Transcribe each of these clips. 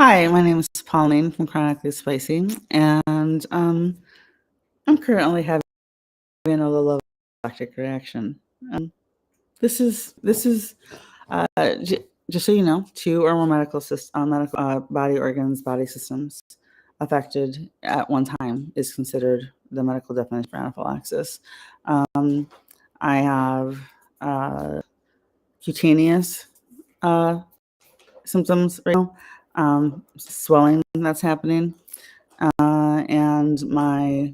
Hi, my name is Pauline from Chronically Spicy, and I'm currently having a little anaphylactic reaction. This is just so you know, two or more medical body organs, body systems affected at one time is considered the medical definition for anaphylaxis. I have cutaneous symptoms right now, swelling that's happening. And my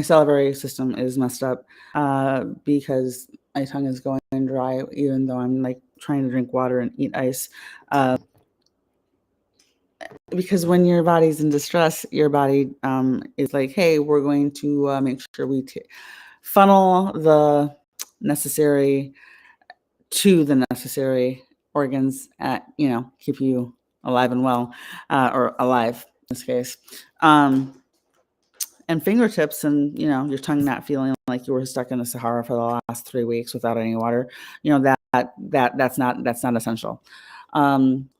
salivary system is messed up because my tongue is going dry, even though I'm like trying to drink water and eat ice. Because when your body's in distress, your body is like, hey, we're going to make sure we funnel the necessary to the necessary organs at, keep you alive and well, or alive in this case. And fingertips and, your tongue not feeling like you were stuck in the Sahara for the last 3 weeks without any water, that's not essential.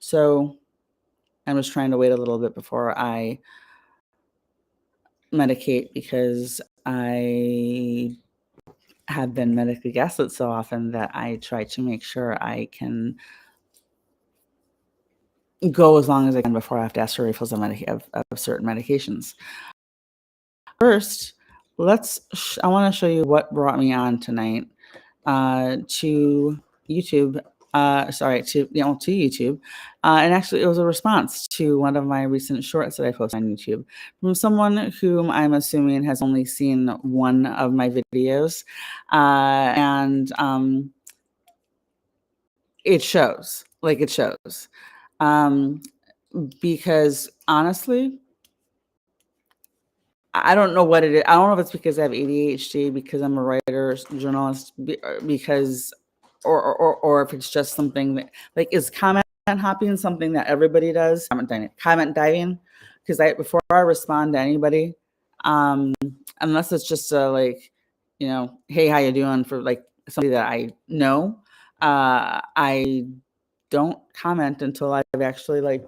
So I'm just trying to wait a little bit before I medicate because I have been medically gaslit so often that I try to make sure I can go as long as I can before I have to ask for refills of certain medications. First, I want to show you what brought me on tonight to YouTube. To YouTube. And actually, it was a response to one of my recent shorts that I posted on YouTube from someone whom I'm assuming has only seen one of my videos. And it shows. It shows. Because honestly, I don't know what it is. I don't know if it's because I have ADHD, because I'm a writer, journalist, because, or if it's just something that, is comment hopping something that everybody does? Comment diving, because before I respond to anybody, unless it's just hey, how you doing, for somebody that I know, I don't comment until I've actually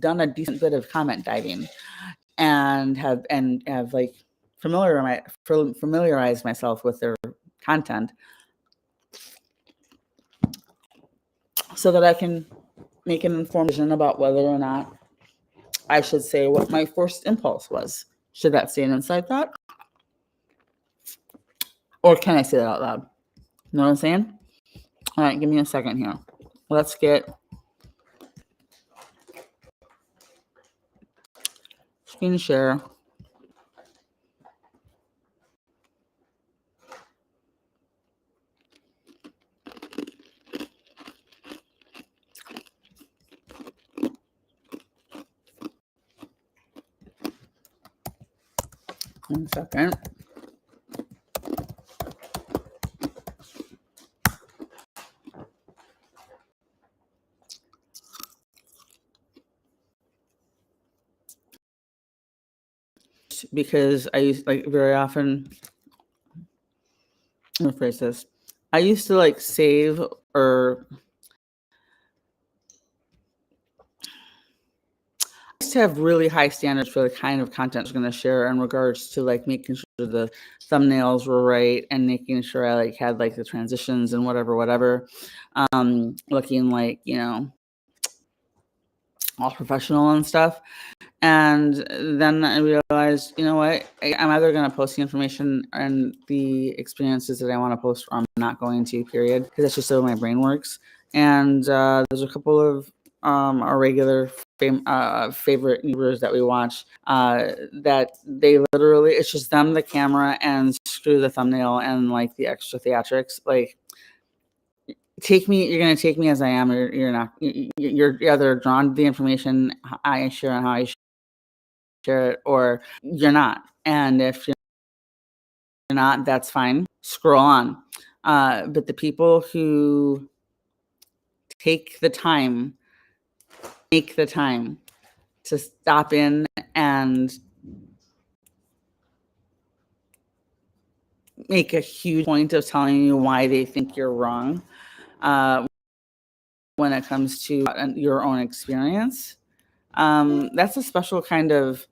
done a decent bit of comment diving and have familiarized myself with their content so that I can make an informed decision about whether or not I should say what my first impulse was. Should that stay an inside thought? Or can I say that out loud? You know what I'm saying? All right, give me a second here. Let's get screen share. One second. Because I used very often, I'm gonna phrase this. I used to save or to have really high standards for the kind of content I was going to share in regards to making sure the thumbnails were right and making sure I had the transitions and whatever, looking all professional and stuff. And then I realized, you know what, I'm either going to post the information and the experiences that I want to post, or I'm not going to, period, because that's just the way my brain works. And there's a couple of our regular favorite YouTubers that we watch that they literally, it's just them, the camera, and screw the thumbnail and the extra theatrics. You're going to take me as I am, or you're not. You're either drawn to the information I share and how I share it, or you're not. And if you're not, that's fine. Scroll on. But the people who make the time to stop in and make a huge point of telling you why they think you're wrong, when it comes to your own experience. That's a special kind of.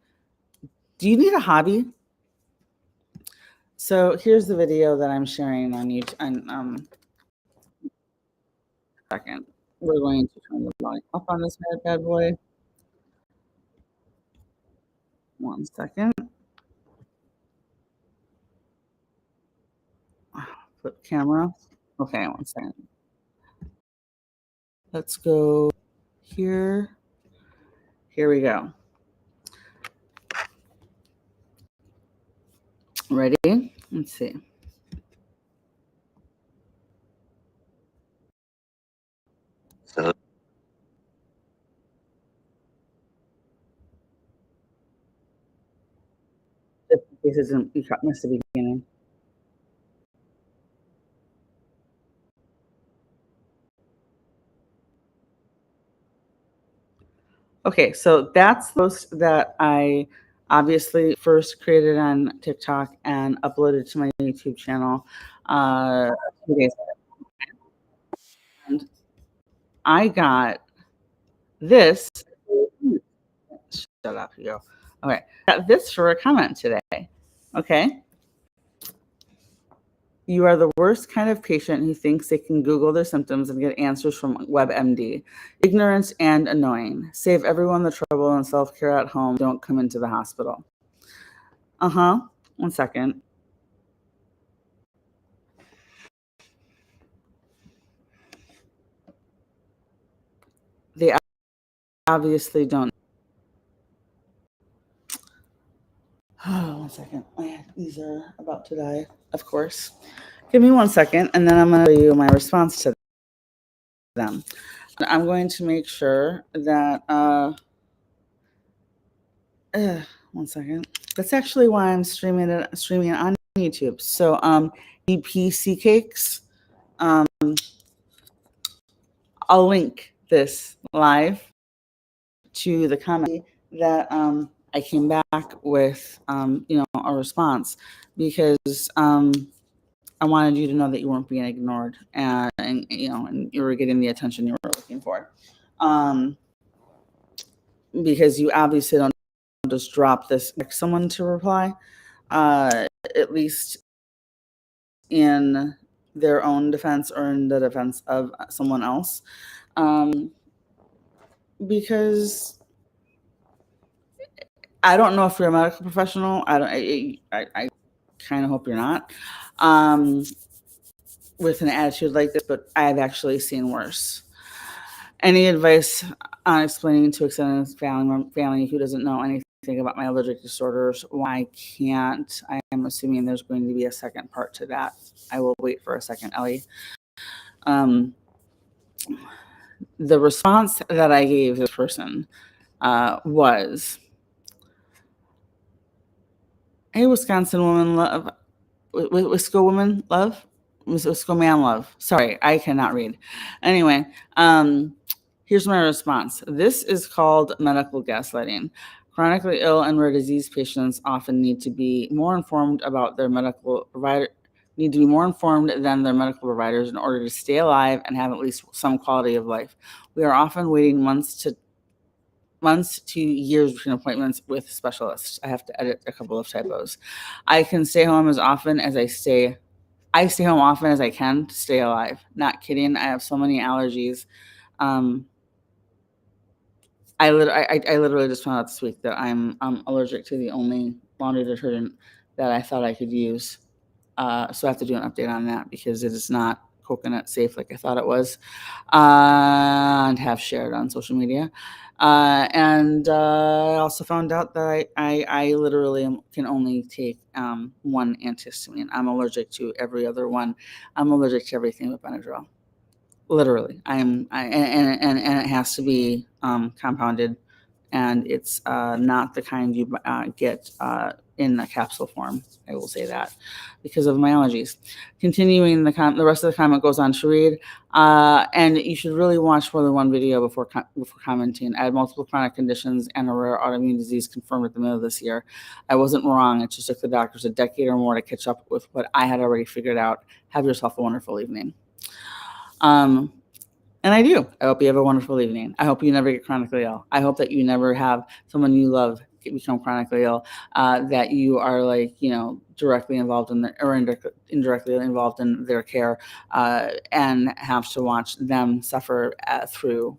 Do you need a hobby? So here's the video that I'm sharing on YouTube. And second, we're going to turn the volume up on this bad boy. 1 second. Flip camera. Okay, 1 second. Let's go here. Here we go. Ready? Let's see. So just in case you missed the beginning. Okay, so that's the post that I obviously first created on TikTok and uploaded to my YouTube channel a few days ago. And I got this. Shut up, you go. Okay, got this for a comment today. Okay. You are the worst kind of patient who thinks they can Google their symptoms and get answers from WebMD. Ignorant and annoying. Save everyone the trouble and self-care at home. Don't come into the hospital. 1 second. They obviously don't. Oh, 1 second. These are about to die, of course. Give me 1 second, and then I'm going to show you my response to them. I'm going to make sure that 1 second. That's actually why I'm streaming it on YouTube. So EPC cakes. I'll link this live to the comment that I came back with a response, because I wanted you to know that you weren't being ignored, and you were getting the attention you were looking for. Because you obviously don't just drop this for someone to reply, at least in their own defense or in the defense of someone else, because I don't know if you're a medical professional. I kind of hope you're not, with an attitude like this, but I've actually seen worse. Any advice on explaining to extended family who doesn't know anything about my allergic disorders? Why can't? I am assuming there's going to be a second part to that. I will wait for a second, Ellie. The response that I gave this person was, "Hey, Wisconsin woman love, Wisco woman love, Wisco man love." Sorry, I cannot read. Anyway, here's my response. This is called medical gaslighting. Chronically ill and rare disease patients often need to be more informed about their medical provider. Need to be more informed than their medical providers in order to stay alive and have at least some quality of life. We are often waiting months to years between appointments with specialists. I have to edit a couple of typos. I stay home as often as I stay home often as I can to stay alive. Not kidding. I have so many allergies. I literally just found out this week that I'm allergic to the only laundry detergent that I thought I could use. So I have to do an update on that because it is not coconut safe like I thought it was, and have shared on social media. And I also found out that I literally can only take one antihistamine. I'm allergic to every other one. I'm allergic to everything but Benadryl. Literally, and it has to be compounded, and it's not the kind you get in a capsule form. I will say that because of my allergies. Continuing, the rest of the comment goes on to read, and you should really watch more than one video before commenting. I had multiple chronic conditions and a rare autoimmune disease confirmed at the middle of this year. I wasn't wrong. It just took the doctors a decade or more to catch up with what I had already figured out. Have yourself a wonderful evening. And I do. I hope you have a wonderful evening. I hope you never get chronically ill. I hope that you never have someone you love become chronically ill, that you are like, directly involved in or indirectly involved in their care, and have to watch them suffer through,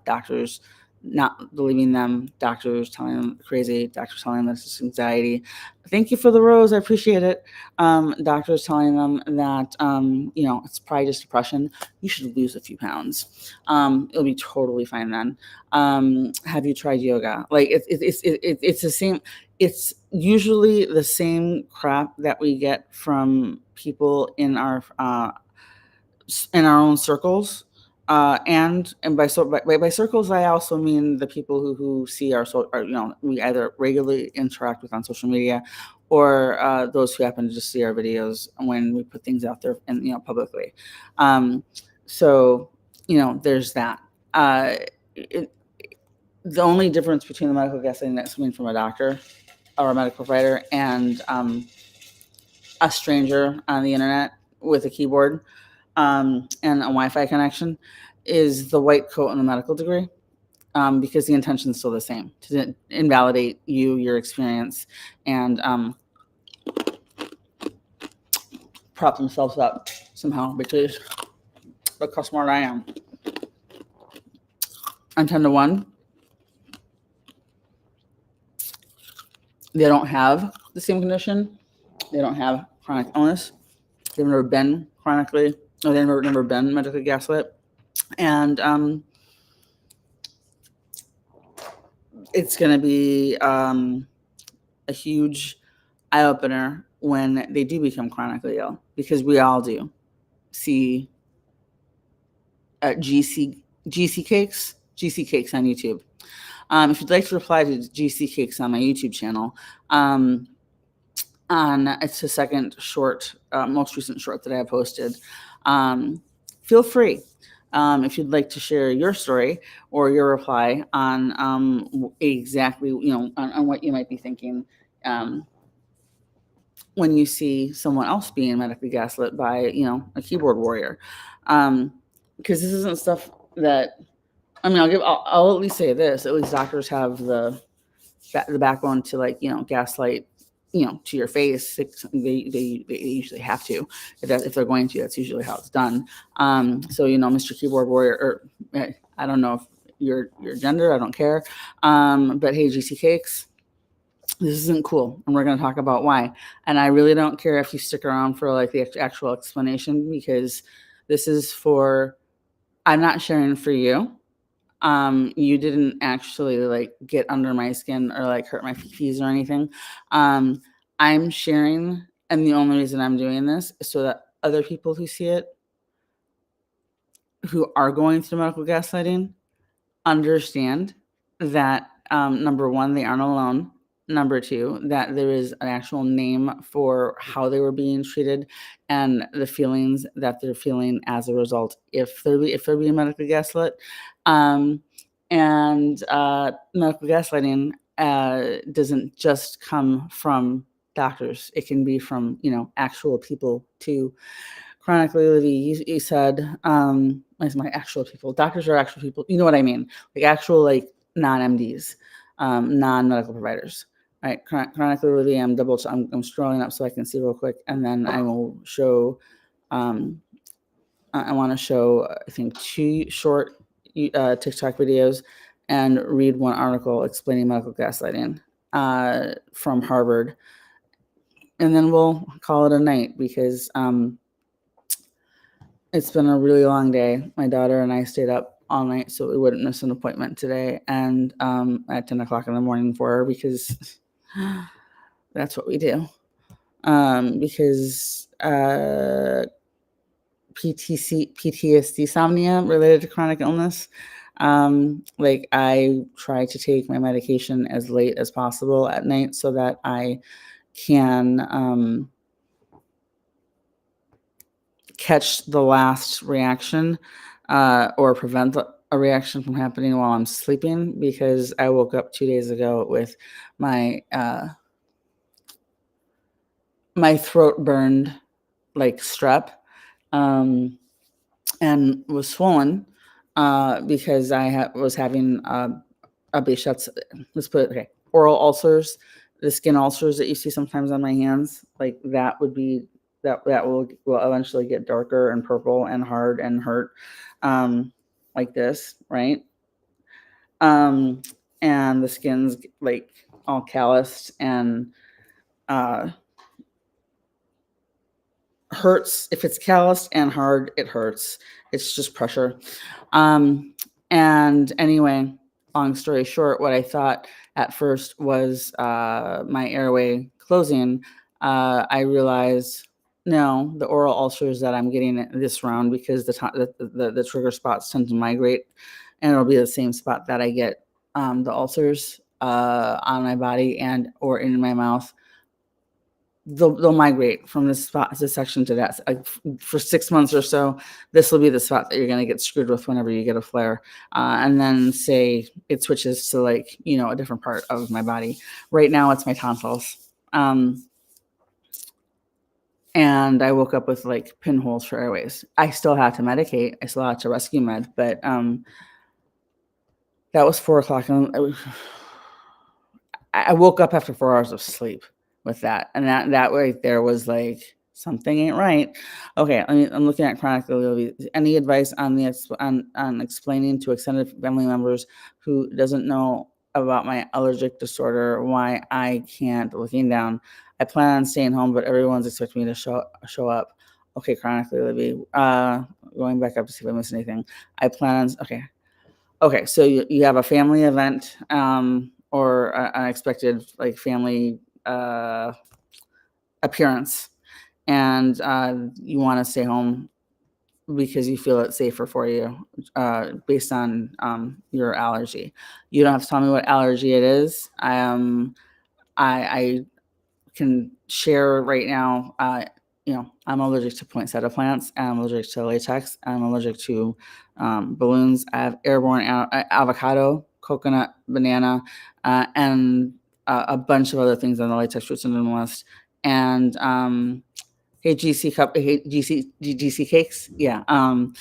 doctors not believing them, doctors telling them crazy, doctors telling them it's anxiety. Thank you for the rose. I appreciate it. Doctors telling them that, it's probably just depression. You should lose a few pounds. It'll be totally fine then. Have you tried yoga? Like it's the same. It's usually the same crap that we get from people in our own circles. And by circles, I also mean the people who see we either regularly interact with on social media, or those who happen to just see our videos when we put things out there and publicly. Um, so there's that. Uh, it, the only difference between the medical gaslighting that's coming from a doctor or a medical provider and a stranger on the internet with a keyboard, and a Wi-Fi connection is the white coat and the medical degree, because the intention is still the same, to invalidate your experience, and prop themselves up somehow, because look how smart I am. I'm 10 to 1. They don't have the same condition. They don't have chronic illness. They've never been chronically, or they've never been medically gaslit. And it's going to be a huge eye opener when they do become chronically ill, because we all do see GC cakes on YouTube. If you'd like to reply to GC cakes on my YouTube channel, it's the second short, most recent short that I have posted. Feel free. If you'd like to share your story or your reply on exactly, on what you might be thinking when you see someone else being medically gaslit by, a keyboard warrior. Because this isn't stuff that, I'll at least say this, at least doctors have the backbone to gaslight, to your face. They usually have to, if they're going to. That's usually how it's done. So Mr. Keyboard Warrior, or I don't know if your gender, I don't care. But hey, GC Cakes, this isn't cool, and we're going to talk about why. And I really don't care if you stick around for like the actual explanation, because this is I'm not sharing for you. You didn't actually get under my skin or hurt my feelings or anything. I'm sharing, and the only reason I'm doing this is so that other people who see it, who are going through medical gaslighting, understand that, number one, they aren't alone. Number two, that there is an actual name for how they were being treated and the feelings that they're feeling as a result if they're being medically gaslit. And medical gaslighting doesn't just come from doctors. It can be from actual people too. Chronically, you said, my actual people. Doctors are actual people. You know what I mean? Like actual non-MDs, non-medical providers. All right, chronically, I'm scrolling up so I can see real quick, and then I will show. I want to show, I think, 2 short TikTok videos and read one article explaining medical gaslighting from Harvard, and then we'll call it a night, because it's been a really long day. My daughter and I stayed up all night so we wouldn't miss an appointment today, and at 10 o'clock in the morning for her, because that's what we do. Because PTSD insomnia related to chronic illness. I try to take my medication as late as possible at night so that I can catch the last reaction, or prevent a reaction from happening while I'm sleeping, because I woke up 2 days ago with my my throat burned like strep. And and was swollen because I was having let's put it, okay, oral ulcers, the skin ulcers that you see sometimes on my hands, like that would be that will eventually get darker and purple and hard and hurt, like this, right? Um, and the skin's like all calloused and uh, hurts. If it's calloused and hard, it hurts. It's just pressure. And anyway, long story short, what I thought at first was my airway closing. I realized no, the oral ulcers that I'm getting this round, because the trigger spots tend to migrate, and it'll be the same spot that I get the ulcers on my body and or in my mouth. They'll migrate from this spot, this section to that. For 6 months or so, this will be the spot that you're going to get screwed with whenever you get a flare. And then say it switches to like, a different part of my body. Right now it's my tonsils. And I woke up with like pinholes for airways. I still had to medicate. I still had to rescue med, but that was 4:00. And I woke up after 4 hours of sleep with that. And that right there was like, something ain't right. Okay, I'm looking at chronic ileal. Any advice on on explaining to extended family members who doesn't know about my allergic disorder why I can't? Looking down, I plan on staying home, but everyone's expecting me to show up. Okay, chronic ileal. Going back up to see if I missed anything. I plan on okay. So you have a family event or an unexpected like family appearance, and you want to stay home because you feel it's safer for you based on your allergy. You don't have to tell me what allergy it is. I can share right now. I'm allergic to poinsettia plants. I'm allergic to latex. I'm allergic to balloons. I have airborne avocado, coconut, banana, and a bunch of other things on the latex fruits and list. And hey, GC cakes. Yeah. Do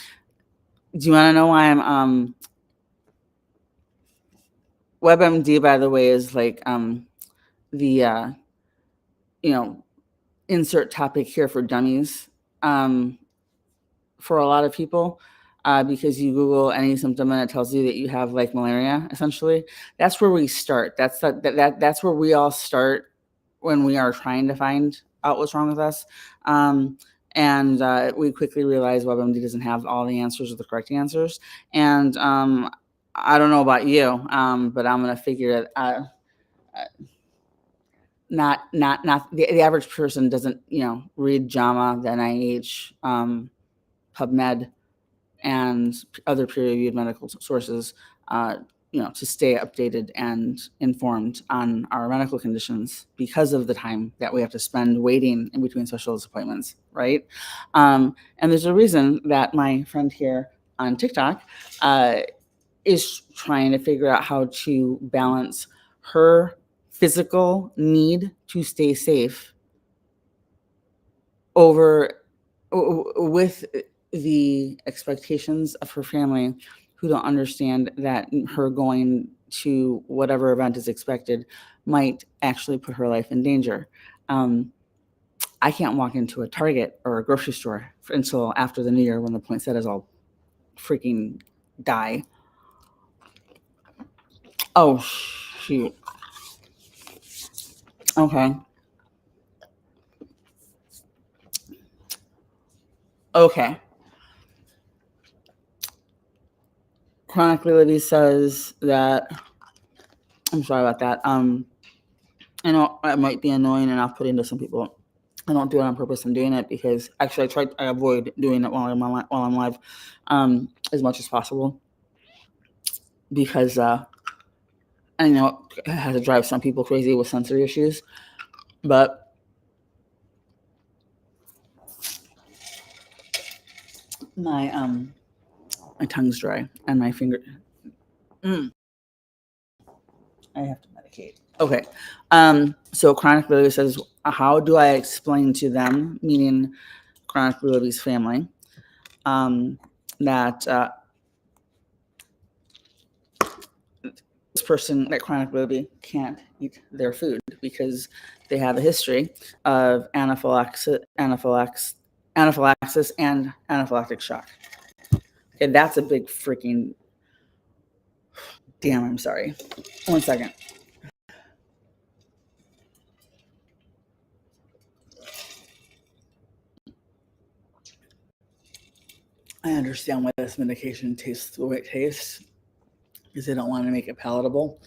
you want to know why I'm WebMD? By the way, is like the insert topic here for dummies for a lot of people, because you Google any symptom and it tells you that you have like malaria. Essentially, that's where we start. That's where we all start when we are trying to find out what's wrong with us. And we quickly realize WebMD doesn't have all the answers or the correct answers. And I don't know about you, but I'm gonna figure it. Not the average person doesn't read JAMA, the NIH, PubMed, and other peer-reviewed medical sources to stay updated and informed on our medical conditions because of the time that we have to spend waiting in between specialist appointments, right? And there's a reason that my friend here on TikTok is trying to figure out how to balance her physical need to stay safe with the expectations of her family, who don't understand that her going to whatever event is expected might actually put her life in danger. I can't walk into a Target or a grocery store until after the new year, when the poinsettias all freaking die. Oh, shoot. Okay. Okay. Chronically Libby says that, I'm sorry about that. I know it might be annoying and off-putting to some people. I don't do it on purpose. I'm doing it because actually I avoid doing it while I'm live as much as possible, because I know it has to drive some people crazy with sensory issues, but my tongue's dry and my finger. I have to medicate. Okay. So chronic Lily says, how do I explain to them, meaning chronic Lily's family, that this person that chronically Libby can't eat their food because they have a history of anaphylaxis and anaphylactic shock. Okay, that's a big freaking damn. I'm sorry. 1 second. I understand why this medication tastes the way it tastes because they don't want to make it palatable.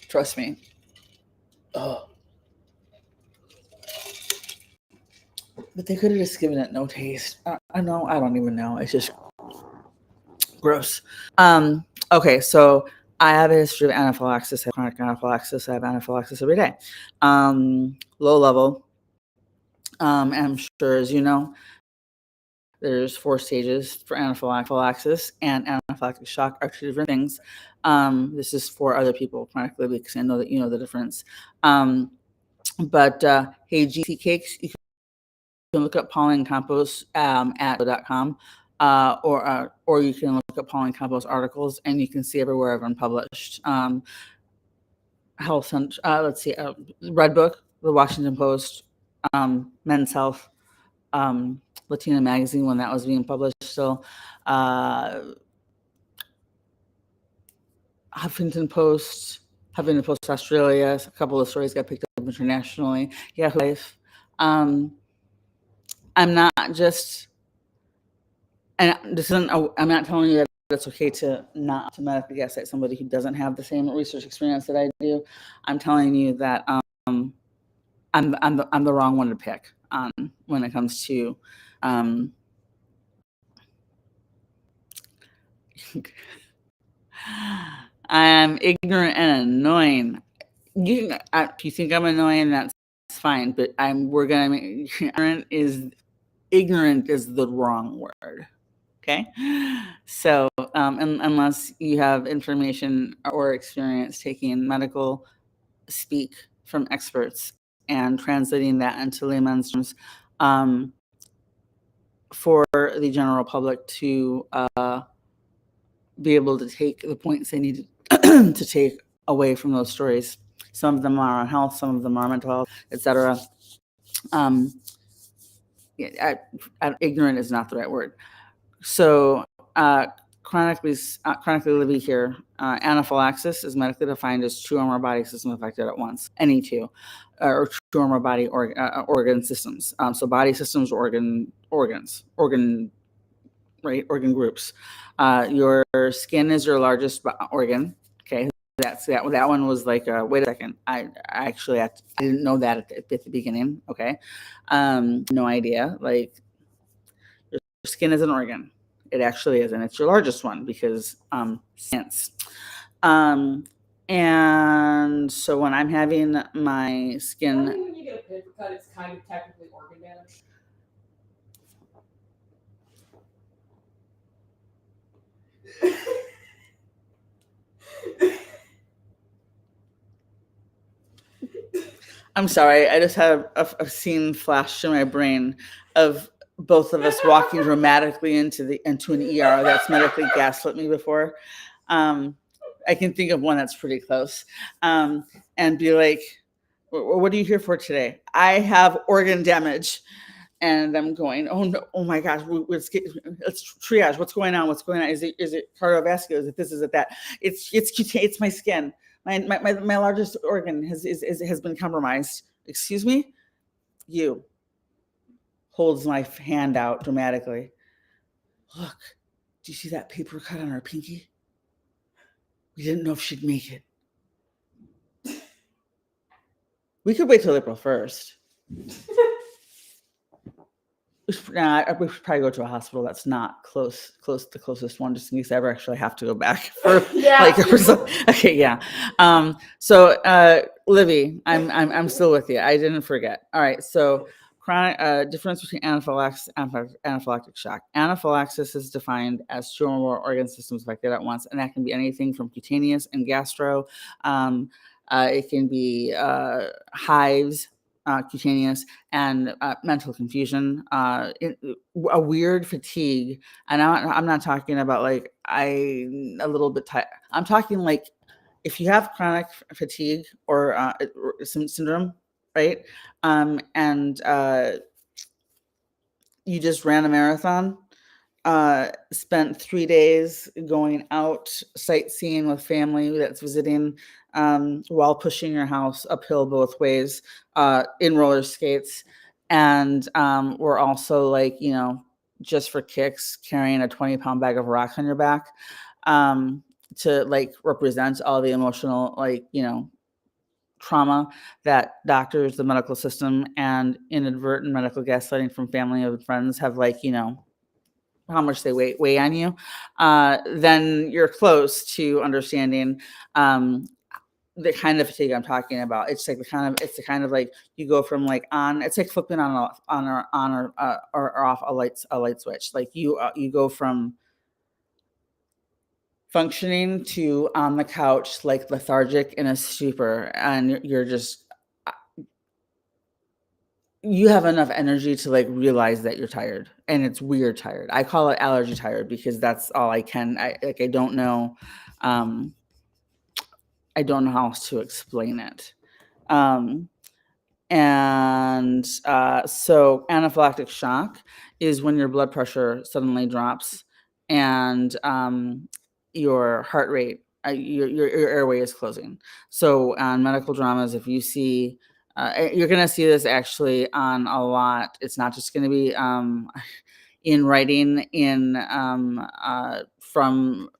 Trust me. Oh. But they could have just given it no taste. I know. I don't even know. It's just gross. Okay, so I have a history of anaphylaxis, chronic anaphylaxis. I have anaphylaxis every day. Low level. And I'm sure, as you know, there's 4 stages for anaphylaxis, and anaphylactic shock are 2 different things. This is for other people chronically because I know that you know the difference. But hey, GC Cakes, you can look up pollen compost at .com, or you can look up pollen compost articles, and you can see everywhere I've been published. Health Center, let's see, Red Book, the Washington Post, Men's Health, Latina Magazine when that was being published. So, Huffington Post Australia. A couple of stories got picked up internationally. Yeah, Life. I'm not just, and this isn't. I'm not telling you that it's okay to not to medically gaslight somebody who doesn't have the same research experience that I do. I'm telling you that I'm the wrong one to pick when it comes to. I'm ignorant and annoying. If you think I'm annoying, that's fine. But we're gonna make ignorant is the wrong word. Okay, so unless you have information or experience taking medical speak from experts and translating that into layman's terms for the general public to be able to take the points they need to take away from those stories. Some of them are on health, some of them are mental health, etc. Ignorant is not the right word. So chronically Libby here, anaphylaxis is medically defined as 2 or more body systems affected at once, any 2, or 2 or more body organ systems. So body systems, organ groups. Your skin is your largest organ. Okay, that one was like, wait a second, I didn't know that at the beginning. Okay, no idea. Like, your skin is an organ. It actually is, and it's your largest one because sense. And so when I'm having my skin, when you get a paper cut, it's kind of technically organ damage. I'm sorry. I just had a scene flash in my brain of both of us walking dramatically into an ER that's medically gaslit me before. I can think of one that's pretty close, and be like, "What are you here for today?" I have organ damage, and I'm going, "Oh no! Oh my gosh! Let's triage. What's going on? What's going on? Is it cardiovascular? Is it this? Is it that? It's my skin." My largest organ has been compromised. Excuse me? You holds my hand out dramatically. Look, do you see that paper cut on her pinky? We didn't know if she'd make it. We could wait till April 1st. We should probably go to a hospital that's not close the closest one, just in case I ever actually have to go back for okay, yeah. So Livy, I'm still with you. I didn't forget. All right, so chronic difference between anaphylaxis and anaphylactic shock. Anaphylaxis is defined as 2 or more organ systems affected at once, and that can be anything from cutaneous and gastro. It can be hives. cutaneous, and mental confusion, a weird fatigue. And I'm not talking about like a little bit tired. I'm talking like if you have chronic fatigue or syndrome, right? And you just ran a marathon, spent 3 days going out sightseeing with family that's visiting, while pushing your house uphill both ways, in roller skates. And we're also like, just for kicks, carrying a 20-pound bag of rocks on your back, um, to like represent all the emotional, like, trauma that doctors, the medical system, and inadvertent medical gaslighting from family and friends have, like, how much they weigh on you, then you're close to understanding the kind of fatigue I'm talking about. It's the kind of like you go from like on. It's like flipping on or off a light switch. Like you go from functioning to on the couch like lethargic in a stupor, and you're just you have enough energy to like realize that you're tired, and it's weird tired. I call it allergy tired because that's all I can. I don't know. Um, I don't know how else to explain it. Um, and so anaphylactic shock is when your blood pressure suddenly drops, and your heart rate, your airway is closing. So on medical dramas, if you see, you're going to see this actually on a lot. It's not just going to be in writing, from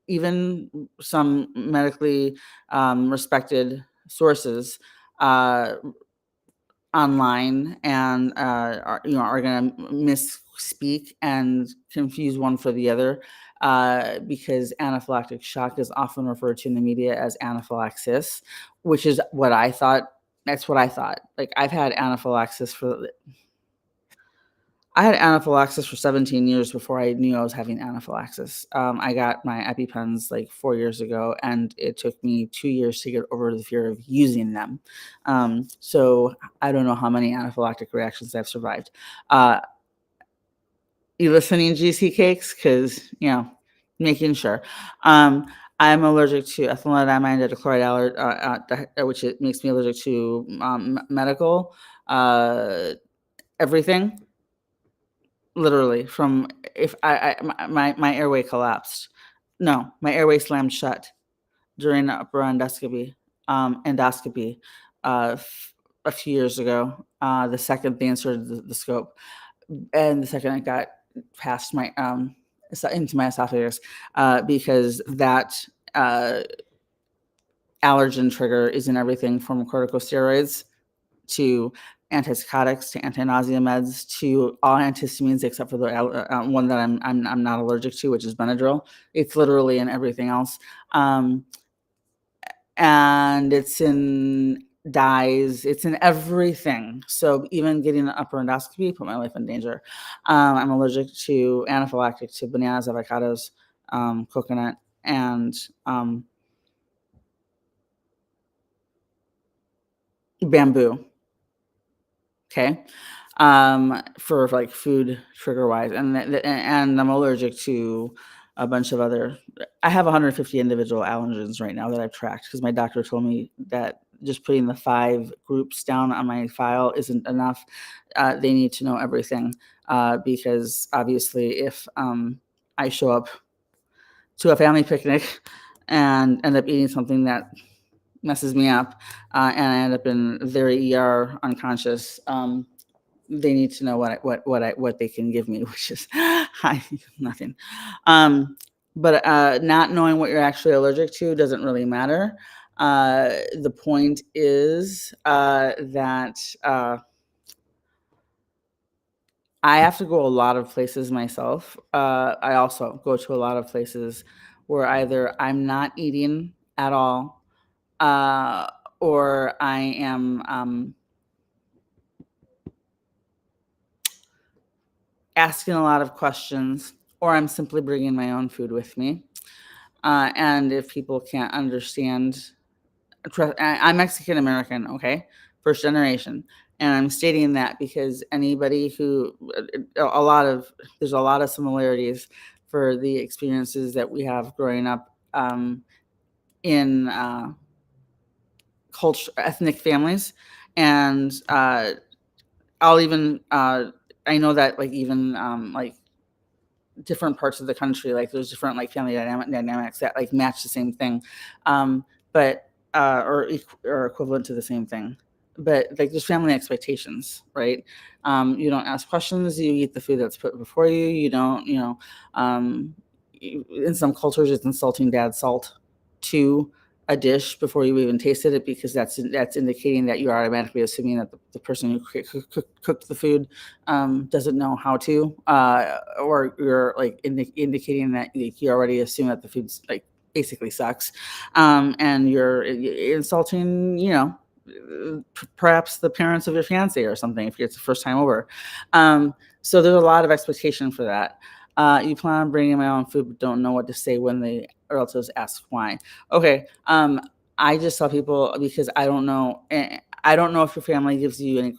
even some medically respected sources, uh, online, and are going to misspeak and confuse one for the other, because anaphylactic shock is often referred to in the media as anaphylaxis, which is what I thought. That's what I thought. Like I had anaphylaxis for 17 years before I knew I was having anaphylaxis. I got my EpiPens like 4 years ago, and it took me 2 years to get over the fear of using them. So I don't know how many anaphylactic reactions I've survived. You listening, GC Cakes? Because, making sure. I'm allergic to ethylenediamine, hydrochloride, which it makes me allergic to medical, everything. Literally, from if my airway collapsed. No, my airway slammed shut during upper endoscopy, a few years ago. The second they inserted the scope, and the second it got past my into my esophagus, because that allergen trigger is in everything from corticosteroids to antipsychotics to anti-nausea meds to all antihistamines except for the one that I'm not allergic to, which is Benadryl. It's literally in everything else, and it's in dyes. It's in everything. So even getting an upper endoscopy put my life in danger. I'm allergic to anaphylactic to bananas, avocados, coconut, and bamboo. Okay. For like food trigger wise, and I'm allergic to a bunch of other. I have 150 individual allergens right now that I've tracked because my doctor told me that just putting the 5 groups down on my file isn't enough. They need to know everything, because obviously if I show up to a family picnic and end up eating something that messes me up, and I end up in very ER unconscious. They need to know what they can give me, which is nothing. But not knowing what you're actually allergic to doesn't really matter. The point is that I have to go a lot of places myself. I also go to a lot of places where either I'm not eating at all, uh, or I am asking a lot of questions, or I'm simply bringing my own food with me. And if people can't understand, I'm Mexican American, okay? first generation. And I'm stating that because anybody who, there's a lot of similarities for the experiences that we have growing up in ethnic families. And I'll even, I know that like even like different parts of the country, like there's different like family dynamics that like match the same thing, but or equivalent to the same thing. But like there's family expectations, right? You don't ask questions. You eat the food that's put before you. You don't, in some cultures, it's insulting to add salt to a dish before you even tasted it, because that's indicating that you're automatically assuming that the person who cooked the food doesn't know how to, or you're like indicating that you already assume that the food's like basically sucks, and you're insulting, perhaps the parents of your fiance or something if it's the first time over. So there's a lot of expectation for that. You plan on bringing my own food, but don't know what to say when the relatives ask why. Okay. I just tell people, because I don't know. I don't know if your family gives you any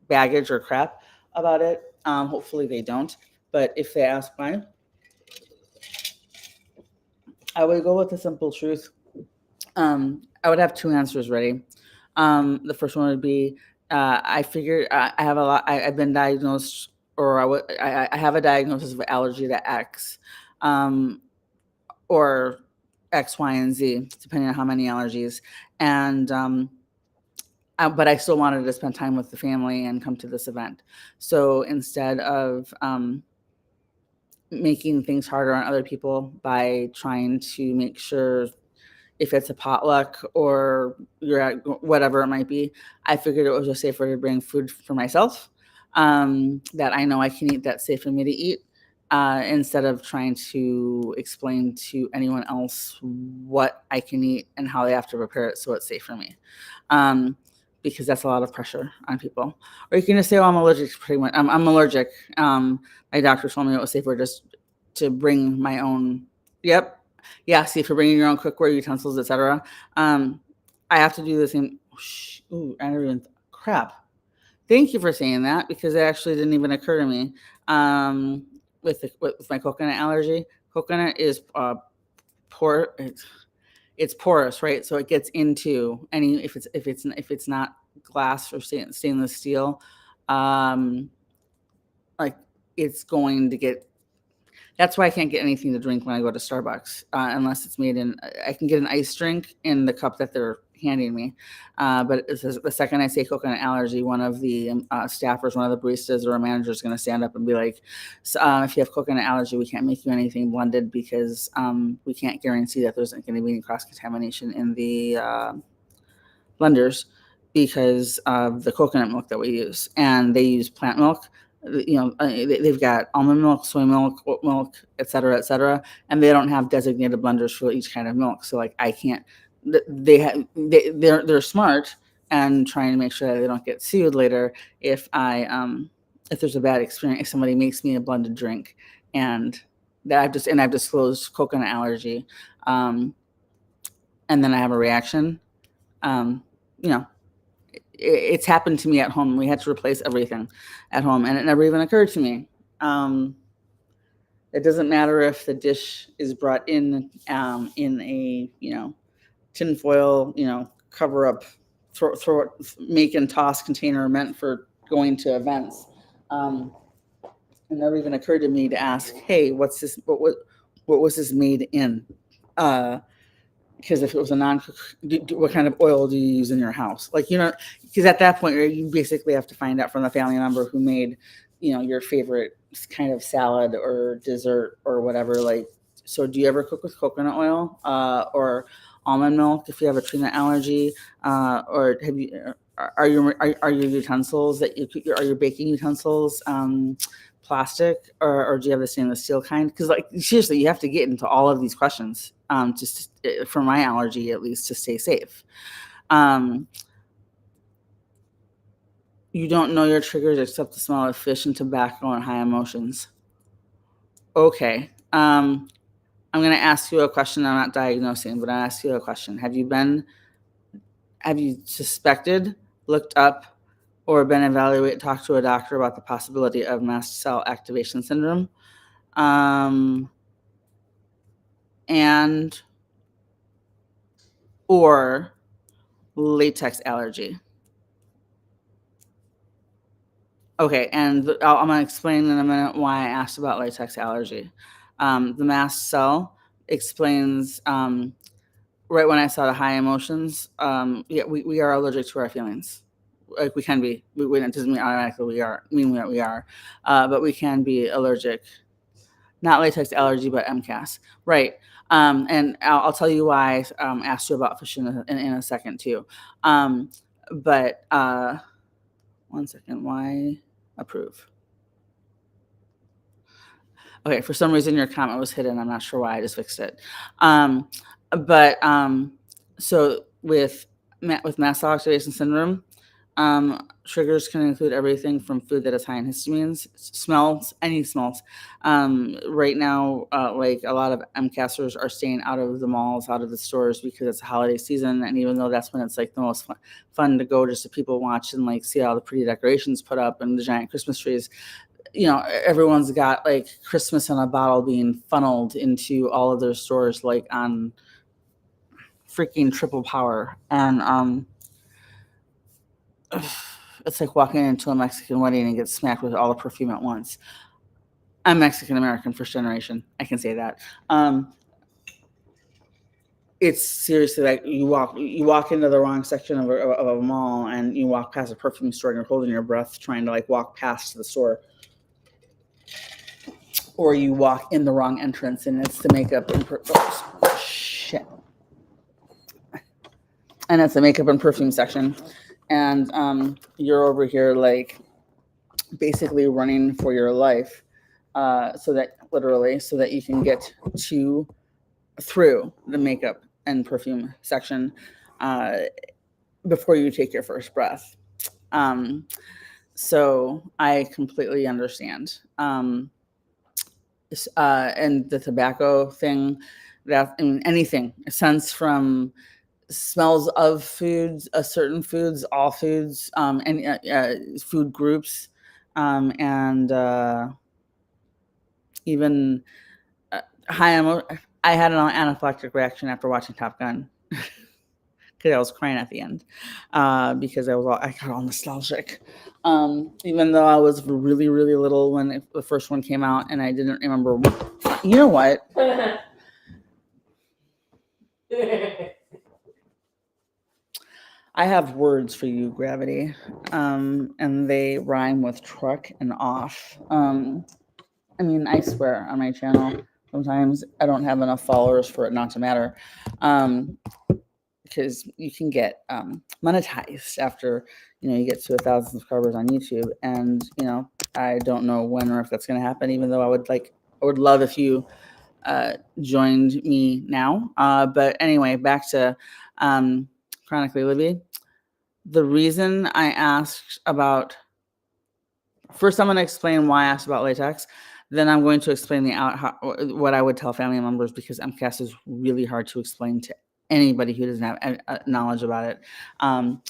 baggage or crap about it. Hopefully they don't. But if they ask why, I would go with the simple truth. I would have two answers ready. The first one would be, I figured I have a lot. I've been diagnosed, or I have a diagnosis of allergy to X, or X, Y, and Z, depending on how many allergies. And but I still wanted to spend time with the family and come to this event. So instead of making things harder on other people by trying to make sure, if it's a potluck or you're at whatever it might be, I figured it was just safer to bring food for myself, that I know I can eat, that's safe for me to eat, instead of trying to explain to anyone else what I can eat and how they have to prepare it so it's safe for me. Because that's a lot of pressure on people. Or you can just say, "Oh, I'm allergic to pretty much. I'm allergic. My doctor told me it was safer just to bring my own." Yep. Yeah. See, if you're bringing your own cookware, utensils, etc. I have to do the same. Ooh, I never even. Crap. Thank you for saying that, because it actually didn't even occur to me. With my coconut allergy, coconut is poor. It's porous, right? So it gets into any, if it's not glass or stainless steel, like it's going to get. That's why I can't get anything to drink when I go to Starbucks, unless it's made in. I can get an iced drink in the cup that they're handing me, but the second I say coconut allergy, one of the staffers, one of the baristas or a manager is going to stand up and be like, "If you have coconut allergy, we can't make you anything blended, because we can't guarantee that there's not going to be any cross contamination in the blenders, because of the coconut milk that we use, and they use plant milk. They've got almond milk, soy milk, oat milk, et cetera, and they don't have designated blenders for each kind of milk. So like I can't. They're smart and trying to make sure that they don't get sued later if if there's a bad experience, if somebody makes me a blended drink, and I've disclosed coconut allergy, and then I have a reaction. You know, it's happened to me at home. We had to replace everything at home, and it never even occurred to me. It doesn't matter if the dish is brought in a tinfoil cover up, throw it, make and toss container meant for going to events. It never even occurred to me to ask, hey, what's this? What was this made in? Because if it was a what kind of oil do you use in your house? Like, because at that point, you basically have to find out from the family member who made, your favorite kind of salad or dessert or whatever. Like, so do you ever cook with coconut oil or almond milk if you have a tree nut allergy? Or are your utensils are your baking utensils plastic, or do you have the stainless steel kind? Because like seriously, you have to get into all of these questions just for my allergy, at least, to stay safe. You don't know your triggers except the smell of fish and tobacco and high emotions. Okay. I'm going to ask you a question. I'm not diagnosing, but I'll ask you a question. Have you been have you suspected, looked up, or been evaluated, talked to a doctor about the possibility of mast cell activation syndrome? And or latex allergy. Okay, and I'm going to explain in a minute why I asked about latex allergy. The mast cell explains right when I saw the high emotions. Yeah, we are allergic to our feelings. Like we can be. It doesn't mean automatically we are. Mean that we are, but we can be allergic. Not latex allergy, but MCAS. Right. And I'll tell you why I asked you about fish in a second too. But one second. Why approve? Okay, for some reason your comment was hidden. I'm not sure why. I just fixed it. But so with mast cell activation syndrome, triggers can include everything from food that is high in histamines, smells, any smells. Right now, like a lot of MCASers are staying out of the malls, out of the stores because it's a holiday season, and even though that's when it's like the most fun to go, just to people watch and like see all the pretty decorations put up and the giant Christmas trees. You know, everyone's got like Christmas in a bottle being funneled into all of their stores, like on freaking triple power. And it's like walking into a Mexican wedding and get smacked with all the perfume at once. I'm Mexican American, first generation. I can say that. It's seriously like you walk into the wrong section of a mall and you walk past a perfume store and you're holding your breath trying to like walk past the store. Or you walk in the wrong entrance and it's the makeup and shit. And it's the makeup and perfume section. And you're over here like basically running for your life, so that you can get through the makeup and perfume section before you take your first breath. So I completely understand. And the tobacco thing, that anything, sense from smells of foods, certain foods, all foods, and food groups, and even I had an anaphylactic reaction after watching Top Gun because I was crying at the end because I got all nostalgic. Even though I was really, really little when the first one came out, and I didn't remember. You know what? I have words for you, Gravity, and they rhyme with truck and off. I mean, I swear on my channel, sometimes I don't have enough followers for it not to matter, because you can get monetized after you get to 1,000 subscribers on YouTube, and I don't know when or if that's going to happen. Even though I would love if you joined me now. But anyway, back to Chronically Libby. The reason I asked about, first I'm going to explain why I asked about latex. Then I'm going to explain what I would tell family members, because MCAS is really hard to explain to anybody who doesn't have knowledge about it. And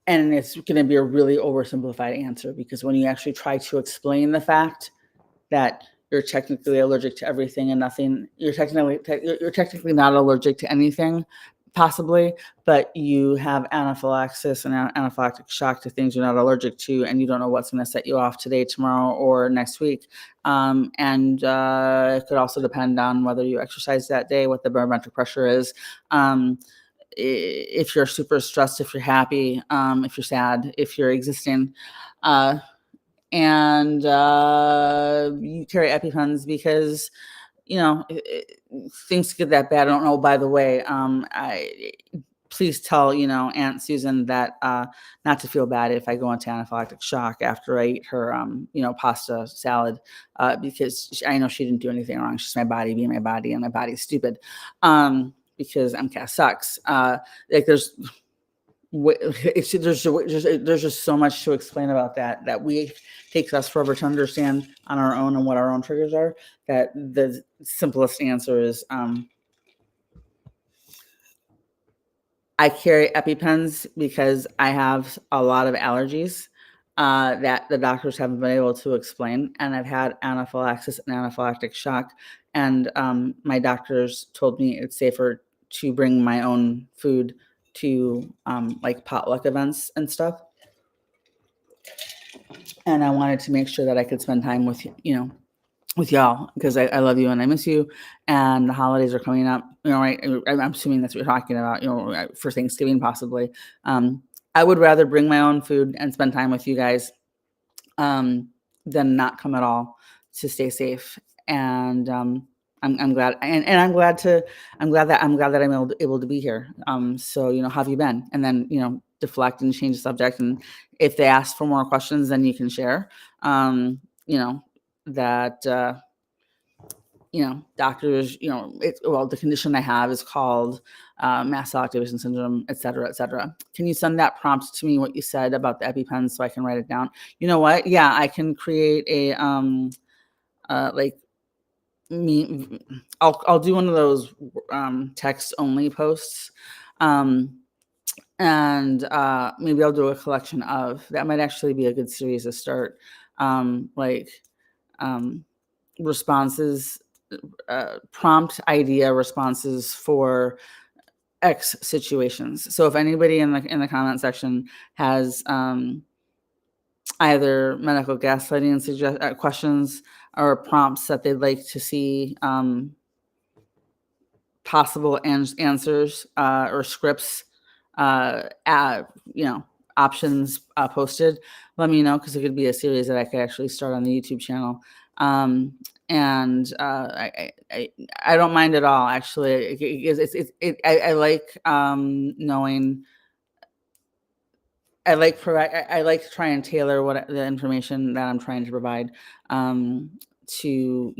it's going to be a really oversimplified answer, because when you actually try to explain the fact that you're technically allergic to everything and nothing, you're technically not allergic to anything, possibly, but you have anaphylaxis and anaphylactic shock to things you're not allergic to, and you don't know what's going to set you off today, tomorrow, or next week. And it could also depend on whether you exercise that day, what the barometric pressure is, if you're super stressed, if you're happy, if you're sad, if you're existing. And you carry EpiPens because things get that bad. I don't know. By the way, please tell Aunt Susan that not to feel bad if I go into anaphylactic shock after I eat her pasta salad, because I know she didn't do anything wrong. It's just my body being my body, and my body's stupid, because MCAS sucks. Like there's just so much to explain about that takes us forever to understand on our own, and what our own triggers are, that the simplest answer is I carry EpiPens because I have a lot of allergies that the doctors haven't been able to explain, and I've had anaphylaxis and anaphylactic shock, and my doctors told me it's safer to bring my own food to like potluck events and stuff. And I wanted to make sure that I could spend time with with y'all because I love you and I miss you, and the holidays are coming up. Right? I'm assuming that's what you're talking about. For Thanksgiving possibly. I would rather bring my own food and spend time with you guys than not come at all to stay safe. And I'm glad, and I'm glad that I'm able to be here. So how have you been? And then deflect and change the subject. And if they ask for more questions, then you can share. You know that doctors, the condition I have is called mast cell activation syndrome, et cetera, et cetera. Can you send that prompt to me, what you said about the EpiPen, so I can write it down? You know what? Yeah, I can create a like me. I'll do one of those text only posts. And maybe I'll do a collection of that. Might actually be a good series to start. Like responses, prompt idea responses for X situations. So if anybody in the comment section has either medical gaslighting questions or prompts that they'd like to see possible answers or scripts, options posted, let me know, because it could be a series that I could actually start on the YouTube channel. And I don't mind at all. Actually, I like knowing. I like to try and tailor the information that I'm trying to provide to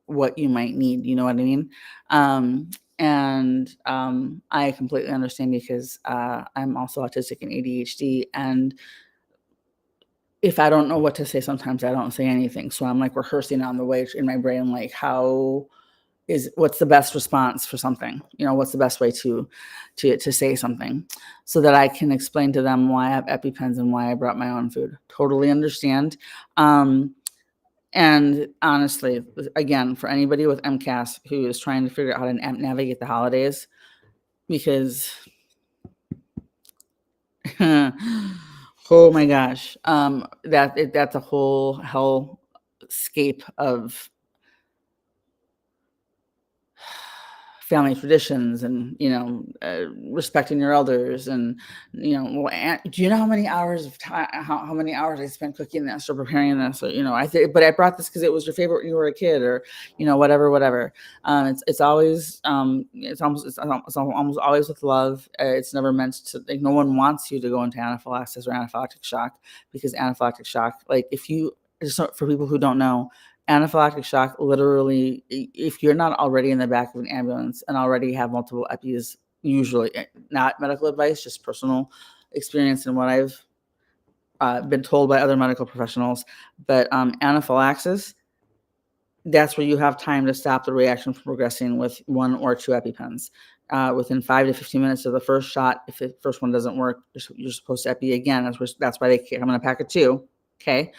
what you might need. You know what I mean? And I completely understand, because I'm also autistic and ADHD, and if I don't know what to say, sometimes I don't say anything. So I'm like rehearsing on the way in my brain, like what's the best response for something? What's the best way to say something, so that I can explain to them why I have EpiPens and why I brought my own food. Totally understand. And honestly, again, for anybody with MCAS who is trying to figure out how to navigate the holidays, because oh my gosh, that's a whole hellscape of family traditions, and respecting your elders, and do you know how many hours of time, how many hours I spent cooking this or preparing this, or but I brought this because it was your favorite when you were a kid, or whatever. It's always it's almost always with love. It's never meant to, like, no one wants you to go into anaphylaxis or anaphylactic shock, because anaphylactic shock, like, just for people who don't know, anaphylactic shock, literally, if you're not already in the back of an ambulance and already have multiple EPIs, usually, not medical advice, just personal experience and what I've been told by other medical professionals, but anaphylaxis, that's where you have time to stop the reaction from progressing with 1 or 2 EpiPens. Within 5 to 15 minutes of the first shot, if the first one doesn't work, you're supposed to Epi again. That's why they come in a pack of 2. Okay.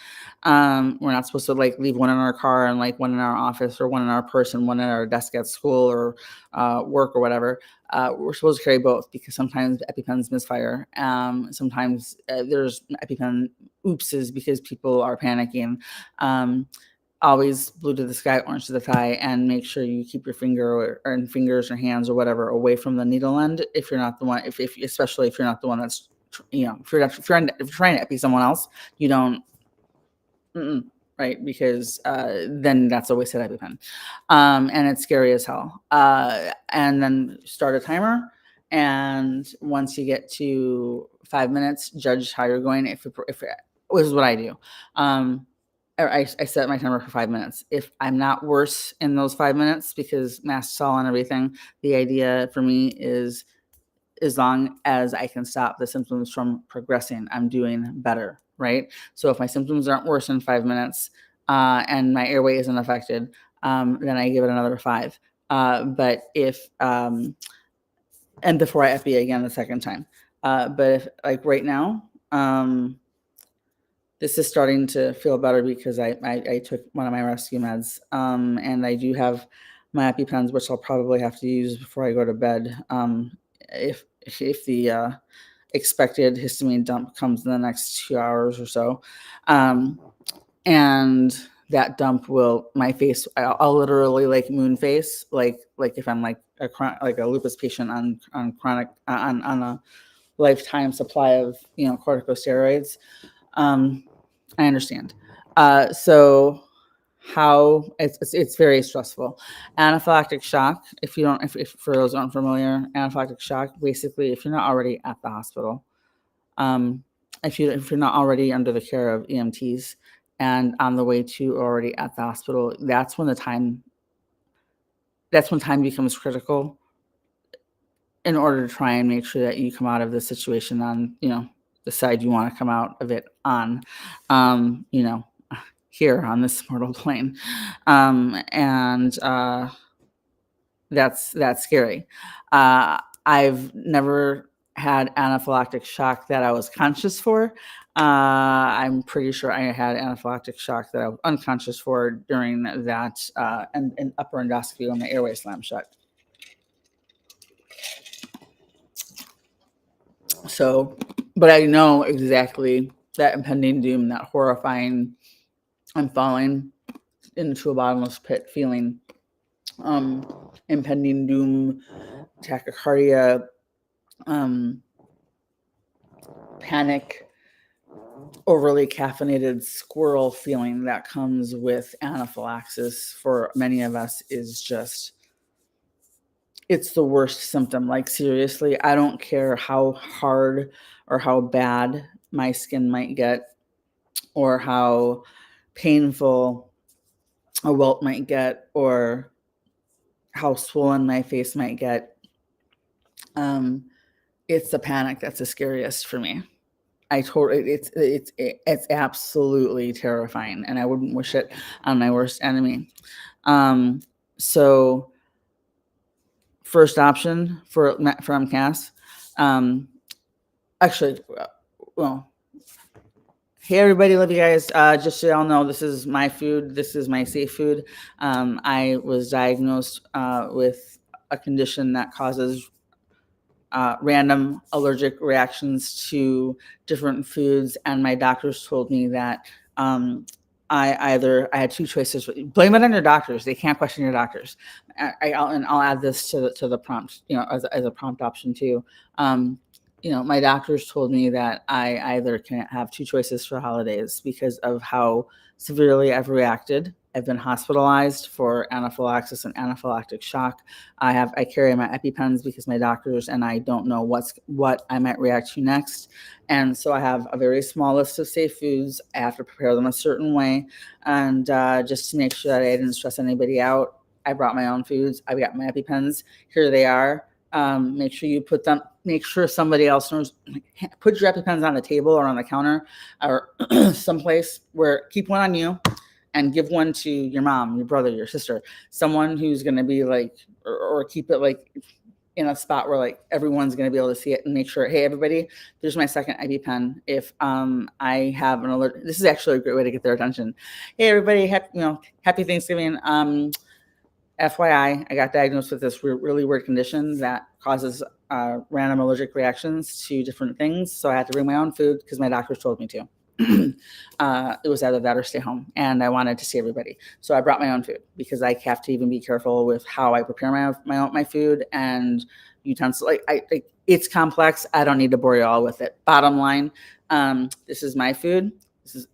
We're not supposed to leave one in our car and one in our office, or one in our purse and one in our desk at school or work or whatever. We're supposed to carry both, because sometimes EpiPens misfire. Sometimes there's EpiPen oopses because people are panicking. Always blue to the sky, orange to the thigh, and make sure you keep your fingers or hands or whatever away from the needle end. If you're not the one, especially if you're not the one that's, if you're trying to epi someone else, you don't. Right, because then that's a wasted EpiPen, and it's scary as hell. And then start a timer, and once you get to 5 minutes, judge how you're going. This is what I do. I set my timer for 5 minutes. If I'm not worse in those 5 minutes, because mast cell and everything, the idea for me is, as long as I can stop the symptoms from progressing, I'm doing better, right? So if my symptoms aren't worse in 5 minutes and my airway isn't affected, then I give it another 5. But if and before I epi again the second time. But if, like right now, this is starting to feel better because I took one of my rescue meds, and I do have my EpiPens, which I'll probably have to use before I go to bed, if the expected histamine dump comes in the next 2 hours or so. And that dump will, my face, I'll literally like moon face, like if I'm like a lupus patient on chronic on a lifetime supply of corticosteroids. I understand. So how it's very stressful. Anaphylactic shock. If you don't, if for those who aren't familiar, anaphylactic shock, basically, if you're not already at the hospital, if you're not already under the care of EMTs and on the way to already at the hospital, that's when time becomes critical in order to try and make sure that you come out of the situation on, the side you want to come out of it on, here on this mortal plane. And that's scary. I've never had anaphylactic shock that I was conscious for. I'm pretty sure I had anaphylactic shock that I was unconscious for during that and upper endoscopy when my airway slammed shut. So, but I know exactly that impending doom, that horrifying, I'm falling into a bottomless pit feeling, impending doom, tachycardia, panic, overly caffeinated squirrel feeling that comes with anaphylaxis for many of us is just, it's the worst symptom. Like, seriously, I don't care how hard or how bad my skin might get or how painful a welt might get or how swollen my face might get. It's the panic that's the scariest for me. It's absolutely terrifying, and I wouldn't wish it on my worst enemy. So first option for MCAS, actually, well, hey everybody, love you guys. Just so y'all know, this is my food. This is my safe food. I was diagnosed with a condition that causes random allergic reactions to different foods, and my doctors told me that I had two choices. Blame it on your doctors. They can't question your doctors. I'll add this to the prompt, as a prompt option too. My doctors told me that I either can have two choices for holidays because of how severely I've reacted. I've been hospitalized for anaphylaxis and anaphylactic shock. I carry my EpiPens because my doctors and I don't know what I might react to next. And so I have a very small list of safe foods. I have to prepare them a certain way. And just to make sure that I didn't stress anybody out, I brought my own foods. I've got my EpiPens. Here they are. Make sure you put them, make sure somebody else knows, put your EpiPens on the table or on the counter or someplace where, keep one on you and give one to your mom, your brother, your sister, someone who's going to be like, or keep it like in a spot where like everyone's going to be able to see it and make sure, hey, everybody, there's my second EpiPen. If I have an alert, this is actually a great way to get their attention. Hey, everybody, happy Thanksgiving. FYI, I got diagnosed with this really weird condition that causes random allergic reactions to different things. So I had to bring my own food because my doctors told me to. It was either that or stay home, and I wanted to see everybody. So I brought my own food because I have to even be careful with how I prepare my food and utensils. It's complex. I don't need to bore you all with it. Bottom line, this is my food.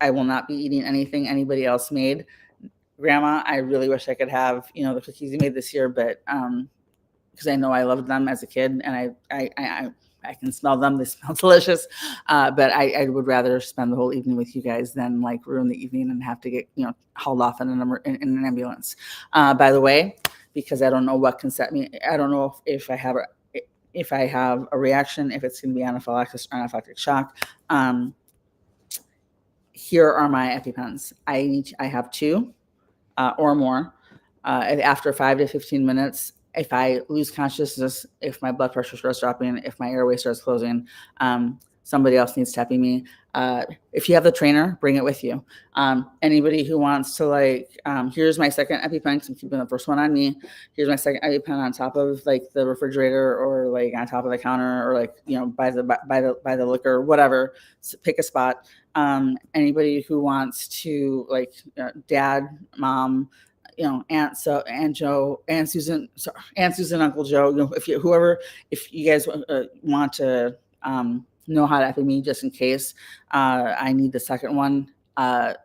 I will not be eating anything anybody else made. Grandma, I really wish I could have, the cookies you made this year, but because I know I loved them as a kid, and I can smell them. They smell delicious. But I would rather spend the whole evening with you guys than like ruin the evening and have to get, hauled off in an ambulance. By the way, because I don't know what can set me, I don't know if I have a reaction, if it's going to be anaphylaxis or anaphylactic shock. Here are my EpiPens. I have two. Or more. After 5 to 15 minutes, if I lose consciousness, if my blood pressure starts dropping, if my airway starts closing, somebody else needs to epi me. If you have the trainer, bring it with you. Anybody who wants to here's my second EpiPen because I'm keeping the first one on me. Here's my second EpiPen on top of the refrigerator or on top of the counter or by the liquor, whatever. So pick a spot. Anybody who wants to dad, mom, Aunt Joe, Aunt Susan, Uncle Joe, if you guys want to know how to epi me just in case I need the second one,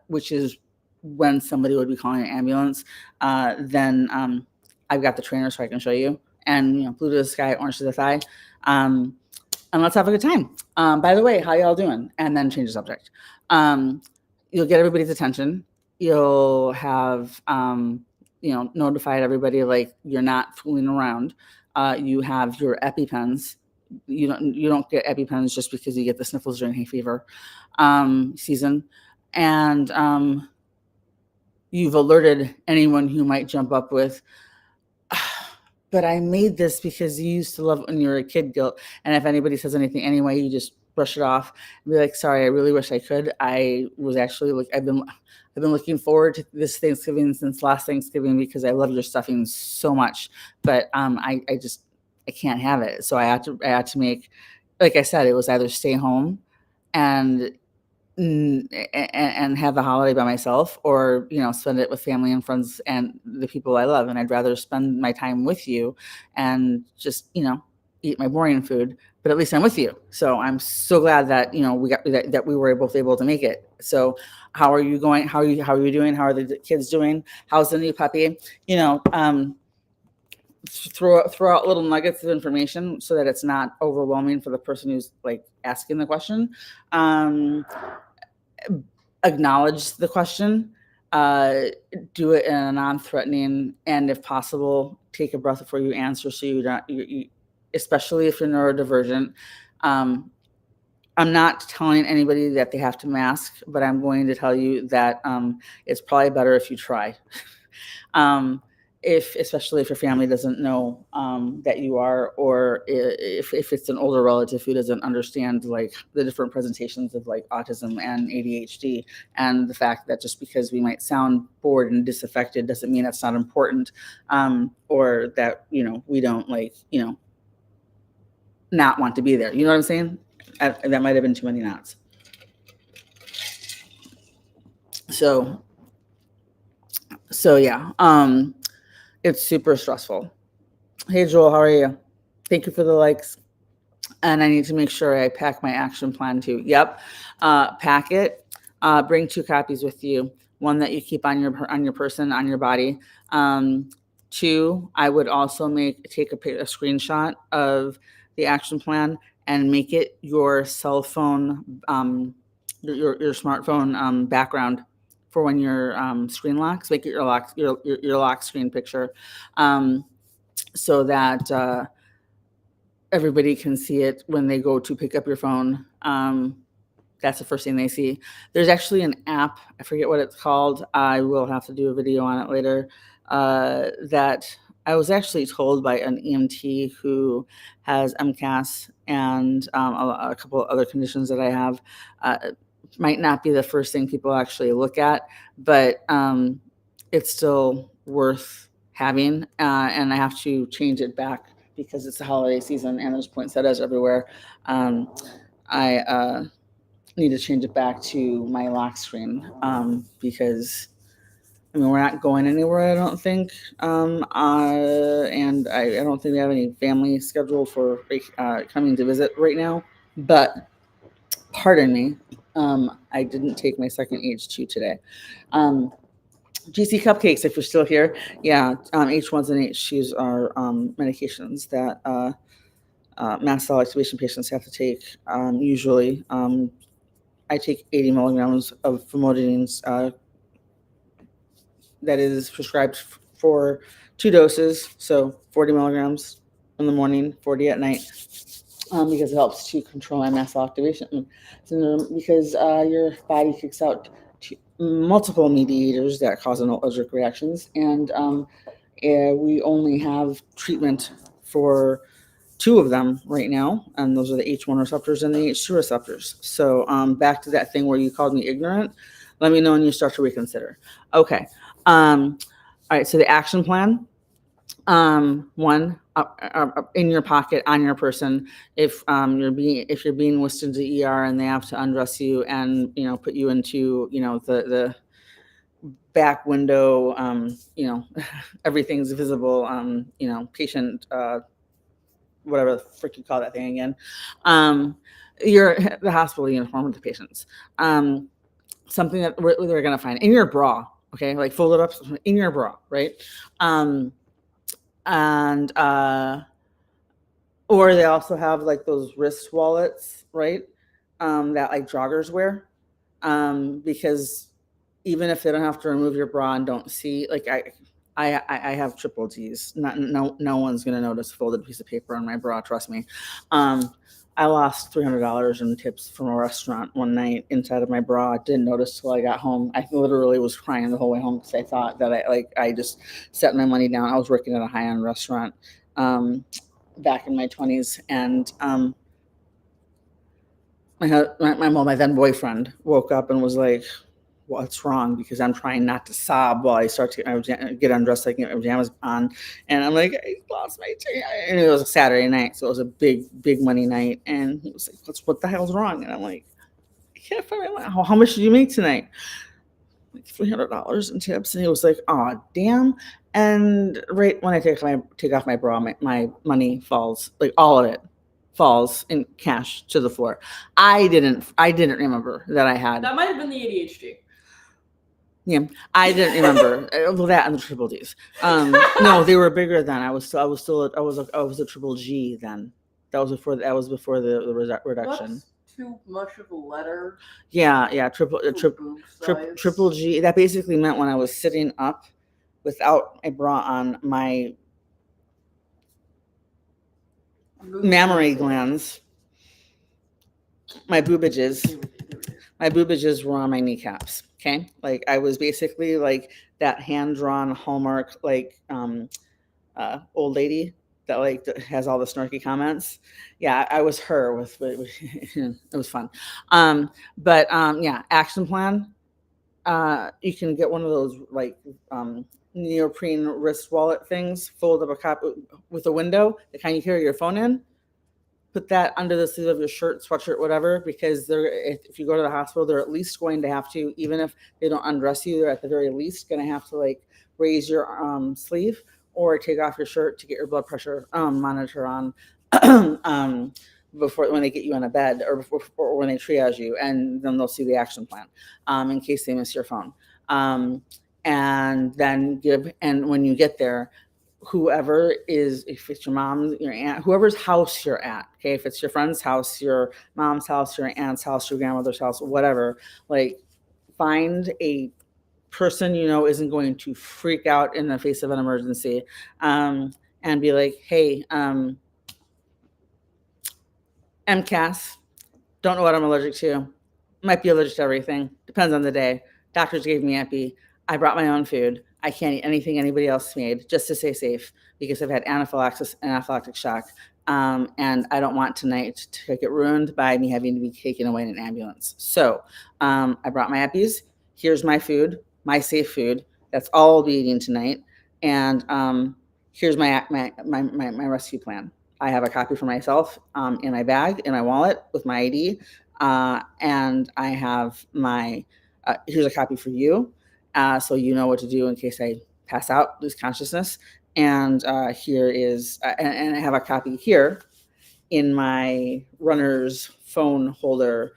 which is when somebody would be calling an ambulance, then I've got the trainer so I can show you. And blue to the sky, orange to the thigh. And let's have a good time. By the way, how y'all doing? And then change the subject. You'll get everybody's attention. You'll have notified everybody you're not fooling around. You have your EpiPens. You don't get EpiPens just because you get the sniffles during hay fever season, and you've alerted anyone who might jump up with, but I made this because you used to love it when you were a kid guilt. And if anybody says anything anyway, you just brush it off and be like, sorry, I really wish I could. I was actually I've been looking forward to this Thanksgiving since last Thanksgiving because I love your stuffing so much, but I can't have it. So I had to make, like I said, it was either stay home and have the holiday by myself or spend it with family and friends and the people I love. And I'd rather spend my time with you and just eat my boring food, but at least I'm with you. So I'm so glad that we got that we were both able to make it. So how are you going? How are you doing? How are the kids doing? How's the new puppy? Throw out little nuggets of information so that it's not overwhelming for the person who's asking the question. Acknowledge the question, do it in a non-threatening, and if possible, take a breath before you answer so you especially if you're neurodivergent. I'm not telling anybody that they have to mask, but I'm going to tell you that it's probably better if you try. Especially if your family doesn't know that you are, or if it's an older relative who doesn't understand the different presentations of autism and ADHD, and the fact that just because we might sound bored and disaffected doesn't mean it's not important, or that we don't not want to be there. You know what I'm saying? That might have been too many knots. So yeah. It's super stressful. Hey, Joel, how are you? Thank you for the likes. And I need to make sure I pack my action plan too. Yep. Pack it. Bring 2 copies with you. One that you keep on your person, on your body. 2, I would also take a screenshot of the action plan and make it your cell phone, your smartphone background for when your screen locks. Make it your lock screen picture, so that everybody can see it when they go to pick up your phone. That's the first thing they see. There's actually an app, I forget what it's called. I will have to do a video on it later. That I was actually told by an EMT who has MCAS and a couple of other conditions that I have. Might not be the first thing people actually look at, but it's still worth having. And I have to change it back because it's the holiday season and there's poinsettias everywhere. I need to change it back to my lock screen because we're not going anywhere, I don't think. And I don't think we have any family scheduled for coming to visit right now. But pardon me, I didn't take my second H2 today. GC Cupcakes, if you're still here. Yeah, H1s and H2s are medications that mast cell activation patients have to take. Usually, I take 80 milligrams of famotidine that is prescribed for 2 doses, so 40 milligrams in the morning, 40 at night. Because it helps to control my mast cell activation syndrome, because your body kicks out multiple mediators that cause allergic reactions, and We only have treatment for 2 of them right now, and those are the H1 receptors and the H2 receptors. So back to that thing where you called me ignorant. Let me know when you start to reconsider. Okay. All right. So the action plan. One, in your pocket, on your person. If you're being whisked into ER and they have to undress you and put you into the back window, everything's visible, patient, whatever the frick you call that thing again. You're the hospital uniform with the patients. Something that they're going to find in your bra, okay? Like fold it up in your bra, right? And or they also have like those wrist wallets, right? That like joggers wear, because even if they don't have to remove your bra and don't see, like I have triple D's. No one's gonna notice a folded piece of paper on my bra. Trust me. I lost $300 in tips from a restaurant one night inside of my bra. I didn't notice till I got home. I literally was crying the whole way home because I thought that I just set my money down. I was working at a high-end restaurant back in my 20s, and my then boyfriend woke up and was like, "What's wrong?" Because I'm trying not to sob while I start to get undressed, like get my pajamas on, and I'm like, "I lost my chain." And it was a Saturday night, so it was a big money night. And he was like, "What the hell's wrong?" And I'm like, "I can't find my money. How much did you make tonight?" Like $300 in tips. And he was like, "Oh, damn." And right when I take off my bra, my money falls, like all of it falls in cash to the floor. I didn't remember that I had. That might have been the ADHD. Yeah, I didn't remember. Well, that and the triple D's. No, they were bigger then. I was a triple G then. That was before the reduction. That's too much of a letter. Yeah. Triple G. That basically meant when I was sitting up without a bra on, my mammary glands, my boobages were on my kneecaps. Okay, like I was basically like that hand-drawn Hallmark old lady that has all the snarky comments. Yeah, I was her with it was fun. Yeah, action plan. You can get one of those like neoprene wrist wallet things, fold up a copy with a window, the kind you carry your phone in. Put that under the sleeve of your shirt, sweatshirt, whatever, because if you go to the hospital, they're at least going to have to, even if they don't undress you, they're at the very least going to have to like raise your sleeve or take off your shirt to get your blood pressure monitor on before when they get you on a bed or when they triage you, and then they'll see the action plan in case they miss your phone. And then when you get there, whoever is, if it's your mom, your aunt, whoever's house you're at, okay, if it's your friend's house, your mom's house, your aunt's house, your grandmother's house, whatever, like find a person isn't going to freak out in the face of an emergency, and be like, "Hey, MCAS, don't know what I'm allergic to. Might be allergic to everything. Depends on the day. Doctors gave me epi. I brought my own food. I can't eat anything anybody else made just to stay safe because I've had anaphylaxis and anaphylactic shock. And I don't want tonight to get ruined by me having to be taken away in an ambulance. So I brought my eppies. Here's my food, my safe food. That's all I'll be eating tonight. And here's my rescue plan. I have a copy for myself in my bag, in my wallet with my ID. And I have here's a copy for you. So you know what to do in case I pass out, lose consciousness. And here is, and I have a copy here in my runner's phone holder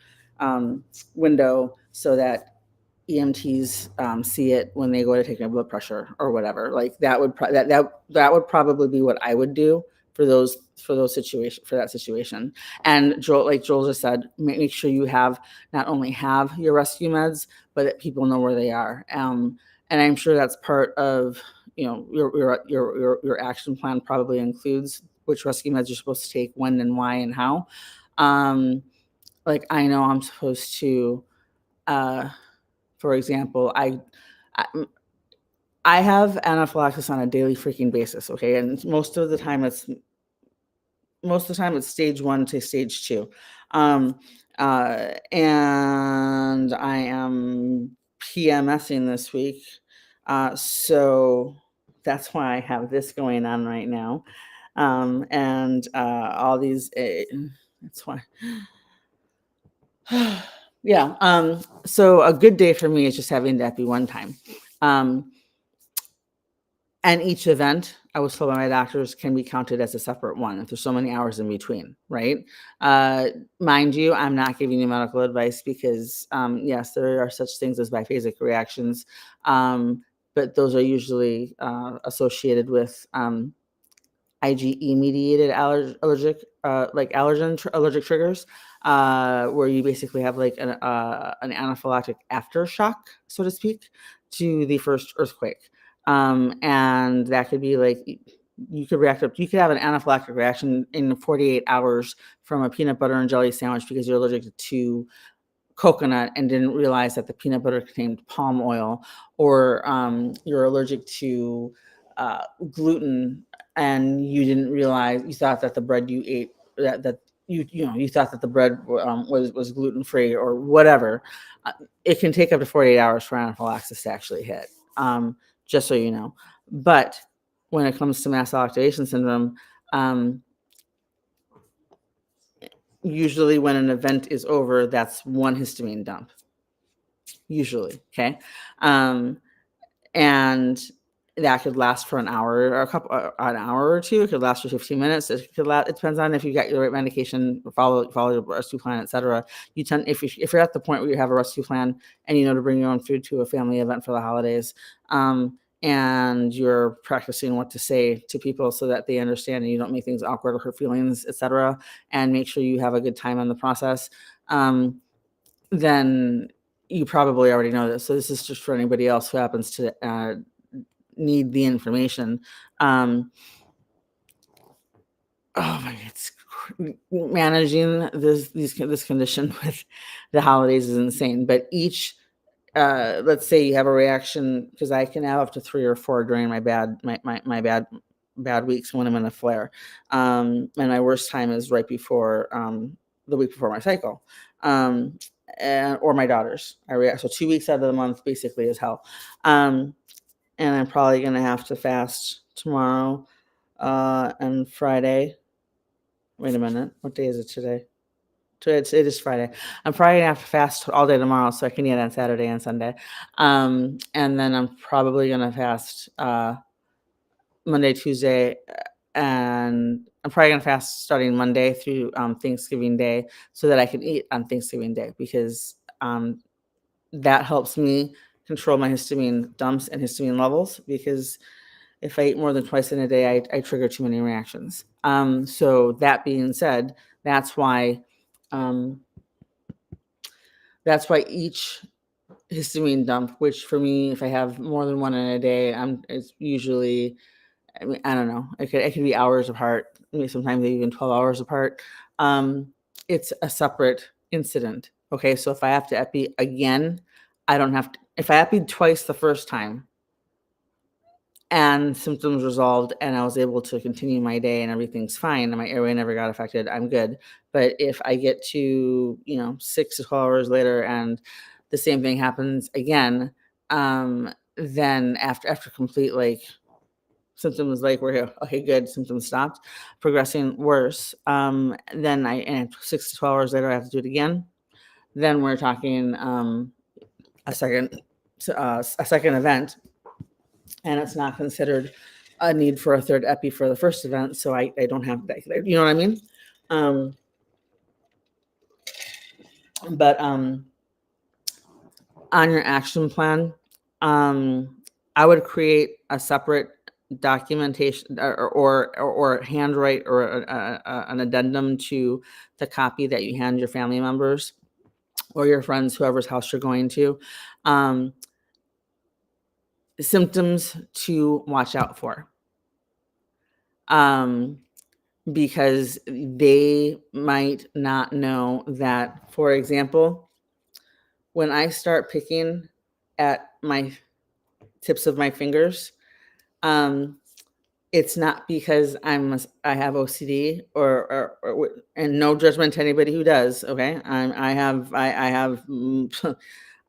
window so that EMTs see it when they go to take my blood pressure or whatever. Like that would probably be what I would do for that situation. And Joel just said, make sure you not only have your rescue meds, but that people know where they are. And I'm sure that's part of your action plan. Probably includes which rescue meds you're supposed to take, when and why and how. Like I know I'm supposed to, for example, I have anaphylaxis on a daily freaking basis, okay? And most of the time it's stage 1 to stage 2. And I am PMSing this week. So that's why I have this going on right now. And all these, that's why. Yeah. So a good day for me is just having that be one time. And each event, I was told by my doctors, can be counted as a separate one if there's so many hours in between, right? Mind you, I'm not giving you medical advice because, yes, there are such things as biphasic reactions, but those are usually associated with IgE-mediated allergic allergic triggers, where you basically have like an anaphylactic aftershock, so to speak, to the first earthquake. And that could be like you could have an anaphylactic reaction in 48 hours from a peanut butter and jelly sandwich because you're allergic to coconut and didn't realize that the peanut butter contained palm oil, or you're allergic to gluten and you didn't realize, you thought that the bread you ate, that you thought that the bread was gluten free or whatever. It can take up to 48 hours for anaphylaxis to actually hit, just so you know. But when it comes to mast cell activation syndrome, usually when an event is over, that's one histamine dump. Usually, okay? And that could last for an hour or an hour or two. It could last for 15 minutes. It depends on if you got your right medication, follow your rescue plan, etc. If you're at the point where you have a rescue plan and you know to bring your own food to a family event for the holidays, and you're practicing what to say to people so that they understand and you don't make things awkward or hurt feelings, etc., and make sure you have a good time in the process, then you probably already know this. So this is just for anybody else who happens to need the information. Oh my God, managing this condition with the holidays is insane. But each, let's say you have a reaction, because I can have up to 3 or 4 during my bad weeks when I'm in a flare. And my worst time is right before the week before my cycle. Or my daughter's. I react. So 2 weeks out of the month basically is hell. And I'm probably going to have to fast tomorrow and Friday. Wait a minute. What day is it today? It is Friday. I'm probably going to have to fast all day tomorrow so I can eat on Saturday and Sunday. And then I'm probably going to fast Monday, Tuesday, and I'm probably going to fast starting Monday through Thanksgiving Day so that I can eat on Thanksgiving Day, because that helps me control my histamine dumps and histamine levels, because if I eat more than twice in a day, I trigger too many reactions. So that being said, that's why each histamine dump, which for me, if I have more than one in a day, it's usually, I mean, I don't know. It could be hours apart, maybe sometimes even 12 hours apart. It's a separate incident. Okay, so if I have to epi again, I don't have to. If I epied twice the first time and symptoms resolved and I was able to continue my day and everything's fine and my airway never got affected, I'm good. But if I get to 6 to 12 hours later and the same thing happens again, then after complete symptoms we're here, okay, good, symptoms stopped progressing worse, then and 6 to 12 hours later I have to do it again, then we're talking a second event, and it's not considered a need for a third epi for the first event, so I don't have that. You know what I mean? But on your action plan, I would create a separate documentation or handwrite or an addendum to the copy that you hand your family members or your friends, whoever's house you're going to, symptoms to watch out for. Because they might not know that, for example, when I start picking at my tips of my fingers. It's not because I have OCD and no judgment to anybody who does. Okay, I have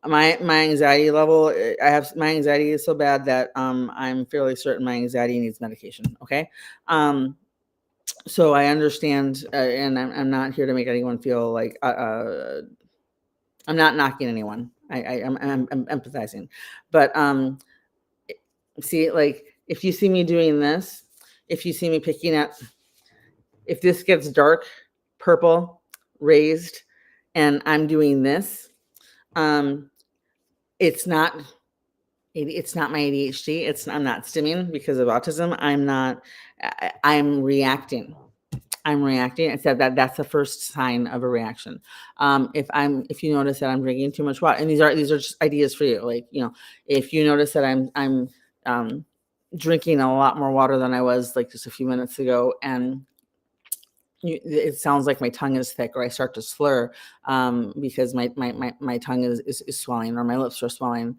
my anxiety level. I have my anxiety is so bad that I'm fairly certain my anxiety needs medication. Okay, so I understand, and I'm not here to make anyone feel like I'm not knocking anyone. I'm empathizing, but see, like if you see me doing this, if you see me picking at, if this gets dark, purple, raised, and I'm doing this, um, it's not it's not my ADHD. I'm not stimming because of autism. I'm reacting. I'm reacting. I said that's the first sign of a reaction. If you notice that I'm drinking too much water, and these are just ideas for you. Like, if you notice that I'm drinking a lot more water than I was like just a few minutes ago, and it sounds like my tongue is thick, or I start to slur because my tongue is swelling, or my lips are swelling.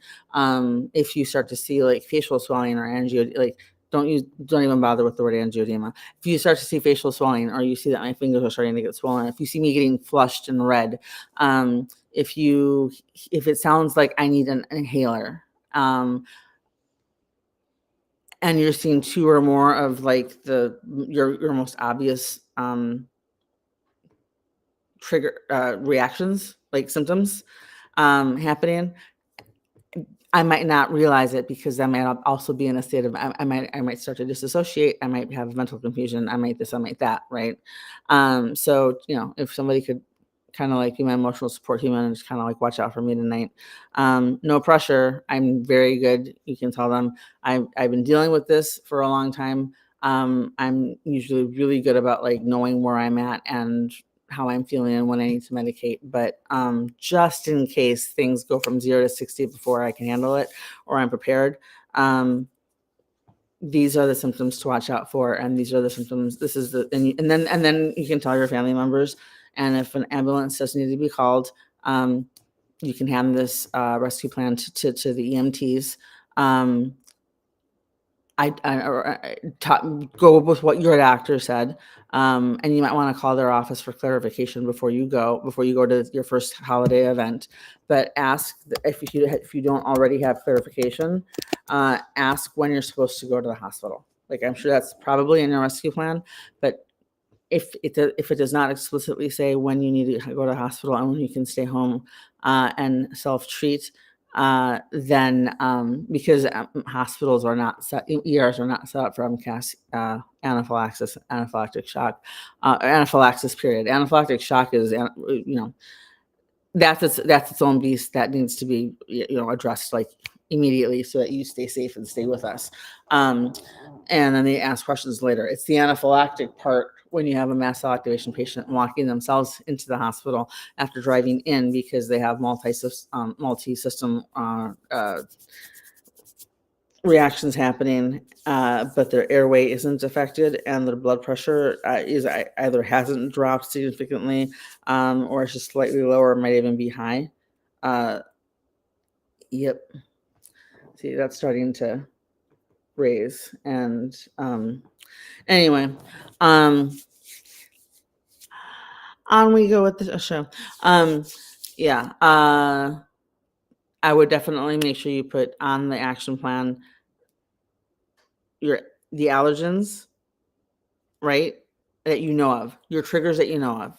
If you start to see like facial swelling or angio, like don't even bother with the word angioedema. If you start to see facial swelling, or you see that my fingers are starting to get swollen, if you see me getting flushed and red, if it sounds like I need an inhaler, and you're seeing two or more of like your most obvious trigger reactions, like symptoms happening, I might not realize it because I might also be in a state of I might start to disassociate. I might have mental confusion. I might this. I might that. Right. So if somebody could kind of like be my emotional support human and just kind of like watch out for me tonight. No pressure. I'm very good. You can tell them I've been dealing with this for a long time. I'm usually really good about like knowing where I'm at and how I'm feeling and when I need to medicate. But just in case things go from 0 to 60 before I can handle it, or I'm prepared, these are the symptoms to watch out for. And these are the symptoms. This is and then you can tell your family members. And if an ambulance does need to be called, you can hand this rescue plan to the EMTs. Go with what your doctor said, and you might want to call their office for clarification before you go to your first holiday event. But ask if you don't already have clarification, ask when you're supposed to go to the hospital. Like, I'm sure that's probably in your rescue plan, but if it does not explicitly say when you need to go to the hospital and when you can stay home and self-treat, then because hospitals are not set, ERs are not set up for MCAS, anaphylactic shock, anaphylaxis period. Anaphylactic shock is, that's its own beast that needs to be addressed like immediately so that you stay safe and stay with us. And then they ask questions later. It's the anaphylactic part when you have a mast cell activation patient walking themselves into the hospital after driving in because they have multi-system reactions happening, but their airway isn't affected and their blood pressure is either hasn't dropped significantly or it's just slightly lower, might even be high. Yep. See, that's starting to raise. And anyway, on we go with the show. Yeah. I would definitely make sure you put on the action plan the allergens, right? That you know of, your triggers that you know of,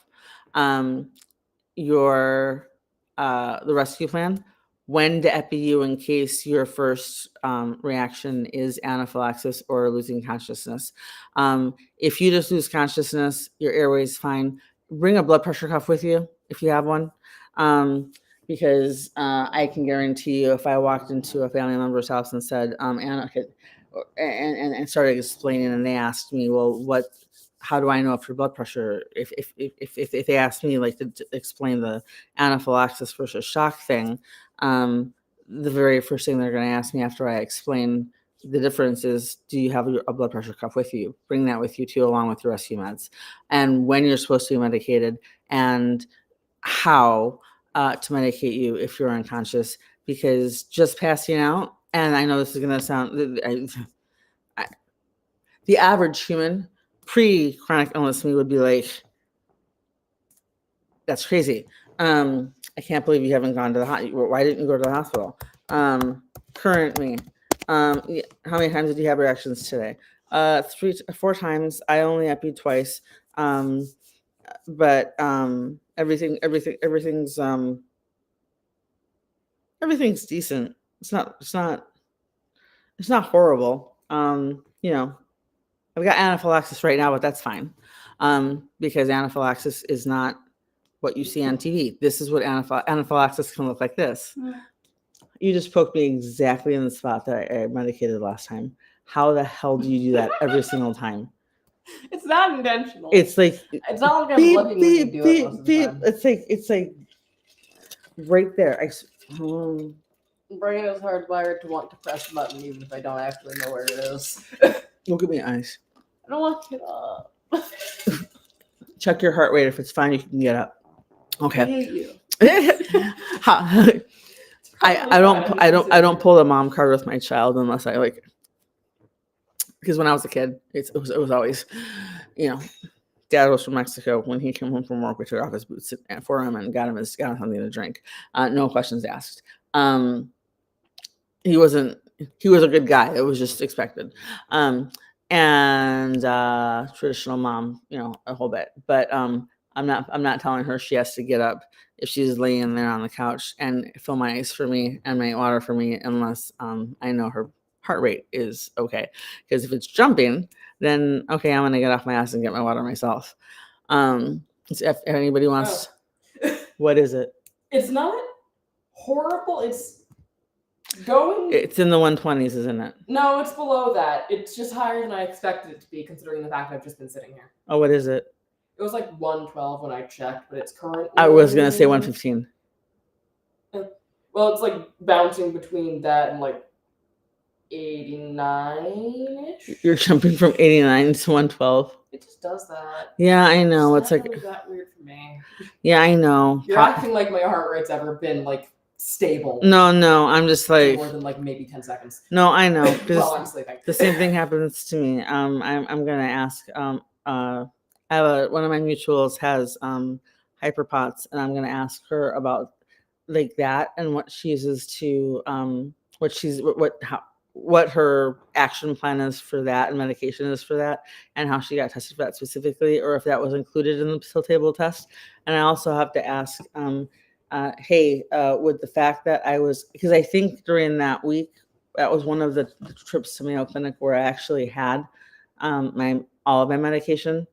your the rescue plan, when to epi you in case your first reaction is anaphylaxis or losing consciousness. If you just lose consciousness, your airway is fine. Bring a blood pressure cuff with you if you have one. Because I can guarantee you, if I walked into a family member's house and said, Anna, and started explaining, and they asked me, well, how do I know if your blood pressure, if they asked me like to explain the anaphylaxis versus shock thing, the very first thing they're going to ask me after I explain the difference is, do you have a blood pressure cuff with you? Bring that with you too, along with your rescue meds, and when you're supposed to be medicated, and how to medicate you if you're unconscious, because just passing out and I know this is gonna sound, the average human pre-chronic illness to me would be like, that's crazy. I can't believe you haven't gone to the hospital. Why didn't you go to the hospital? Currently, how many times did you have reactions today? 4 times. I only epied twice. But everything's decent. It's not horrible. I've got anaphylaxis right now, but that's fine. Because anaphylaxis is not what you see on TV. This is what anaphylaxis can look like. This. You just poked me exactly in the spot that I medicated last time. How the hell do you do that every single time? It's not intentional. It's like, it's not like I'm looking when you do it most of the time. It's like right there. Brain is hardwired to want to press the button even if I don't actually know where it is. Look at my eyes. I don't want to get up. Check your heart rate. If it's fine, you can get up. Okay. I hate you. I don't pull the mom card with my child unless I like, because when I was a kid, it was always, Dad was from Mexico. When he came home from work, we took off his boots for him and got him something to drink. No questions asked. He was a good guy. It was just expected. And traditional mom, a whole bit. But I'm not telling her she has to get up if she's laying there on the couch and fill my ice for me and my water for me unless I know her heart rate is okay. Because if it's jumping, then okay, I'm gonna get off my ass and get my water myself. If anybody wants, what is it? It's not horrible. It's going. It's in the 120s, isn't it? No, it's below that. It's just higher than I expected it to be, considering the fact that I've just been sitting here. Oh, what is it? It was like 112 when I checked, but it's currently. I was gonna say 115. Well, it's like bouncing between that and like 89-ish. You're jumping from 89 to 112. It just does that. Yeah, I know. It's like really that weird for me. Yeah, I know. You're acting like my heart rate's ever been like stable. No, I'm just like more than like maybe 10 seconds. No, I know. Well, I'm sleeping. The same thing happens to me. I'm gonna ask. I have one of my mutuals has hyperpots, and I'm gonna ask her about like that and what she uses to what her action plan is for that and medication is for that, and how she got tested for that specifically, or if that was included in the pill table test. And I also have to ask, hey, with the fact that because I think during that week, that was one of the trips to Mayo Clinic where I actually had all of my medication,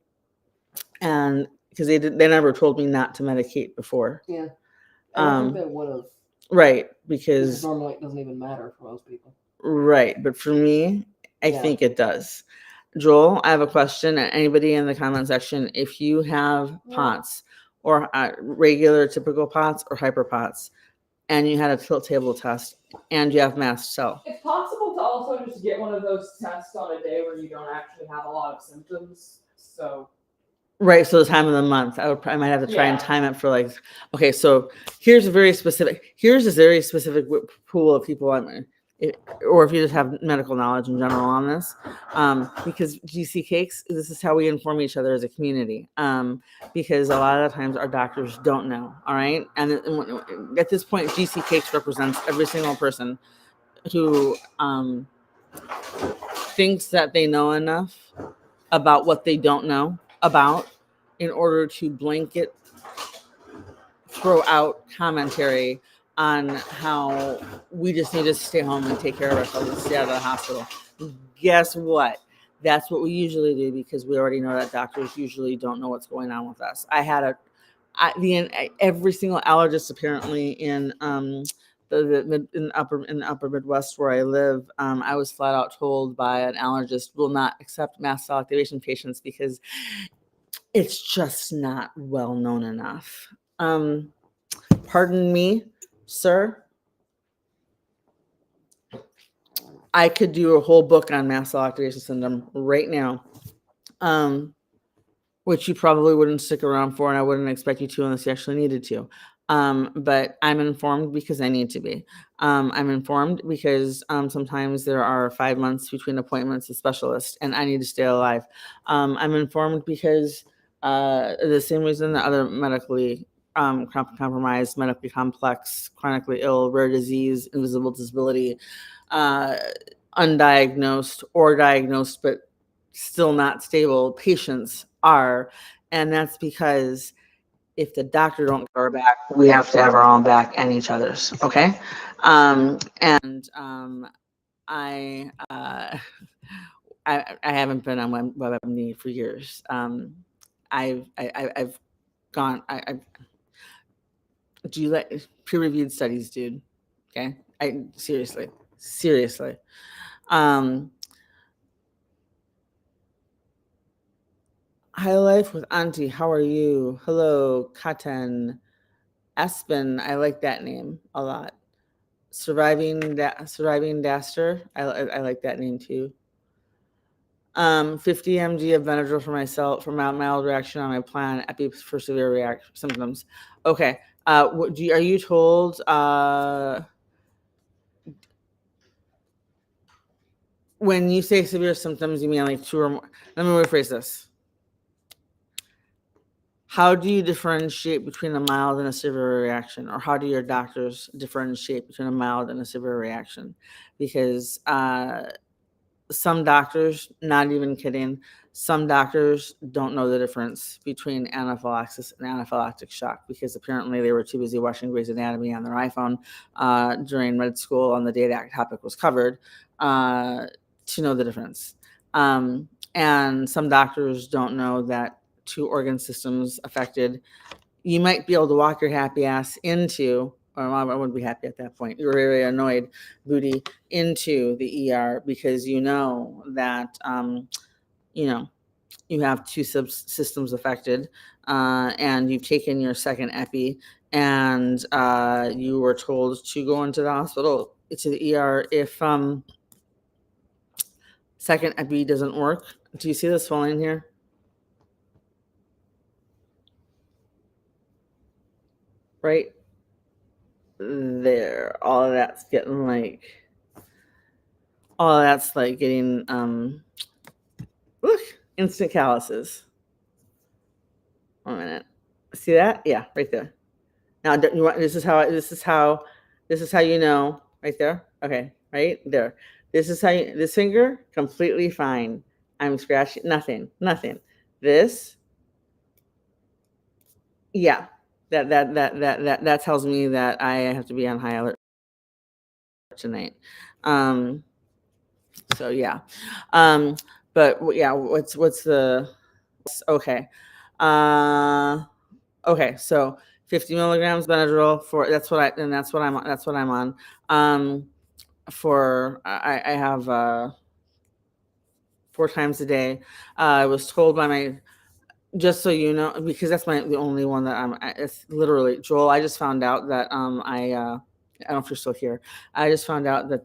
and because they never told me not to medicate before. Yeah, I don't think they would have. Right, because normally it doesn't even matter for most people. Right, but for me, I think it does. Joel, I have a question. Anybody in the comment section, if you have POTS or regular typical POTS or hyperpots, and you had a tilt table test and you have mast cell. It's possible to also just get one of those tests on a day where you don't actually have a lot of symptoms. So. Right, so the time of the month, I might have to try and time it for like. Okay, so here's a very specific pool of people or if you just have medical knowledge in general on this, because GC cakes, this is how we inform each other as a community, because a lot of times our doctors don't know, all right? And at this point, GC cakes represents every single person who thinks that they know enough about what they don't know about in order to blanket throw out commentary on how we just need to stay home and take care of ourselves and stay out of the hospital. Guess what? That's what we usually do, because we already know that doctors usually don't know what's going on with us. I had every single allergist apparently in the upper Midwest where I live. I was flat out told by an allergist will not accept mast cell activation patients because it's just not well known enough. Pardon me, sir. I could do a whole book on mast cell activation syndrome right now, which you probably wouldn't stick around for, and I wouldn't expect you to unless you actually needed to. But I'm informed because I need to be. I'm informed because sometimes there are 5 months between appointments with specialists, and I need to stay alive. I'm informed because the same reason that other medically compromised, medically complex, chronically ill, rare disease, invisible disability, uh, undiagnosed or diagnosed but still not stable patients are, and that's because if the doctor don't have our back, we have to have our own back and each other's. Okay, and I, I haven't been on WebMD for years. I've gone. I do you like peer-reviewed studies, dude? Okay, I seriously. Um, High life with Auntie. How are you? Hello, Katen. Aspen. I like that name a lot. Surviving Daster. I like that name too. 50 mg of Benadryl for myself for mild reaction on my plan. Epi for severe symptoms. Okay. Are you told? When you say severe symptoms, you mean like 2 or more? Let me rephrase this. How do you differentiate between a mild and a severe reaction, or how do your doctors differentiate between a mild and a severe reaction? Because some doctors, not even kidding, some doctors don't know the difference between anaphylaxis and anaphylactic shock because apparently they were too busy watching Grey's Anatomy on their iPhone during med school on the day that topic was covered to know the difference. And some doctors don't know that 2 organ systems affected, you might be able to walk your happy ass into, or I wouldn't be happy at that point. You're very annoyed, booty, into the ER because you know that you have 2 systems affected, and you've taken your second epi, and you were told to go into the hospital to the ER if second epi doesn't work. Do you see the swelling here? Right there, all of that's getting look, instant calluses. 1 minute. See that? Yeah, right there. Now, you want, this is how you know, right there. Okay, right there. This is how this finger completely fine. I'm scratching nothing. This, yeah, that tells me that I have to be on high alert tonight. So yeah, but yeah, what's the okay? Okay, so 50 milligrams Benadryl for that's what I'm on. For I have 4 times a day. I was told by my, just so you know, because that's the only one that it's literally Joel. I just found out that I don't know if you're still here. I just found out that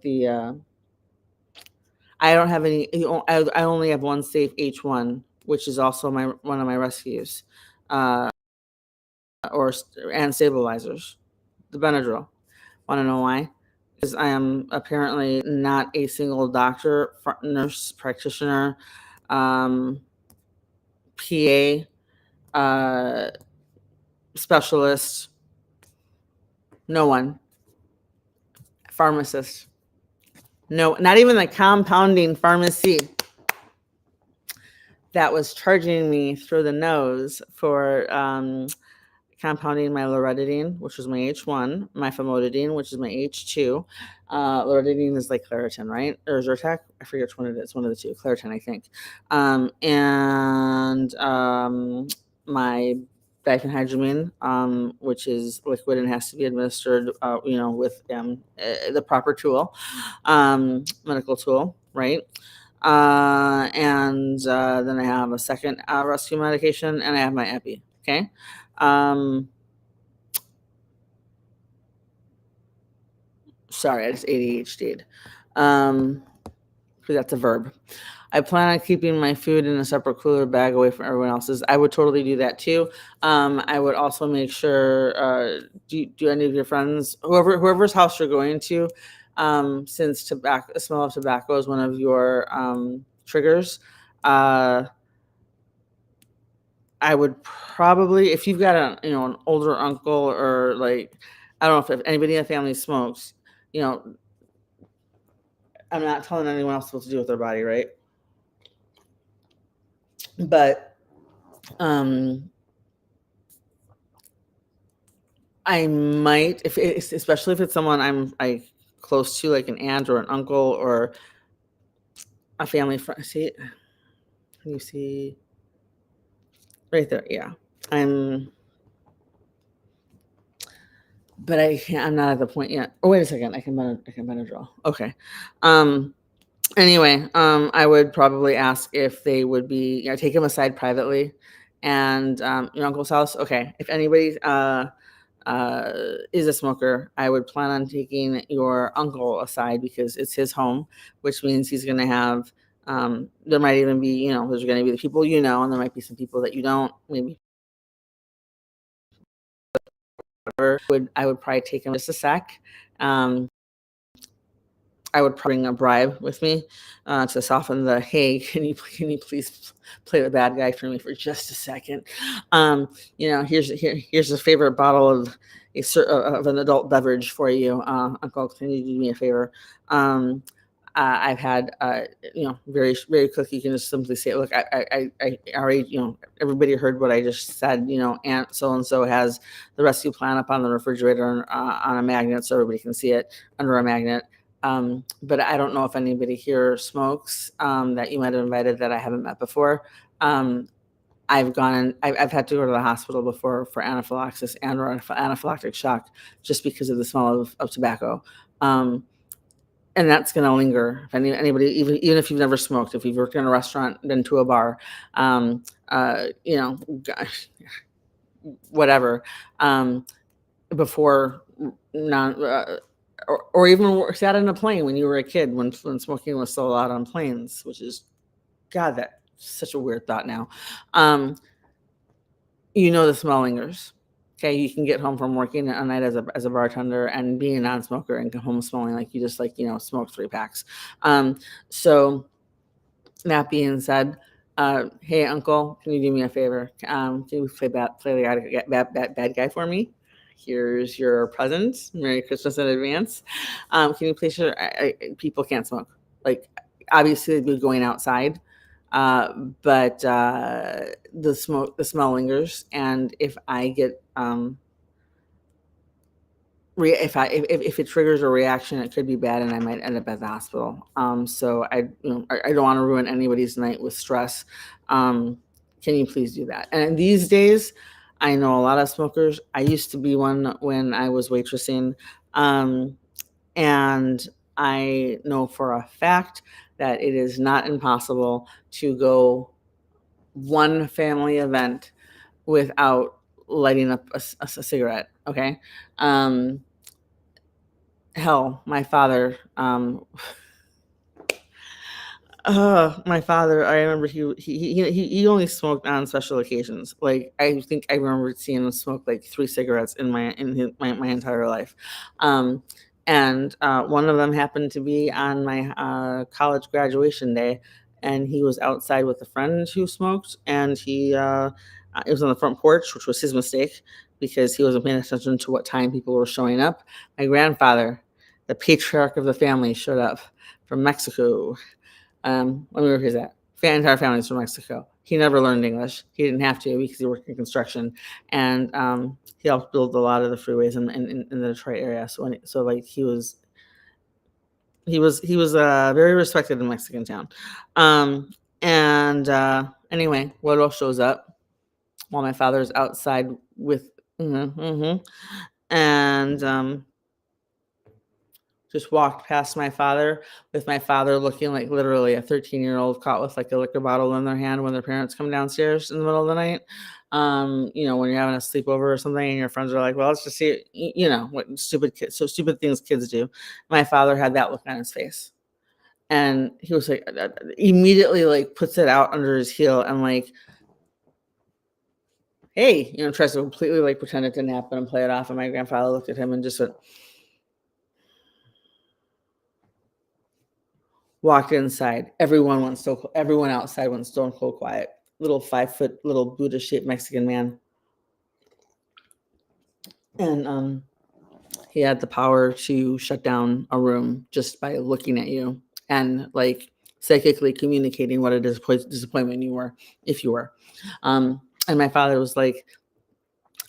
I don't have any. I only have one safe H1, which is also one of my rescues, and stabilizers, the Benadryl. Want to know why? Because I am apparently not a single doctor, nurse practitioner, PA, specialist, no one, pharmacist, no, not even the compounding pharmacy that was charging me through the nose for compounding my loratadine, which was my H1, my famotidine, which is my H2. Loratadine is like Claritin, right? Or Zyrtec? I forget which one it is. One of the two. Claritin, I think. And my diphenhydramine, which is liquid and has to be administered, with the proper tool, medical tool, right? And then I have a second rescue medication, and I have my epi. Okay. Sorry, I just ADHD'd. Because that's a verb. I plan on keeping my food in a separate cooler bag away from everyone else's. I would totally do that too. I would also make sure, do any of your friends, whoever's house you're going to, since tobacco, smell of tobacco is one of your triggers, I would probably, if you've got an older uncle, or like, I don't know if anybody in the family smokes, I'm not telling anyone else what to do with their body, right? But I might, especially if it's someone I close to, like an aunt or an uncle or a family friend. See, can you see right there? Yeah, but I can't. I'm not at the point yet. Oh, wait a second. I can Benadryl. Okay. Anyway, I would probably ask if they would be, take them aside privately, and your uncle's house. Okay, if anybody is a smoker, I would plan on taking your uncle aside because it's his home, which means he's going to have. There might even be, there's going to be the people and there might be some people that you don't. Maybe I would probably take him just a sec. I would bring a bribe with me to soften the, hey, can you please play the bad guy for me for just a second? Here's a favorite bottle of an adult beverage for you, Uncle. Can you do me a favor? I've had, very, very quickly, you can just simply say, look, I already, everybody heard what I just said, Aunt so-and-so has the rescue plan up on the refrigerator on a magnet so everybody can see it under a magnet. But I don't know if anybody here smokes that you might have invited that I haven't met before. I've had to go to the hospital before for anaphylaxis and or anaphylactic shock just because of the smell of tobacco. And that's going to linger. If anybody, even if you've never smoked, if you've worked in a restaurant, been to a bar, whatever, before or even sat in a plane when you were a kid when smoking was so loud on planes, which is, God, that's such a weird thought now. The smell lingers. Okay, you can get home from working a night as a bartender and being a non-smoker and come home smelling like you just smoked 3 packs. So that being said, hey uncle, can you do me a favor? Can you play the bad guy for me? Here's your present. Merry Christmas in advance. Can you please sure people can't smoke? Like, obviously they'd be going outside, but the smell lingers, and if I get if it triggers a reaction, it could be bad, and I might end up at the hospital. So I don't want to ruin anybody's night with stress. Can you please do that? And these days, I know a lot of smokers. I used to be one when I was waitressing, and I know for a fact that it is not impossible to go one family event without lighting up a cigarette. Okay. Hell, my father, my father, I remember he only smoked on special occasions. Like, I think I remember seeing him smoke like 3 cigarettes in my entire life. And one of them happened to be on my college graduation day, and he was outside with a friend who smoked, and it was on the front porch, which was his mistake because he wasn't paying attention to what time people were showing up. My grandfather, the patriarch of the family, showed up from Mexico. Let me rephrase that. The entire family's from Mexico. He never learned English. He didn't have to because he worked in construction, and he helped build a lot of the freeways in the Detroit area. So he was very respected in Mexican town. Anyway, what else shows up while my father's outside with and just walked past my father with my father looking like literally a 13-year-old caught with like a liquor bottle in their hand when their parents come downstairs in the middle of the night. When you're having a sleepover or something and your friends are like, well, let's just see, what stupid things kids do. My father had that look on his face. And he was like, immediately like puts it out under his heel and like, hey, tries to completely like pretend it didn't happen and play it off. And my grandfather looked at him and just went, walked inside. Everyone outside went stone cold quiet. Little 5-foot, little Buddha shaped Mexican man. And he had the power to shut down a room just by looking at you and like psychically communicating what a disappointment you were, if you were. And my father was like,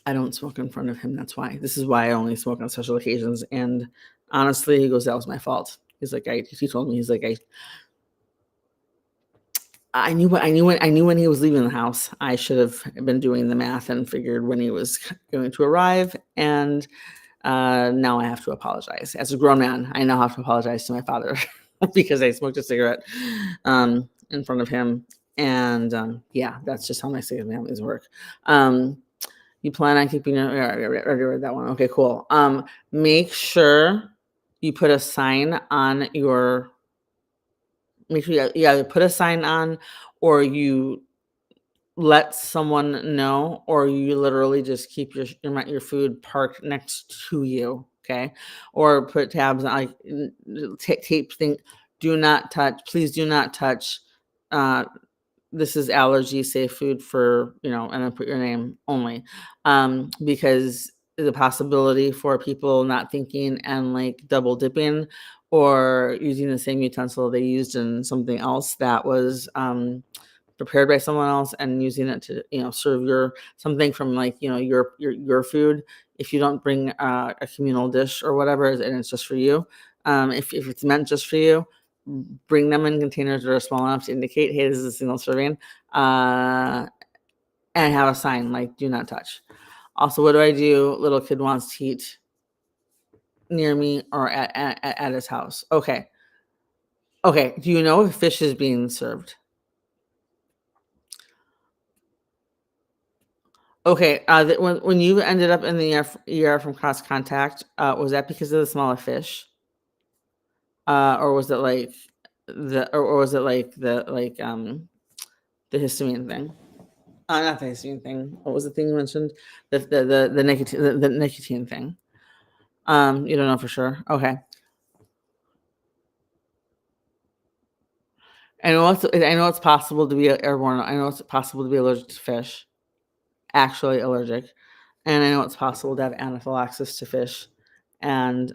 I don't smoke in front of him. That's why. This is why I only smoke on special occasions. And honestly, he goes, that was my fault. He's like, he told me, he's like, I knew when he was leaving the house. I should have been doing the math and figured when he was going to arrive. And now I have to apologize. As a grown man, I now have to apologize to my father because I smoked a cigarette in front of him. And yeah, that's just how my cigarette families work. You plan on keeping your, I already read that one. Okay, cool. Make sure you put a sign on your, make sure you either put a sign on or you let someone know, or you literally just keep your food parked next to you. Okay. Or put tabs on, like tape thing. Do not touch, please do not touch, this is allergy safe food for, and then put your name only, because the possibility for people not thinking and like double dipping or using the same utensil they used in something else that was prepared by someone else and using it to serve something from like your food. If you don't bring a communal dish or whatever and it's just for you, if it's meant just for you, bring them in containers that are small enough to indicate, hey, this is a single serving, and have a sign like do not touch. Also, what do I do? Little kid wants to eat near me or at his house. Okay. Do you know if fish is being served? Okay. When you ended up in the ER from cross contact, was that because of the smell of fish? Or was it like the histamine thing? Not the histamine thing. What was the thing you mentioned? The nicotine thing. You don't know for sure. Okay. I know it's possible to be airborne. I know it's possible to be allergic to fish. Actually allergic. And I know it's possible to have anaphylaxis to fish and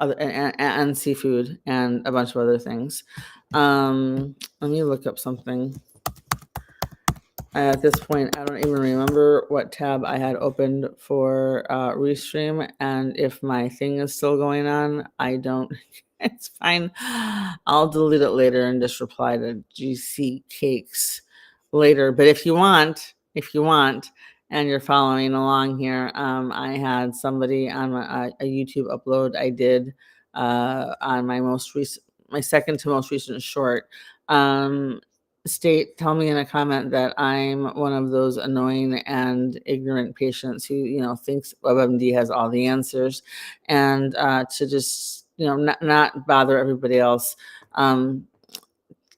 and seafood and a bunch of other things. Let me look up something. At this point, I don't even remember what tab I had opened for Restream, and if my thing is still going on, I don't. It's fine. I'll delete it later and just reply to GC Cakes later. But if you want, and you're following along here, I had somebody on a YouTube upload I did on my second to most recent short. Tell me in a comment that I'm one of those annoying and ignorant patients who, thinks WebMD has all the answers, and to just, not bother everybody else,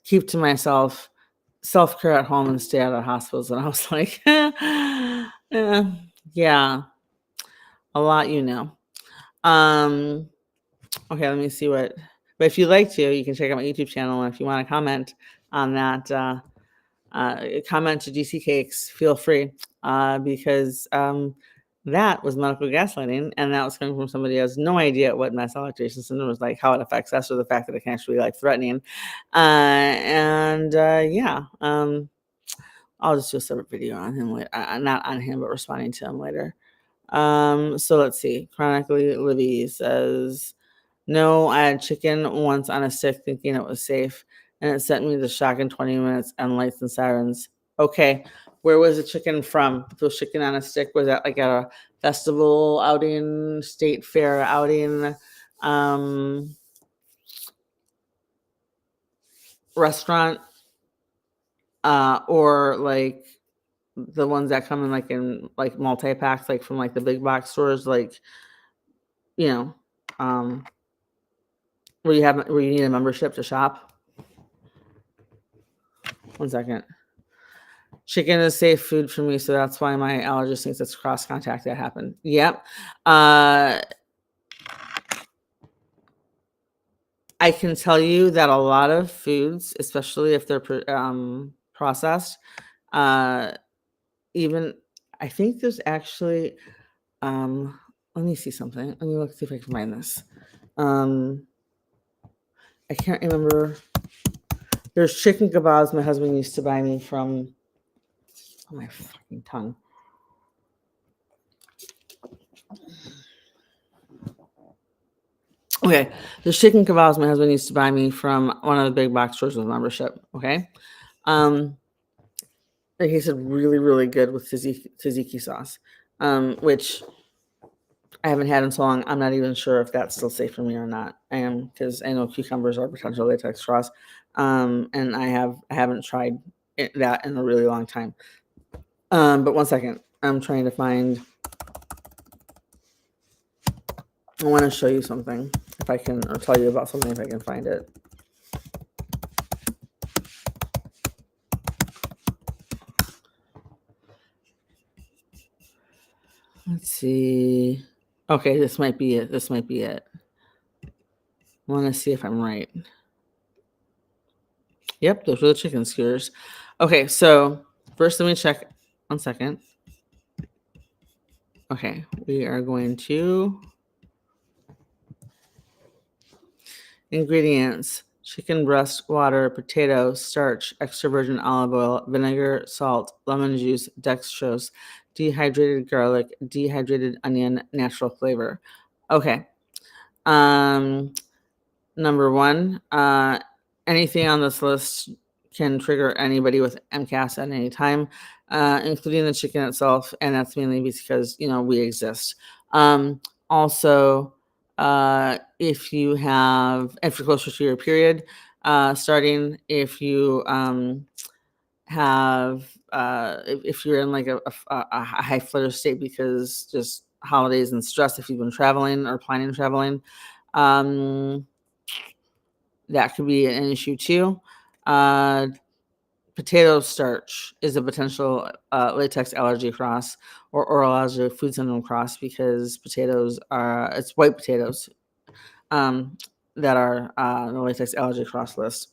keep to myself, self-care at home and stay out of hospitals. And I was like, yeah, a lot, okay, let me see but if you'd like to, you can check out my YouTube channel. And if you want to comment on that, comment to GC Cakes, feel free, because that was medical gaslighting, and that was coming from somebody who has no idea what mast cell lactation syndrome is like, how it affects us, or the fact that it can actually be life-threatening. Yeah, I'll just do a separate video on him later. Not on him, but responding to him later. So let's see. Chronically Libby says, no, I had chicken once on a stick thinking it was safe, and it sent me to shock in 20 minutes and lights and sirens. Okay, where was the chicken from? If it was chicken on a stick, was that like at a festival outing, state fair outing, restaurant, or like the ones that come in like multi-packs, like from like the big box stores, like, where you need a membership to shop. One second. Chicken is safe food for me, so that's why my allergist thinks it's cross contact that happened. Yep. I can tell you that a lot of foods, especially if they're processed, even I think there's actually, let me see something. Let me look see if I can find this. I can't remember. There's chicken kebabs my husband used to buy me from. Oh, my fucking tongue. Okay, there's chicken kebabs my husband used to buy me from one of the big box stores with membership. Okay, they tasted really, really good with tzatziki sauce, which I haven't had in so long. I'm not even sure if that's still safe for me or not. Because I know cucumbers are potential latex cross, and I haven't tried that in a really long time. But one second, I'm trying to find. I want to show you something if I can, or tell you about something if I can find it. Let's see. Okay, this might be it. This might be it. I want to see if I'm right. Yep, those were the chicken skewers. Okay, so first let me check. 1 second. Okay, we are going to ingredients: chicken breast, water, potato, starch, extra virgin olive oil, vinegar, salt, lemon juice, dextrose, dehydrated garlic, dehydrated onion, natural flavor. Okay. Number one, anything on this list can trigger anybody with MCAS at any time, including the chicken itself, and that's mainly because we exist. Also, if you're closer to your period starting, if you if you're in like a high flutter state because just holidays and stress, if you've been traveling or planning traveling, that could be an issue too. Potato starch is a potential latex allergy cross or oral allergy food syndrome cross because it's white potatoes that are on the latex allergy cross list.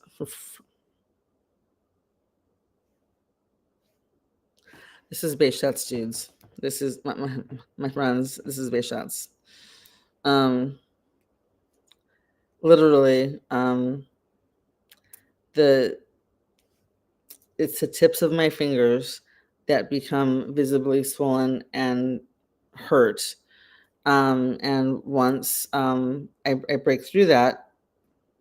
This is Bayshats, dudes. This is my friends. This is Bayshats. Literally, it's the tips of my fingers that become visibly swollen and hurt. And once I break through that,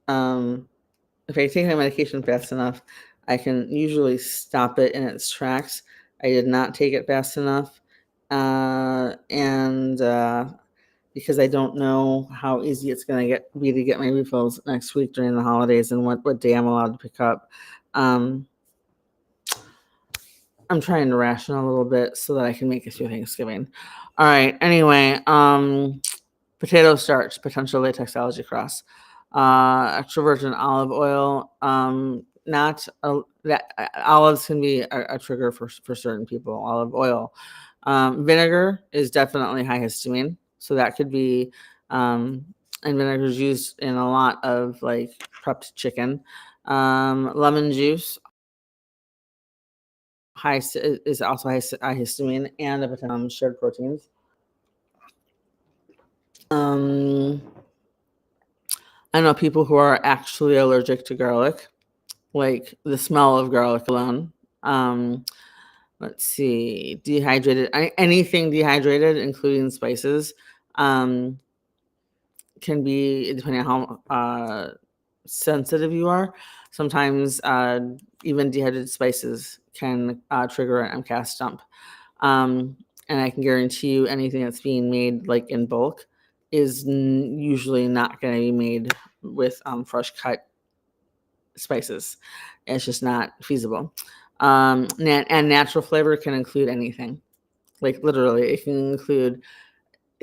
if I take my medication fast enough, I can usually stop it in its tracks. I did not take it fast enough. And because I don't know how easy it's going to be to get my refills next week during the holidays and what day I'm allowed to pick up. I'm trying to ration a little bit so that I can make it through Thanksgiving. All right. Anyway, potato starch, potential latex allergy cross. Extra virgin olive oil. Olives can be a trigger for certain people. Olive oil. Vinegar is definitely high histamine, so that could be. And vinegar is used in a lot of like prepped chicken. Lemon juice is also high histamine and a shared proteins. I know people who are actually allergic to garlic, like the smell of garlic alone. Let's see, anything dehydrated, including spices, can be, depending on how sensitive you are. Sometimes even dehydrated spices can trigger an MCAS dump. And I can guarantee you anything that's being made like in bulk is usually not going to be made with fresh cut spices. It's just not feasible. And natural flavor can include anything. Like literally, it can include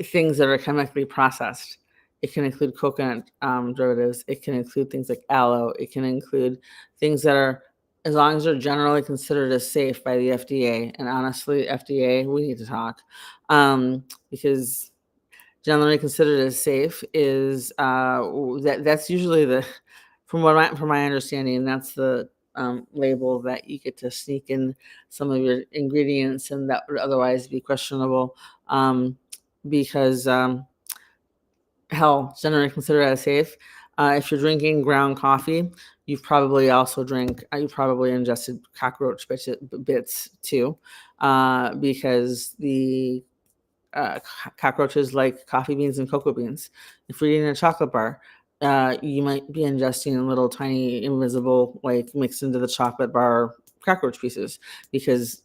things that are chemically processed. It can include coconut derivatives. It can include things like aloe. It can include things that are, as long as they're generally considered as safe by the FDA. And honestly, FDA, we need to talk, because generally considered as safe is that's usually the, from my understanding, that's the label that you get to sneak in some of your ingredients and that would otherwise be questionable, because hell, generally considered as safe. If you're drinking ground coffee, you've probably also you probably ingested cockroach bits too, because the cockroaches like coffee beans and cocoa beans. If you're eating a chocolate bar, you might be ingesting little tiny invisible, like mixed into the chocolate bar cockroach pieces because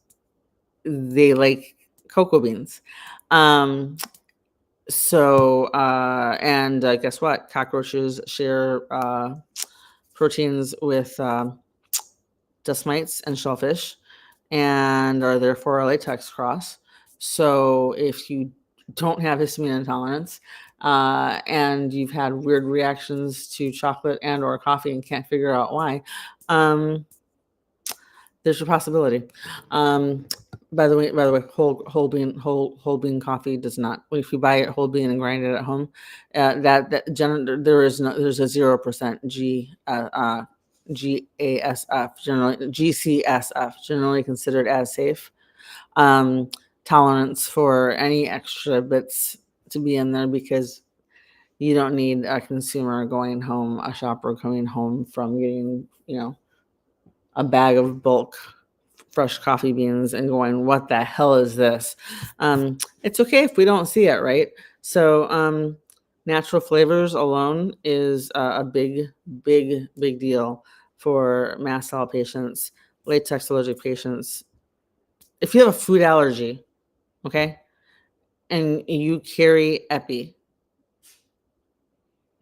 they like cocoa beans. And guess what? Cockroaches share proteins with dust mites and shellfish and are therefore a latex cross. So if you don't have histamine intolerance and you've had weird reactions to chocolate and or coffee and can't figure out why, there's a possibility. By the way, whole bean coffee does not. If you buy it whole bean and grind it at home, there's a 0% GASF, generally GCSF, generally considered as safe. Tolerance for any extra bits to be in there because you don't need a consumer going home, a shopper coming home from getting, a bag of bulk fresh coffee beans and going, what the hell is this? It's okay if we don't see it, right? So natural flavors alone is a big deal for mast cell patients, latex allergic patients. If you have a food allergy, okay, and you carry epi,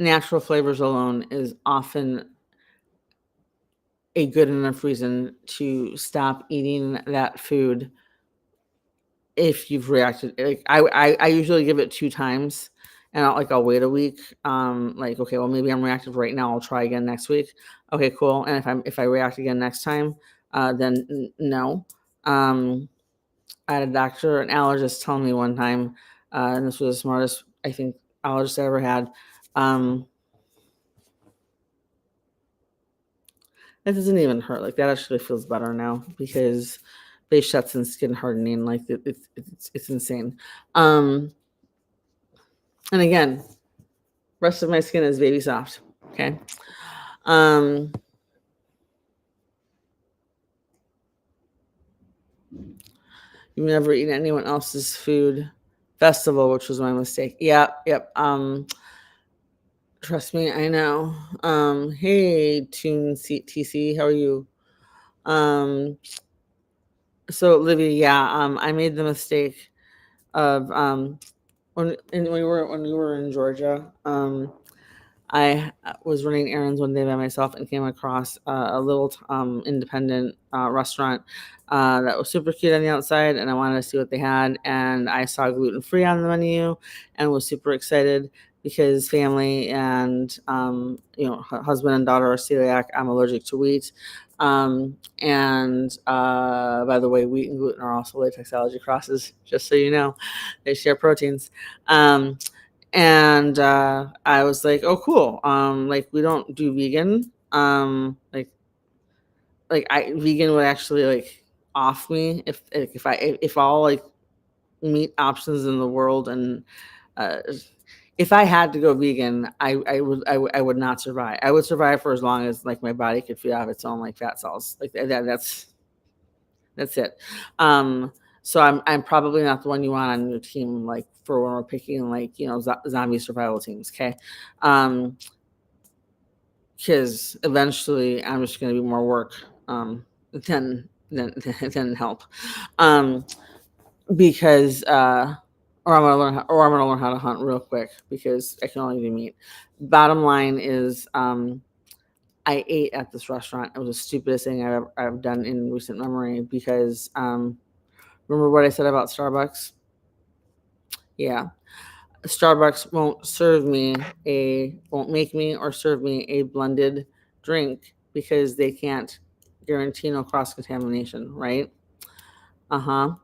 natural flavors alone is often a good enough reason to stop eating that food if you've reacted. Like I usually give it 2 times and I'll wait a week. Like, okay, well maybe I'm reactive right now. I'll try again next week. Okay, cool. And if I react again next time, then no. I had a doctor, an allergist, telling me one time, and this was the smartest, I think, allergist I ever had. It doesn't even hurt. Like that actually feels better now because base shuts and skin hardening. Like it's insane. And again, rest of my skin is baby soft. Okay. You've never eaten anyone else's food festival, which was my mistake. Yep. Trust me, I know. Hey, Tune TC, how are you? So Livy, yeah, I made the mistake of when we were in Georgia. I was running errands one day by myself and came across a little independent restaurant that was super cute on the outside, and I wanted to see what they had. And I saw gluten-free on the menu and was super excited because family and husband and daughter are celiac. I'm allergic to wheat. And by the way, wheat and gluten are also latex allergy crosses, just so you know. They share proteins. And I was like, oh cool, like we don't do vegan, like I vegan would actually like off me if all like meat options in the world, and if I had to go vegan, I would not survive. I would survive for as long as like my body could feed off its own like fat cells, like that's it. So I'm probably not the one you want on your team, like for when we're picking like zombie survival teams. Okay, because eventually I'm just going to be more work than help. Because or I'm gonna learn how to hunt real quick because I can only do meat. Bottom line is I ate at this restaurant. It was the stupidest thing I've done in recent memory because remember what I said about Starbucks? Yeah. Starbucks won't make me or serve me a blended drink because they can't guarantee no cross contamination, right? Uh-huh.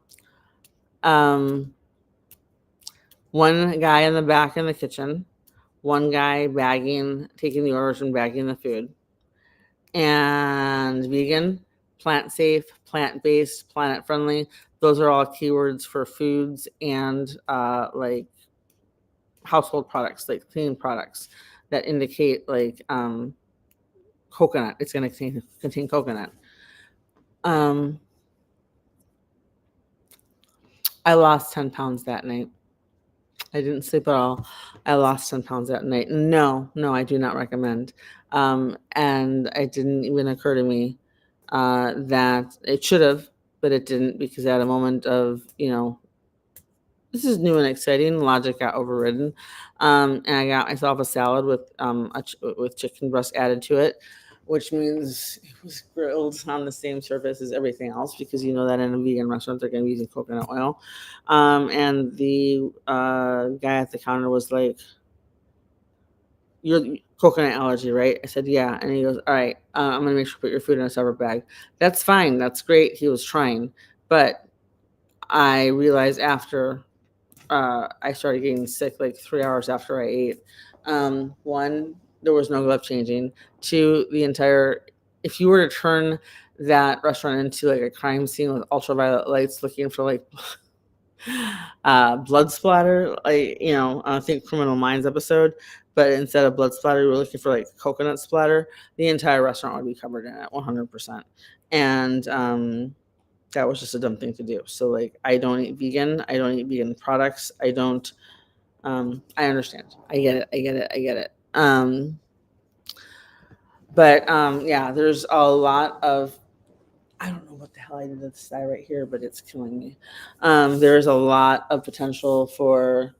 Um, one guy in the back in the kitchen, one guy taking the orders and bagging the food. And vegan, plant safe, plant based, planet friendly. Those are all keywords for foods and like household products, like cleaning products that indicate like coconut. It's going to contain coconut. I lost 10 pounds that night. I didn't sleep at all. I lost 10 pounds that night. No, I do not recommend. And it didn't even occur to me that it should have, but it didn't, because at a moment of, this is new and exciting, logic got overridden. And I got myself a salad with chicken breast added to it, which means it was grilled on the same surface as everything else, because you know that in a vegan restaurant they're going to be using coconut oil. And the guy at the counter was like, "You're coconut allergy, right?" I said, "Yeah." And he goes, "All right, I'm going to make sure you put your food in a separate bag." That's fine. That's great. He was trying. But I realized after I started getting sick like 3 hours after I ate. One, there was no glove changing. Two, if you were to turn that restaurant into like a crime scene with ultraviolet lights looking for like blood splatter, like, I think Criminal Minds episode, but instead of blood splatter, we were looking for like coconut splatter, the entire restaurant would be covered in it 100%. And that was just a dumb thing to do. So like, I don't eat vegan products. I don't, I understand. I get it. But yeah, there's a lot of, I don't know what the hell I did to this eye right here, but it's killing me. There's a lot of potential for,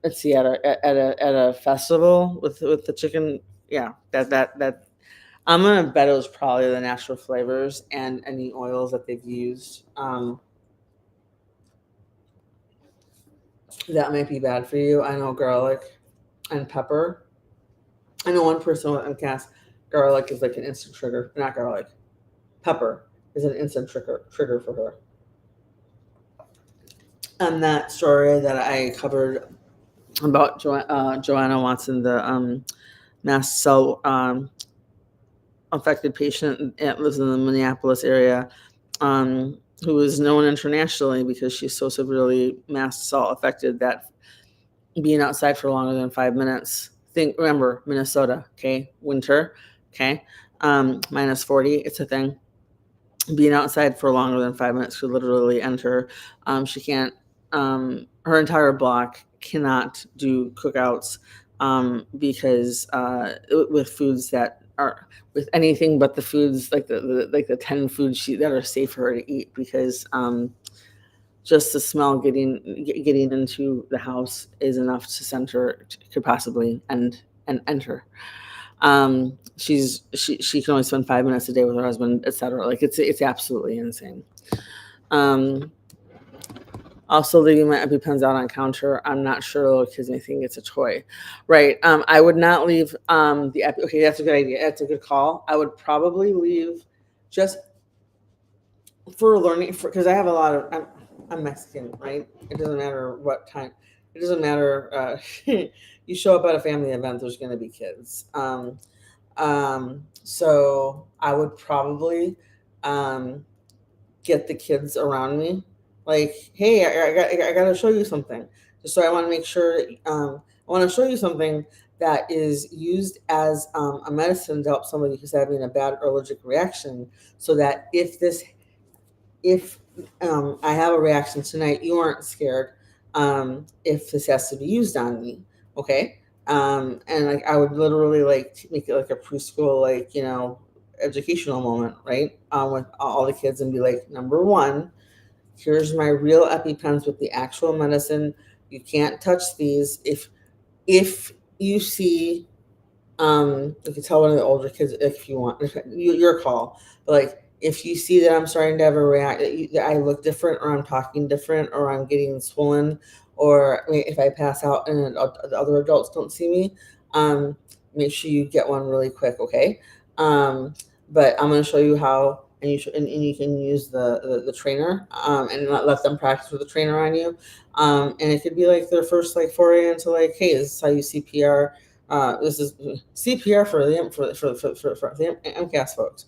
let's see, at a festival with the chicken. Yeah, that I'm gonna bet it was probably the natural flavors and any oils that they've used. That might be bad for you. I know garlic and pepper. I know one person with MCAS, garlic is like an instant trigger. Not garlic, pepper is an instant trigger for her. And that story that I covered about Joanna Watson, the mast cell affected patient that lives in the Minneapolis area, who is known internationally because she's so severely mast cell affected that being outside for longer than 5 minutes. Remember, Minnesota, okay, winter, okay, minus 40, it's a thing. Being outside for longer than 5 minutes could literally end her. She can't, her entire block cannot do cookouts because with foods that are, with anything but the foods, like the 10 foods that are safe for her to eat, because just the smell getting into the house is enough to send her, could possibly end her. She can only spend 5 minutes a day with her husband, etc. Like it's absolutely insane. Also leaving my EpiPens out on counter. I'm not sure little kids may think it's a toy, right? I would not leave the Epi. Okay, that's a good idea. That's a good call. I would probably leave just for learning, because I have a lot of. I'm Mexican, right? It doesn't matter what time. It doesn't matter. You show up at a family event, there's going to be kids. So I would probably get the kids around me. Like, hey, I got to show you something. So I want to make sure. I want to show you something that is used as a medicine to help somebody who's having a bad allergic reaction, so that if I have a reaction tonight, you aren't scared if this has to be used on me, okay? And like, I would literally like make it like a preschool, like, educational moment, right? With all the kids, and be like, number one, here's my real EpiPens with the actual medicine. You can't touch these. If you see, you can tell one of the older kids if you want. Your call. But like, If you see that I'm starting to have a that I look different, or I'm talking different, or I'm getting swollen, or if I pass out and the other adults don't see me, make sure you get one really quick, okay? But I'm going to show you how, and and you can use the trainer, and let them practice with the trainer on you. And it could be like their first like foray into like, hey, this is how you CPR. This is CPR for the MCAS folks,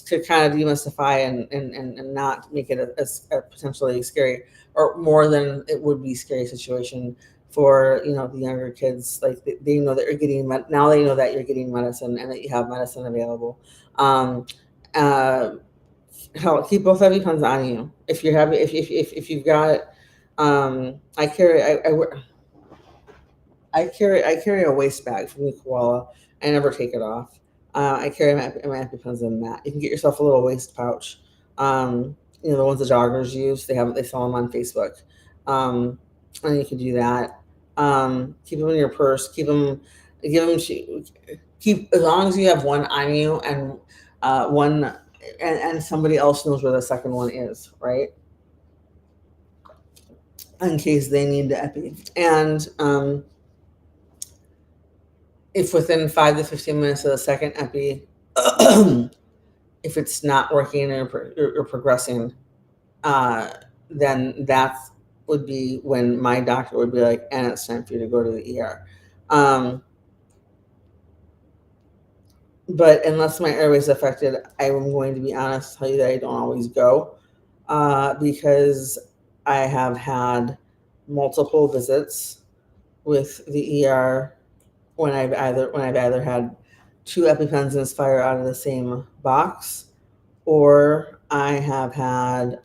to kind of demystify and not make it a potentially scary, or more than it would be scary situation for the younger kids. Like they know that you're getting now they know that you're getting medicine and that you have medicine available. Uh, Hell, keep both EpiPens on you if you're having if you've got. I carry I carry a waist bag from the koala. I never take it off. I carry my EpiPens in that. You can get yourself a little waist pouch. The ones the joggers use. They sell them on Facebook, and you can do that. Keep them in your purse. Keep as long as you have one on you, and one and somebody else knows where the second one is, right? In case they need the epi. And if within 5 to 15 minutes of the second epi, if it's not working or progressing, then that would be when my doctor would be like, and it's time for you to go to the ER. But unless my airway is affected, I'm going to be honest, tell you that I don't always go, because I have had multiple visits with the ER when I've either had 2 EpiPens Inspire out of the same box, or I have had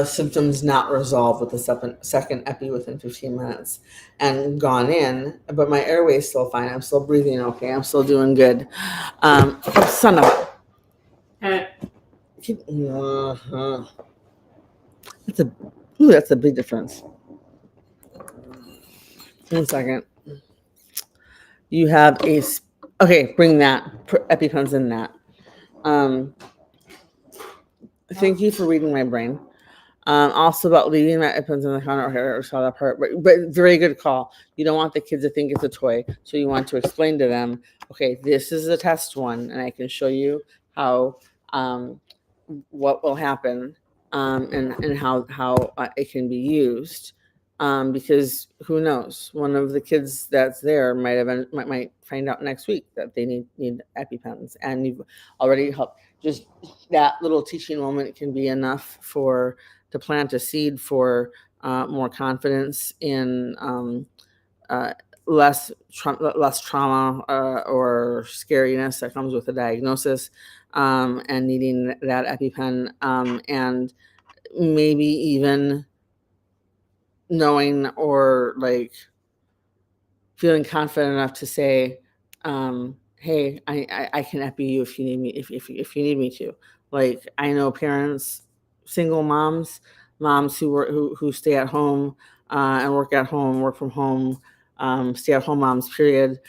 symptoms not resolved with the second epi within 15 minutes and gone in, but my airway is still fine. I'm still breathing okay. I'm still doing good. Son of a. That's a big difference. 1 second. You have okay, bring that. EpiPens in that. Thank you for reading my brain. Also about leaving my EpiPens in the counter, or saw that part, but very good call. You don't want the kids to think it's a toy, so you want to explain to them, okay, this is a test one, and I can show you how what will happen, and how it can be used, because who knows, one of the kids that's there might find out next week that they need EpiPens, and you've already helped. Just that little teaching moment can be enough to plant a seed for more confidence in less trauma or scariness that comes with the diagnosis, and needing that EpiPen, and maybe even knowing or like feeling confident enough to say, hey, I can epi you if you need me, if you need me to. Like, I know parents, single moms who stay at home and work from home, stay at home moms, period,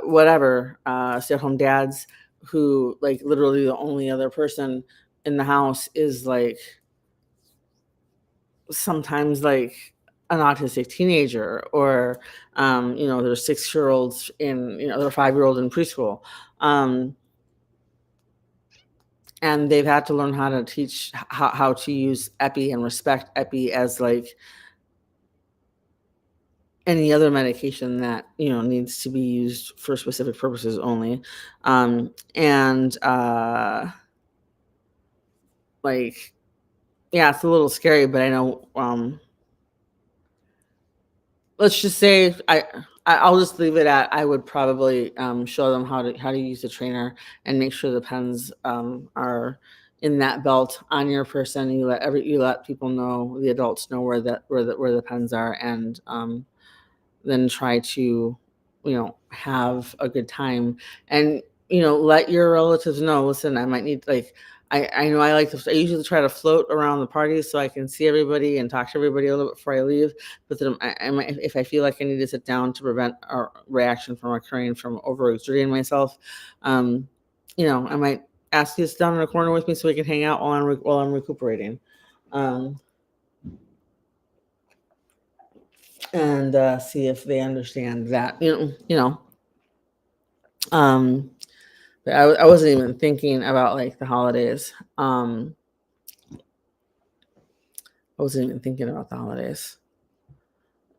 whatever, stay at home dads who, like, literally the only other person in the house is like sometimes like an autistic teenager, or their 6-year-olds in their 5-year-old in preschool, and they've had to learn how to teach how to use epi and respect epi as like any other medication that needs to be used for specific purposes only, and like, yeah, it's a little scary, but I know, let's just say I'll just leave it at, I would probably show them how to use the trainer and make sure the pens are in that belt on your person. You let people know, the adults know where the pens are, and then try to have a good time, and let your relatives know, listen, I might need, like, I know I I usually try to float around the party so I can see everybody and talk to everybody a little bit before I leave. But then if I feel like I need to sit down to prevent a reaction from occurring from overexerting myself, I might ask you to sit down in a corner with me so we can hang out while I'm recuperating. And see if they understand that, but I wasn't even thinking about like the holidays. I wasn't even thinking about the holidays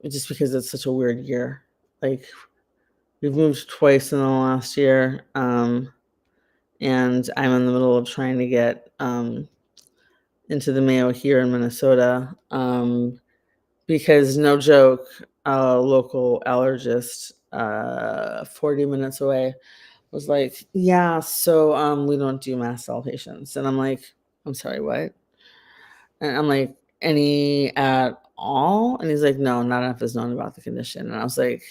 just because it's such a weird year. Like we've moved twice in the last year. And I'm in the middle of trying to get into the Mayo here in Minnesota. Because no joke, a local allergist 40 minutes away was like, yeah, so we don't do mast cell patients. And I'm like, I'm sorry, what? And I'm like, any at all? And he's like, no, not enough is known about the condition. And I was like,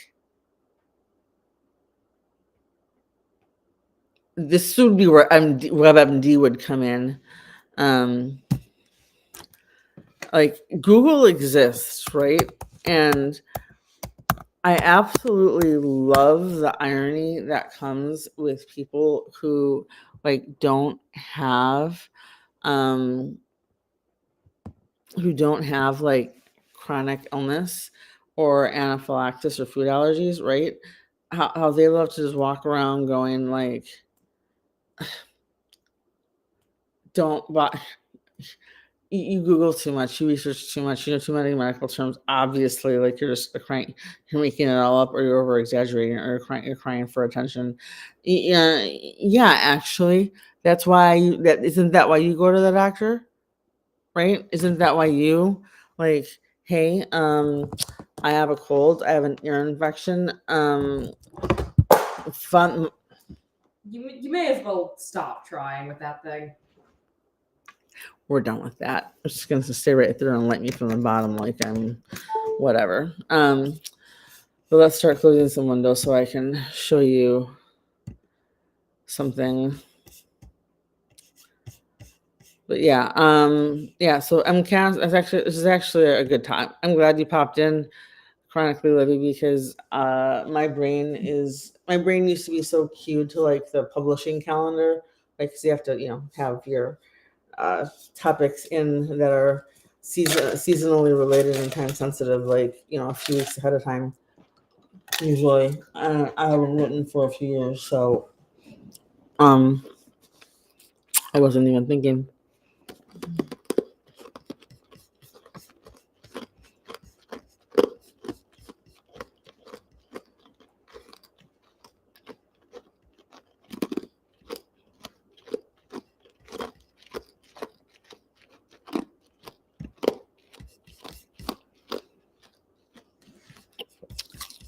this would be where WebMD would come in. Like Google exists, right? And I absolutely love the irony that comes with people who like don't have like chronic illness or anaphylaxis or food allergies, right? How they love to just walk around going like, don't buy. You Google too much, you research too much, you know too many medical terms. Obviously, like you're just crying, you're making it all up, or you're over exaggerating, or you're crying for attention. Yeah, actually, that's why that isn't that why you go to the doctor, right? Isn't that why you like, hey, I have a cold, I have an ear infection, fun. You may as well stop trying with that thing. We're done with that. I'm just gonna stay right there and light me from the bottom like I'm whatever. But let's start closing some windows so I can show you something. But yeah, so this is actually a good time. I'm glad you popped in, Chronically Libby, because my brain used to be so cued to like the publishing calendar, like because you have to have your topics in that are seasonally related and time sensitive, like a few weeks ahead of time. Usually, I haven't written for a few years, so I wasn't even thinking.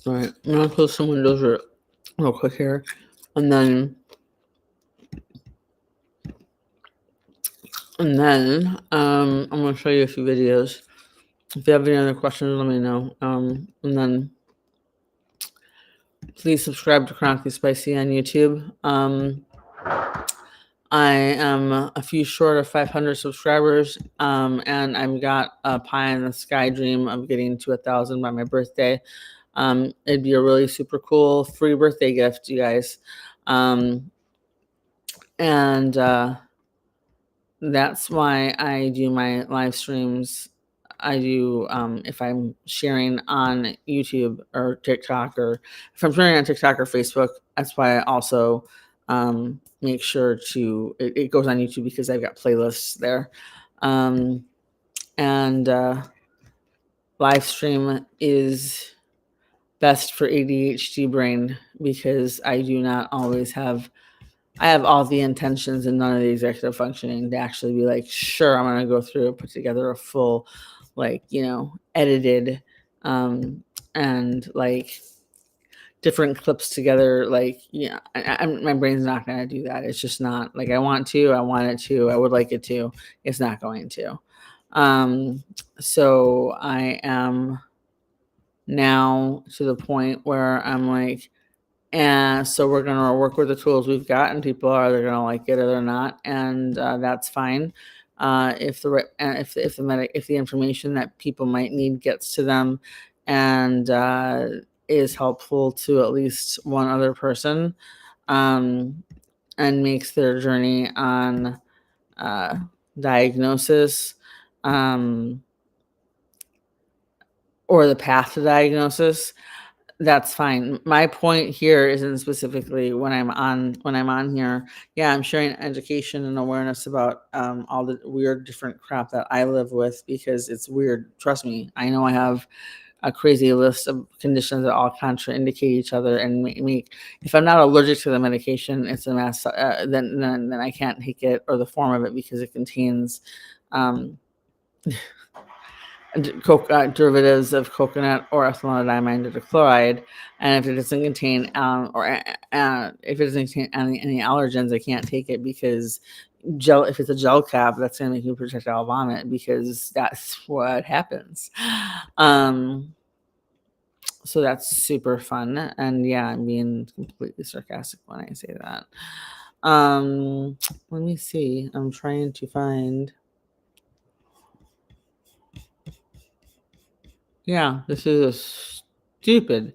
All right, I'm gonna close some windows real quick here, and then I'm gonna show you a few videos. If you have any other questions, let me know. And then please subscribe to Chronically Spicy on YouTube. I am a few short of 500 subscribers, and I've got a pie in the sky dream of getting to 1,000 by my birthday. It'd be a really super cool free birthday gift, you guys. And that's why I do my live streams. I do if I'm sharing on YouTube or TikTok, or if I'm sharing on TikTok or Facebook. That's why I also make sure it goes on YouTube, because I've got playlists there. And live stream is best for ADHD brain, because I do not always have. I have all the intentions and none of the executive functioning to actually be like, sure, I'm going to go through and put together a full, like, edited, and like different clips together. Like, my brain's not going to do that. It's just not like I want it to, I would like it to. It's not going to. So I am now to the point where I'm like, And so we're going to work with the tools we've got, and people are either going to like it or they're not, and that's fine. If the information that people might need gets to them and is helpful to at least one other person, and makes their journey on diagnosis or the path to diagnosis, that's fine. My point here isn't specifically when I'm on here. Yeah, I'm sharing education and awareness about all the weird different crap that I live with, because it's weird. Trust me, I know I have a crazy list of conditions that all contraindicate each other and make if I'm not allergic to the medication, it's a mess. Then I can't take it, or the form of it, because it contains derivatives of coconut or ethanol chloride, and if it doesn't contain if it doesn't contain any allergens, I can't take it, because if it's a gel cap, that's going to make me projectile vomit, because that's what happens. So that's super fun, and yeah, I'm being completely sarcastic when I say that. Let me see. I'm trying to find. Yeah, this is a stupid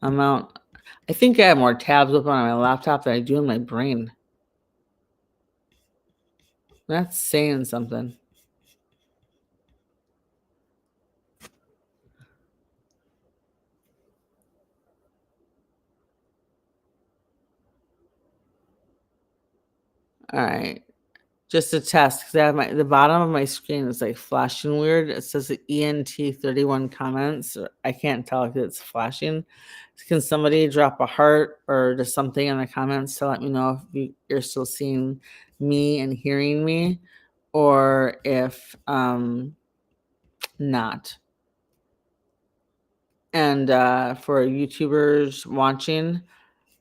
amount. I think I have more tabs open on my laptop than I do in my brain. That's saying something. All right. Just to test, because I have the bottom of my screen is like flashing weird. It says the ENT31 comments. I can't tell if it's flashing. Can somebody drop a heart or just something in the comments to let me know if you're still seeing me and hearing me, or if not? And for YouTubers watching,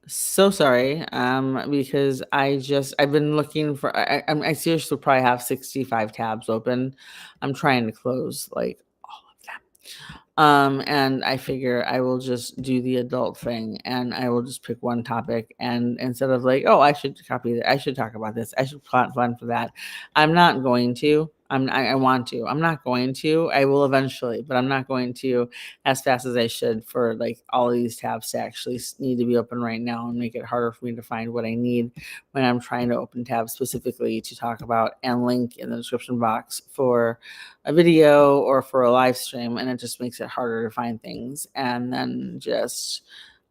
so sorry, because I've been looking for. I seriously probably have 65 tabs open. I'm trying to close like all of them. And I figure I will just do the adult thing, and I will just pick one topic, and instead of like, oh, I should copy that, I should talk about this, I should plot fun for that. I'm not going to. I want to. I'm not going to. I will eventually, but I'm not going to as fast as I should, for like all of these tabs to actually need to be open right now and make it harder for me to find what I need when I'm trying to open tabs specifically to talk about and link in the description box for a video or for a live stream, and it just makes it harder to find things. And then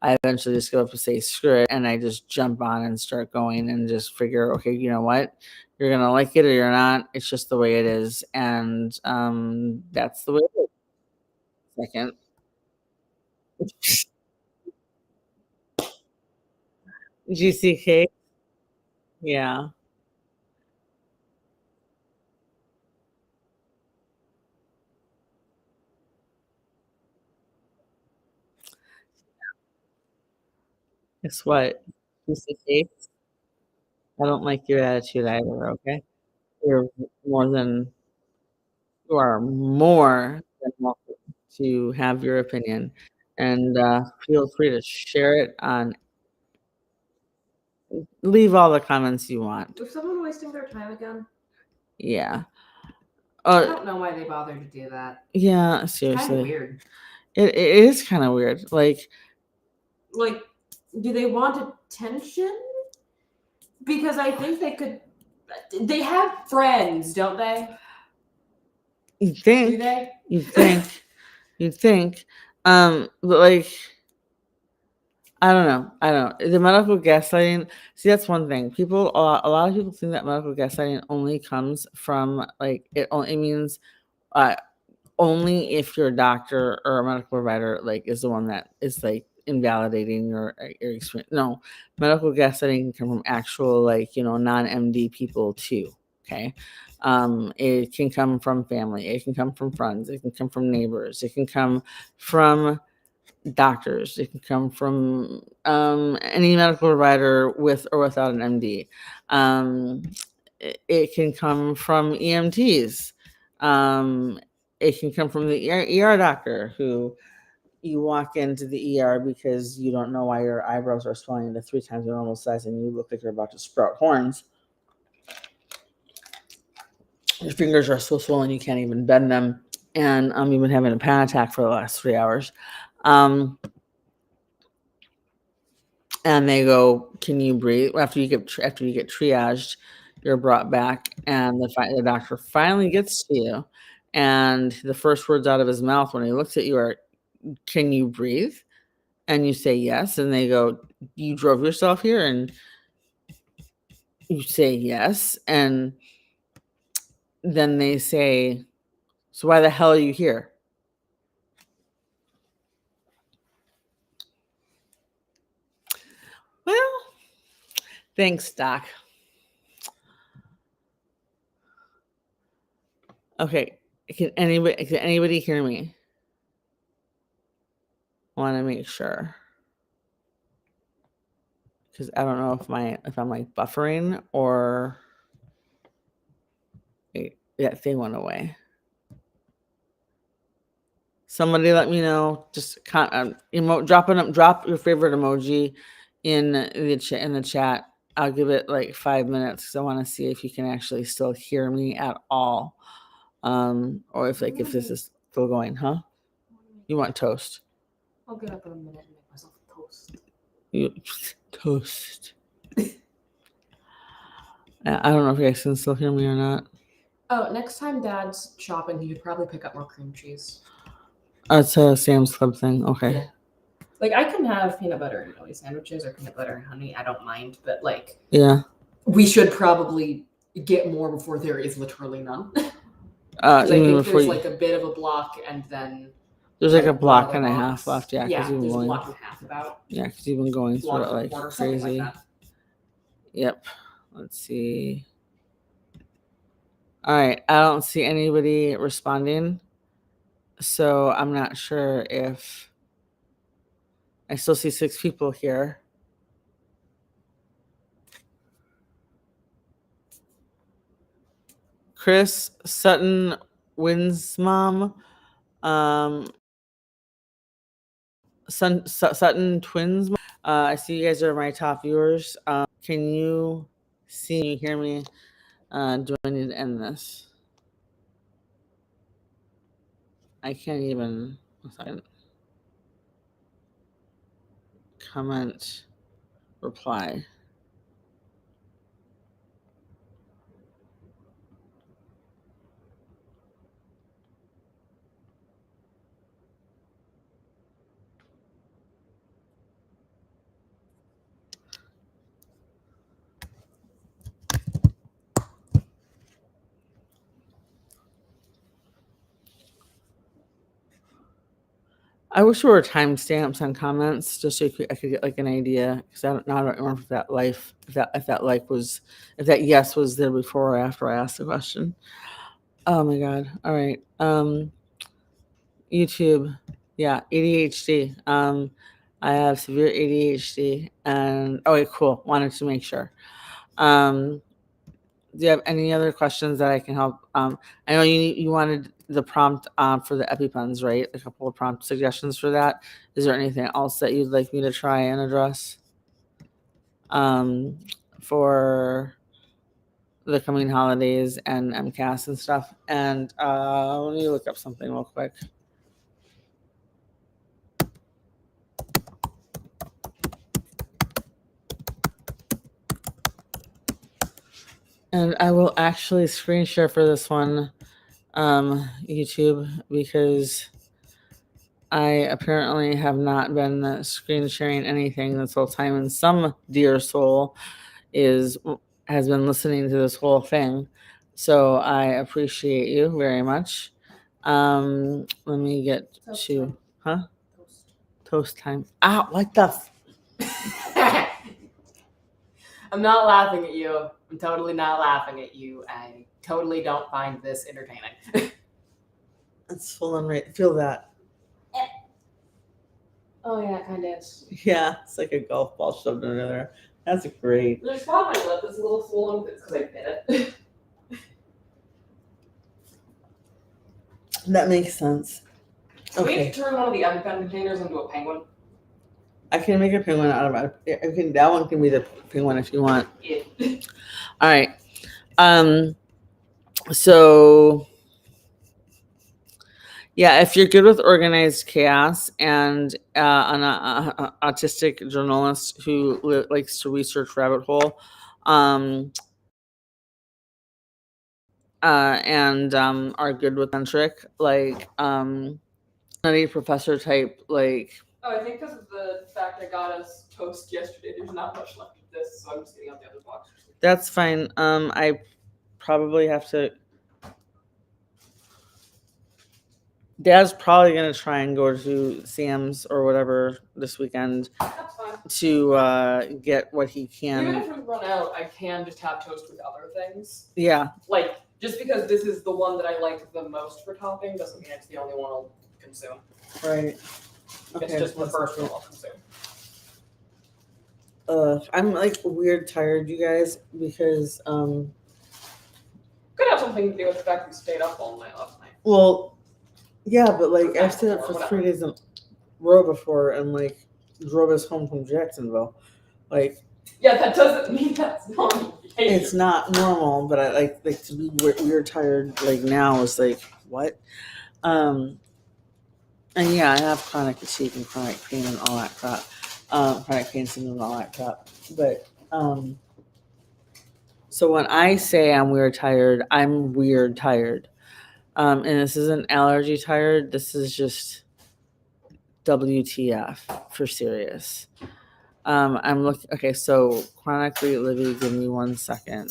I eventually just go up to say screw it, and I just jump on and start going and just figure, okay, you know what? You're gonna like it or you're not. It's just the way it is, and that's the way it is. Second, GCK, yeah. Guess what? GCK, I don't like your attitude either. Okay, you're more than you are more than welcome to have your opinion, and feel free to share it on. Leave all the comments you want. Was someone wasting their time again? Yeah. I don't know why they bothered to do that. Yeah. Kind of Seriously, weird. it is kind of weird. Like, do they want attention? Because I think they could. They have friends, don't they? you think? Do they? You think? You think? But like, I don't know. I don't know. The medical gaslighting. See, that's one thing. A lot of people think that medical gaslighting only comes from like it. It means uh, only if your doctor or a medical provider like is the one that is like invalidating your experience. No, medical gaslighting can come from actual like non-MD people too. Okay. It can come from family. It can come from friends. It can come from neighbors. It can come from doctors. It can come from any medical provider with or without an MD. It can come from EMTs. Um, it can come from the ER doctor who you walk into the ER because you don't know why your eyebrows are swelling to 3 times their normal size and you look like you're about to sprout horns. Your fingers are so swollen you can't even bend them. And you've been having a panic attack for the last 3 hours. And they go, "Can you breathe?" After you get triaged, you're brought back, and the doctor finally gets to you, and the first words out of his mouth when he looks at you are, "Can you breathe?" And you say yes, and they go, "You drove yourself here?" And you say yes, and then they say, "So why the hell are you here?" Well, thanks, Doc. Okay, can anybody hear me? I want to make sure, because I don't know if I'm like buffering or wait, that thing went away. Somebody let me know. Just drop your favorite emoji in the chat. I'll give it like 5 minutes because I want to see if you can actually still hear me at all, or if this is still going. Huh? You want toast? I'll get up in a minute and make myself a toast. Toast. I don't know if you guys can still hear me or not. Oh, next time Dad's shopping, he could probably pick up more cream cheese. It's a Sam's Club thing. Okay. Yeah. Like, I can have peanut butter and jelly sandwiches or peanut butter and honey. I don't mind, but like, yeah, we should probably get more before there is literally none. I think there's like a bit of a block, and then there's like a block and a half left. Yeah, yeah, there's a block and a half about. Yeah, because you've been going through it like crazy. Like yep. Let's see. All right, I don't see anybody responding, so I'm not sure if I still see 6 people here. Chris Sutton wins mom. Sutton twins. I see you guys are my top viewers. Can you see me, hear me? Do I need to end this? I can't even. Comment, reply. I wish there were timestamps on comments just so I could get like an idea, because I don't remember if that yes was there before or after I asked the question. Oh my god! All right, YouTube, yeah, ADHD. I have severe ADHD, and okay, cool. Wanted to make sure. Do you have any other questions that I can help? I know you wanted the prompt for the EpiPens, right? A couple of prompt suggestions for that. Is there anything else that you'd like me to try and address for the coming holidays and MCAS and stuff? And let me look up something real quick. And I will actually screen share for this one, YouTube, because I apparently have not been screen sharing anything this whole time, and some dear soul has been listening to this whole thing. So I appreciate you very much. Let me get to toast time. Ah, what the? I'm not laughing at you. I'm totally not laughing at you. I totally don't find this entertaining. It's full on right. Feel that. Oh yeah, it kind of is. Yeah, it's like a golf ball shoved under there. That's great. There's spot on my lip. It's a little swollen. It's because I bit it. That makes sense. Can Okay. we turn one of the EpiPen containers into a penguin? I can make a penguin out of it. That one can be the penguin if you want. Yeah. All right. So yeah, if you're good with organized chaos and an autistic journalist who likes to research rabbit hole, and are good with centric, like nutty professor type, like. Oh, I think because of the fact I got us toast yesterday, there's not much left of this, so I'm just getting out the other box. That's fine. I probably have to. Dad's probably gonna try and go to Sam's or whatever this weekend That's fine. to get what he can. Even if we run out, I can just have toast with other things. Yeah. Like, just because this is the one that I like the most for topping doesn't mean it's the only one I'll consume. Right. Okay. It's just the first one I'll consume. I'm like weird tired, you guys, because Could have something to do with the fact we stayed up all night last night. well, yeah, but like I stayed up for 3 days in a row before and like drove us home from Jacksonville. Like, yeah, that doesn't mean that's normal. it's not normal, but I like to be weird tired like now is like what? And yeah, I have chronic fatigue and chronic pain and all that crap. Chronic pain syndrome and all that crap. But so when I say I'm weird tired, I'm weird tired. And this isn't allergy tired. This is just WTF for serious. I'm looking. Okay, so chronically, Livy, give me 1 second.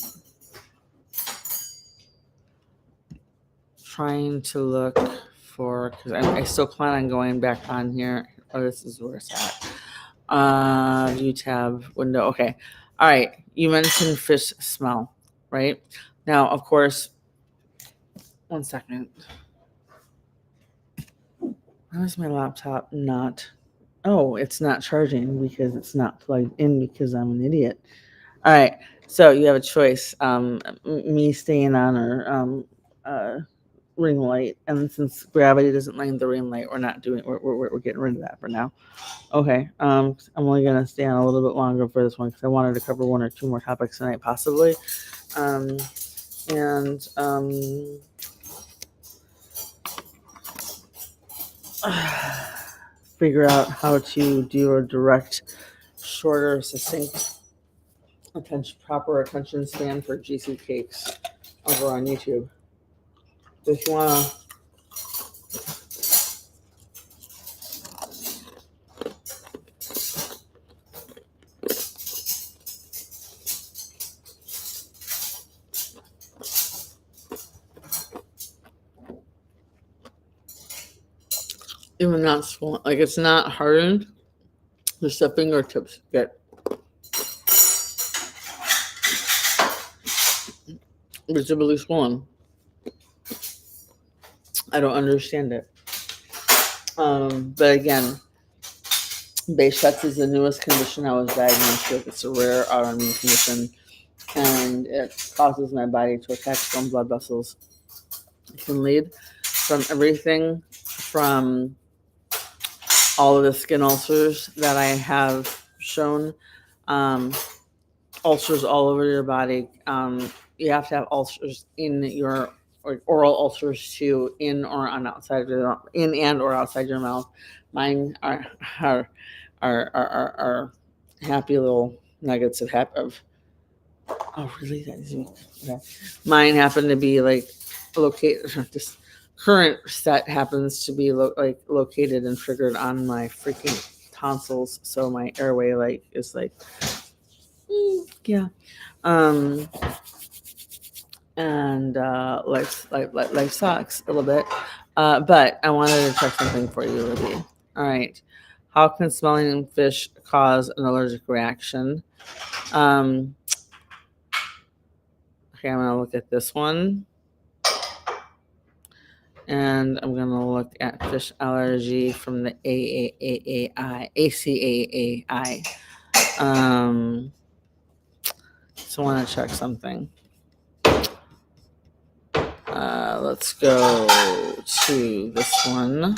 Trying to look for because I still plan on going back on here. Oh, this is where it's at. View tab window. Okay. All right. You mentioned fish smell, right? Now, of course. 1 second. Why is my laptop not? Oh, it's not charging because it's not plugged in because I'm an idiot. All right. So you have a choice. Me staying on or ring light, and since gravity doesn't like the ring light, we're not doing. We're getting rid of that for now. Okay. I'm only gonna stay on a little bit longer for this one because I wanted to cover 1 or 2 more topics tonight, possibly. Figure out how to do a direct, shorter, succinct, proper attention span for GC cakes over on YouTube. If you wanna. Even not swollen, like it's not hardened, just the fingertips get visibly swollen. I don't understand it. But again, Behçet's is the newest condition I was diagnosed with. It's a rare autoimmune condition, and it causes my body to attack some blood vessels. It can lead from everything from all of the skin ulcers that I have shown, ulcers all over your body. You have to have ulcers in your oral ulcers too, in or on outside your in and or outside your mouth. Mine are happy little nuggets of oh really that is okay. Mine happen to be like located. This current set happens to be located and triggered on my freaking tonsils, so my airway is yeah. And life sucks a little bit. But I wanted to check something for you, Libby. All right. How can smelling fish cause an allergic reaction? Okay, I'm gonna look at this one. And I'm gonna look at fish allergy from the ACAAI. So I want to check something. Let's go to this one.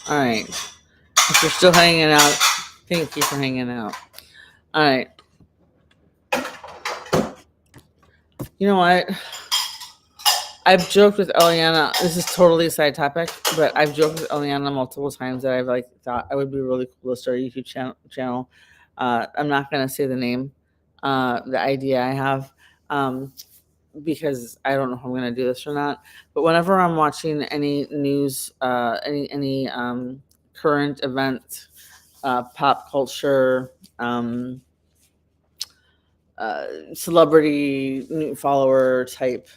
All right. If you're still hanging out, thank you for hanging out. All right. You know what? I've joked with Eliana. This is totally a side topic, but I've joked with Eliana multiple times that I've like thought I would be really cool to start a YouTube channel. I'm not gonna say the name, the idea I have, because I don't know if I'm gonna do this or not. But whenever I'm watching any news, any current event, pop culture, celebrity new follower type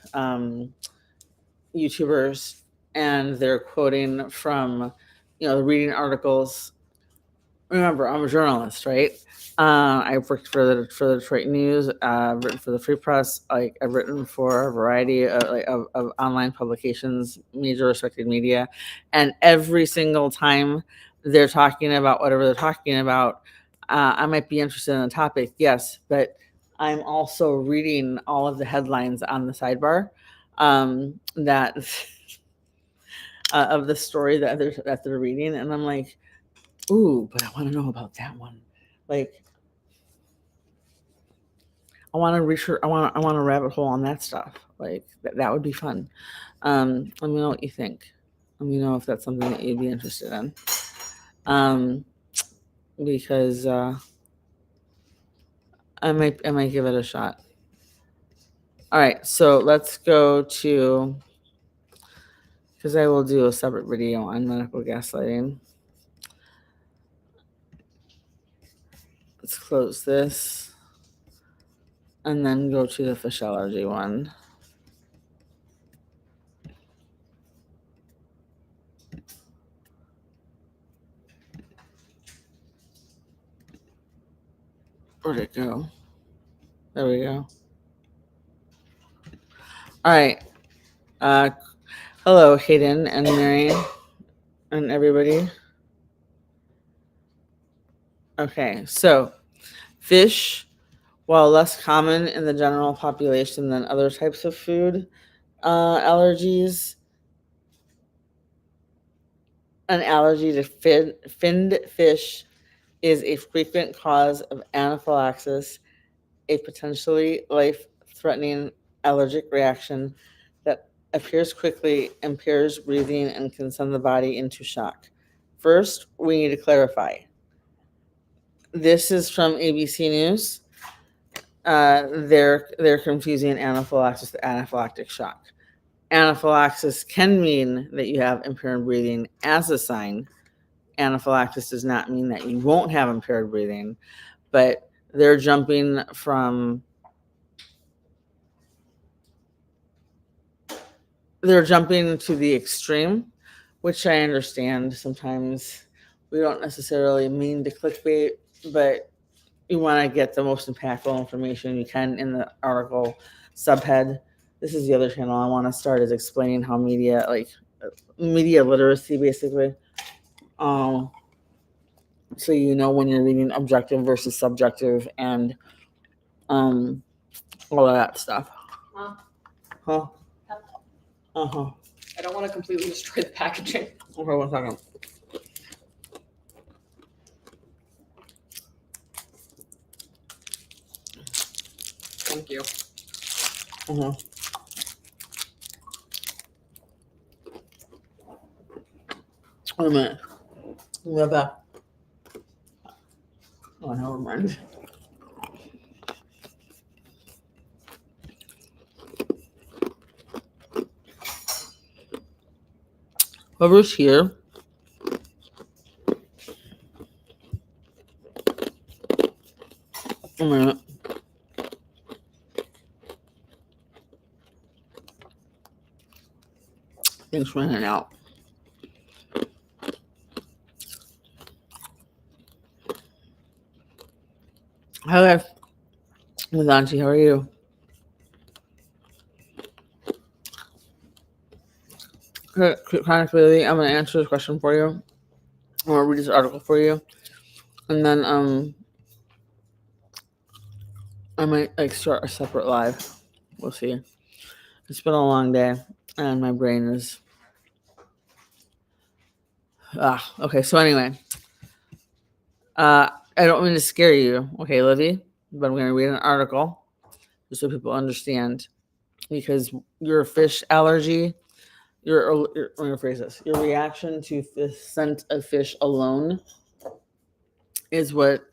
YouTubers, and they're quoting from, reading articles. Remember, I'm a journalist, right? I've worked for the Detroit News. I've written for the Free Press. Like, I've written for a variety of online publications, major respected media, and every single time they're talking about whatever they're talking about, I might be interested in the topic, yes, but I'm also reading all of the headlines on the sidebar, that of the story that they're reading, and I'm like, ooh, but I want to know about that one. Like, I want to research. I want a rabbit hole on that stuff. Like, that would be fun. Let me know what you think. Let me know if that's something that you'd be interested in. Because I might give it a shot. All right, so let's go to, because I will do a separate video on medical gaslighting. Let's close this and then go to the fish allergy one. Where'd it go? There we go. All right. Hello, Hayden and Mary and everybody. Okay, so fish, while less common in the general population than other types of food allergies, an allergy to finned fish is a frequent cause of anaphylaxis, a potentially life-threatening allergic reaction that appears quickly, impairs breathing, and can send the body into shock. First, we need to clarify. This is from ABC News. They're confusing anaphylaxis to anaphylactic shock. Anaphylaxis can mean that you have impaired breathing as a sign. Anaphylaxis does not mean that you won't have impaired breathing, but they're jumping to the extreme, which I understand. Sometimes we don't necessarily mean to clickbait, but you want to get the most impactful information you can in the article subhead. This is the other channel I want to start, is explaining how media literacy, basically. So when you're reading objective versus subjective and all of that stuff. Huh? Uh-huh. I don't want to completely destroy the packaging. Okay, 1 second. Thank you. Uh-huh. Wait a minute. We're back. Oh, never mind. Whoever's here, a minute. Things running out. Hi guys. Mazanti, how are you? Chronically, I'm gonna answer this question for you. I'm gonna read this article for you, and then I might start a separate live. We'll see. It's been a long day, and my brain is Okay, so anyway, I don't mean to scare you, okay, Livy, but I'm going to read an article just so people understand, because your fish allergy, let me rephrase this, your reaction to the scent of fish alone is what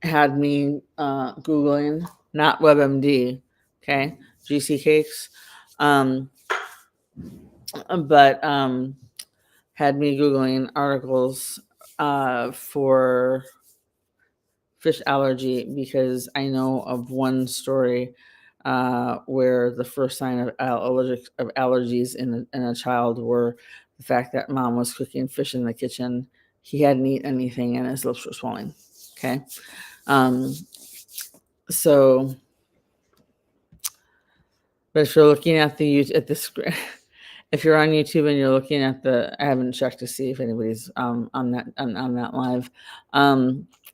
had me Googling, not WebMD, okay, GC cakes, but had me Googling articles for fish allergy, because I know of one story where the first sign of allergies in a child were the fact that mom was cooking fish in the kitchen. He hadn't eaten anything and his lips were swelling. Okay. So, but if you're looking at the screen, if you're on YouTube and you're looking at I haven't checked to see if anybody's on that live.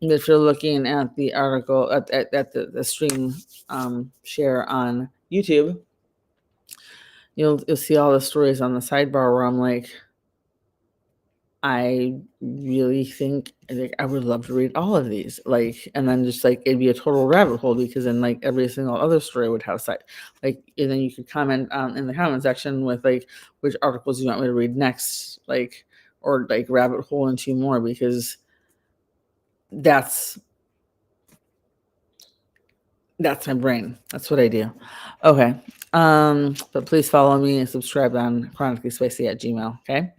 If you're looking at the article at the stream share on YouTube, you'll see all the stories on the sidebar where I'm like, I really think I would love to read all of these, like, and then just like it'd be a total rabbit hole, because then like every single other story would have and then you could comment in the comment section with like which articles you want me to read next, like, or like rabbit hole into more, because that's my brain. That's what I do. Okay. But please follow me and subscribe on chronicallyspicy@gmail. Okay.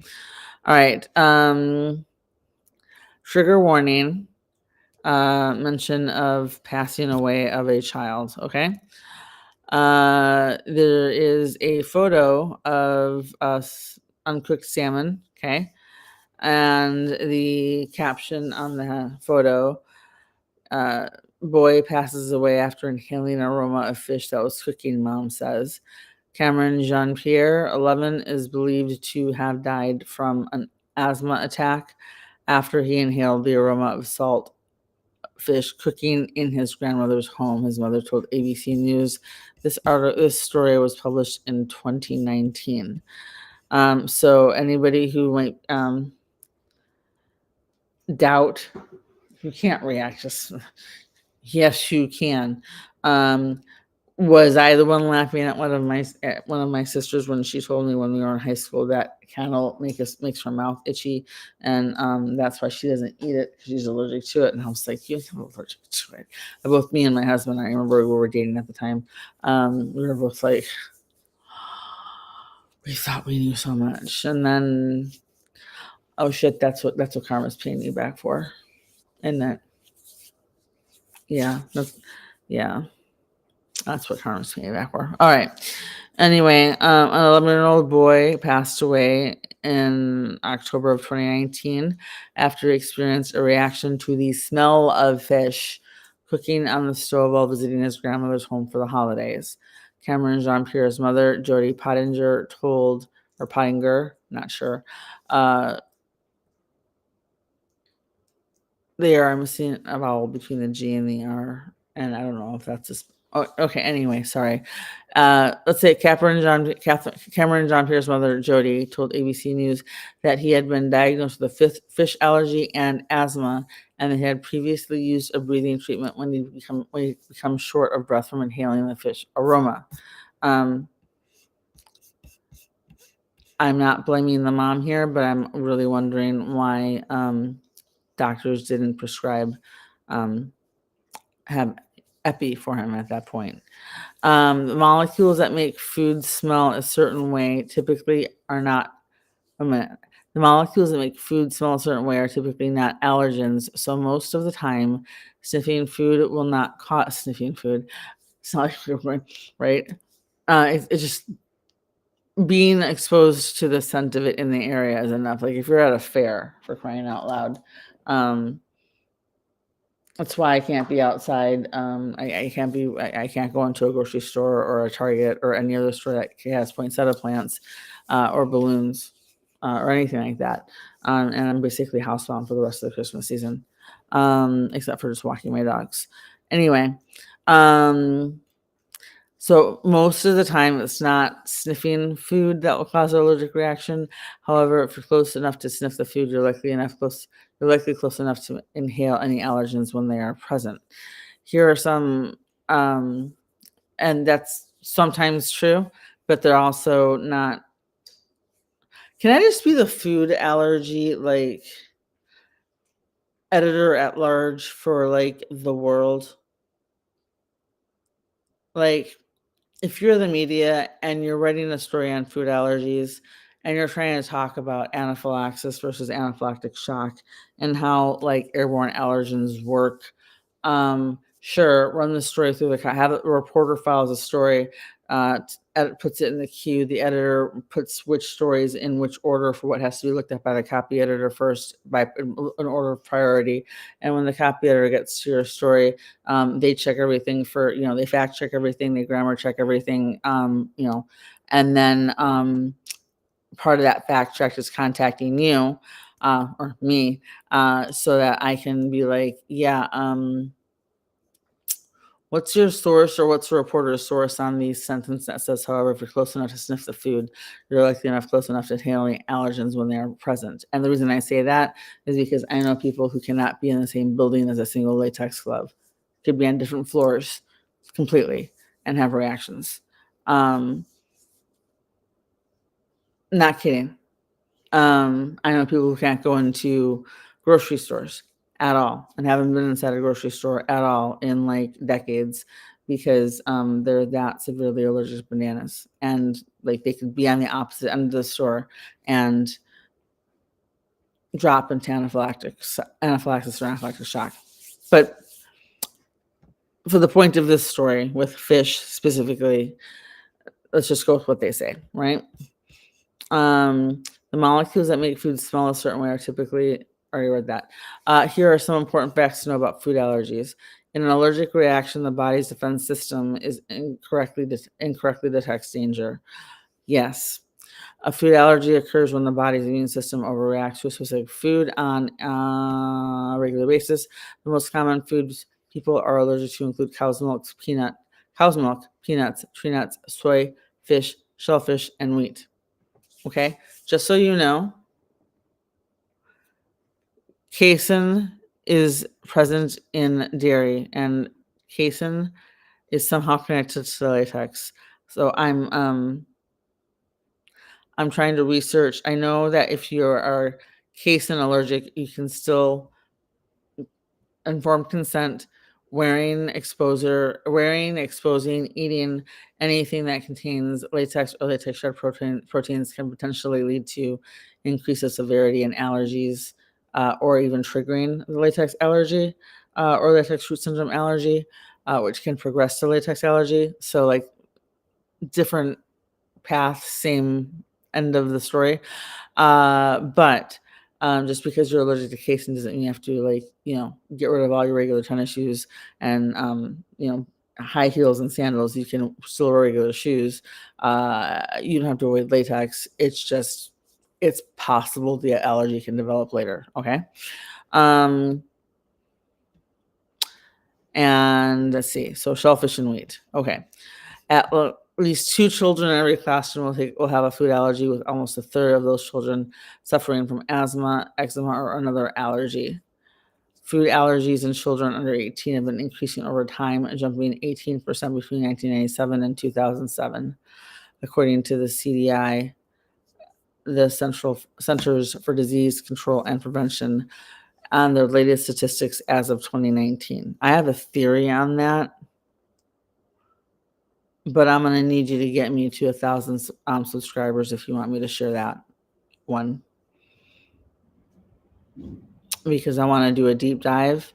All right. Trigger warning. Mention of passing away of a child. Okay. There is a photo of us uncooked salmon. Okay. And the caption on the photo, boy passes away after inhaling an aroma of fish that was cooking, mom says. Cameron Jean-Pierre, 11, is believed to have died from an asthma attack after he inhaled the aroma of salt fish cooking in his grandmother's home, his mother told ABC News. This story was published in 2019. So anybody who might doubt, you can't react, just yes, you can. Was I the one laughing at one of my sisters when she told me when we were in high school that cannel makes her mouth itchy, and that's why she doesn't eat it, because she's allergic to it. And I was like, you're not allergic to it. Both me and my husband, I remember we were dating at the time, we were both like, we thought we knew so much, and then, oh shit, that's what karma's paying me back for, isn't it? Yeah, that's what karma's paying me back for. All right. Anyway, an 11-year-old boy passed away in October of 2019 after he experienced a reaction to the smell of fish cooking on the stove while visiting his grandmother's home for the holidays. Cameron Jean-Pierre's mother, Jody Pottinger, not sure. I'm missing a vowel between the G and the R, and I don't know if that's just. Oh, okay. Anyway, sorry. Let's say Cameron Jean-Pierre's mother, Jody, told ABC News that he had been diagnosed with a fish allergy and asthma, and that he had previously used a breathing treatment when he become short of breath from inhaling the fish aroma. I'm not blaming the mom here, but I'm really wondering why doctors didn't prescribe have epi for him at that point. The molecules that make food smell a certain way typically are not. The molecules that make food smell a certain way are typically not allergens. So most of the time, sniffing food will not cause sniffing food. It's not like, right? It's just being exposed to the scent of it in the area is enough. Like if you're at a fair, for crying out loud, that's why I can't be outside. I can't go into a grocery store or a Target or any other store that has poinsettia plants or balloons or anything like that. And I'm basically housebound for the rest of the Christmas season, except for just walking my dogs. Anyway, so So most of the time, it's not sniffing food that will cause an allergic reaction. However, if you're close enough to sniff the food, you're likely close enough to inhale any allergens when they are present. Here are some, and that's sometimes true, but they're also not. Can I just be the food allergy like editor at large for like the world? Like, if you're the media and you're writing a story on food allergies and you're trying to talk about anaphylaxis versus anaphylactic shock and how like airborne allergens work, sure, run the story through have a reporter files a story, puts it in the queue. The editor puts which stories in which order for what has to be looked at by the copy editor first by an order of priority. And when the copy editor gets to your story, they check everything for, they fact check everything, they grammar check everything, and then part of that fact check is contacting you or me so that I can be like, yeah, what's your source or what's the reporter's source on the sentence that says, however, if you're close enough to sniff the food, you're likely enough close enough to inhale any allergens when they are present. And the reason I say that is because I know people who cannot be in the same building as a single latex glove, could be on different floors completely and have reactions. Not kidding. I know people who can't go into grocery stores at all and haven't been inside a grocery store at all in like decades because they're that severely allergic to bananas. And like they could be on the opposite end of the store and drop into anaphylaxis or anaphylactic shock. But for the point of this story with fish specifically, let's just go with what they say, right? The molecules that make food smell a certain way are typically, already read that. Here are some important facts to know about food allergies. In an allergic reaction, the body's defense system is incorrectly detects danger. Yes. A food allergy occurs when the body's immune system overreacts to a specific food on a regular basis. The most common foods people are allergic to include cow's milk, peanuts, tree nuts, soy, fish, shellfish, and wheat. Okay, just so you know, casein is present in dairy, and casein is somehow connected to latex. So I'm trying to research. I know that if you are casein allergic, you can still informed consent, exposing, eating anything that contains latex or latex shred proteins can potentially lead to increased severity in allergies or even triggering the latex allergy or latex root syndrome allergy, which can progress to latex allergy. So like different path, same end of the story. But just because you're allergic to casein doesn't mean you have to get rid of all your regular tennis shoes and high heels and sandals. You can still wear regular shoes. You don't have to avoid latex. It's possible the allergy can develop later. Okay. And let's see. So shellfish and wheat. Okay. At least 2 children in every classroom will have a food allergy, with almost a third of those children suffering from asthma, eczema, or another allergy. Food allergies in children under 18 have been increasing over time, jumping 18% between 1997 and 2007, according to the CDI, the Centers for Disease Control and Prevention, on their latest statistics as of 2019. I have a theory on that, but I'm going to need you to get me to 1,000 subscribers if you want me to share that one, because I want to do a deep dive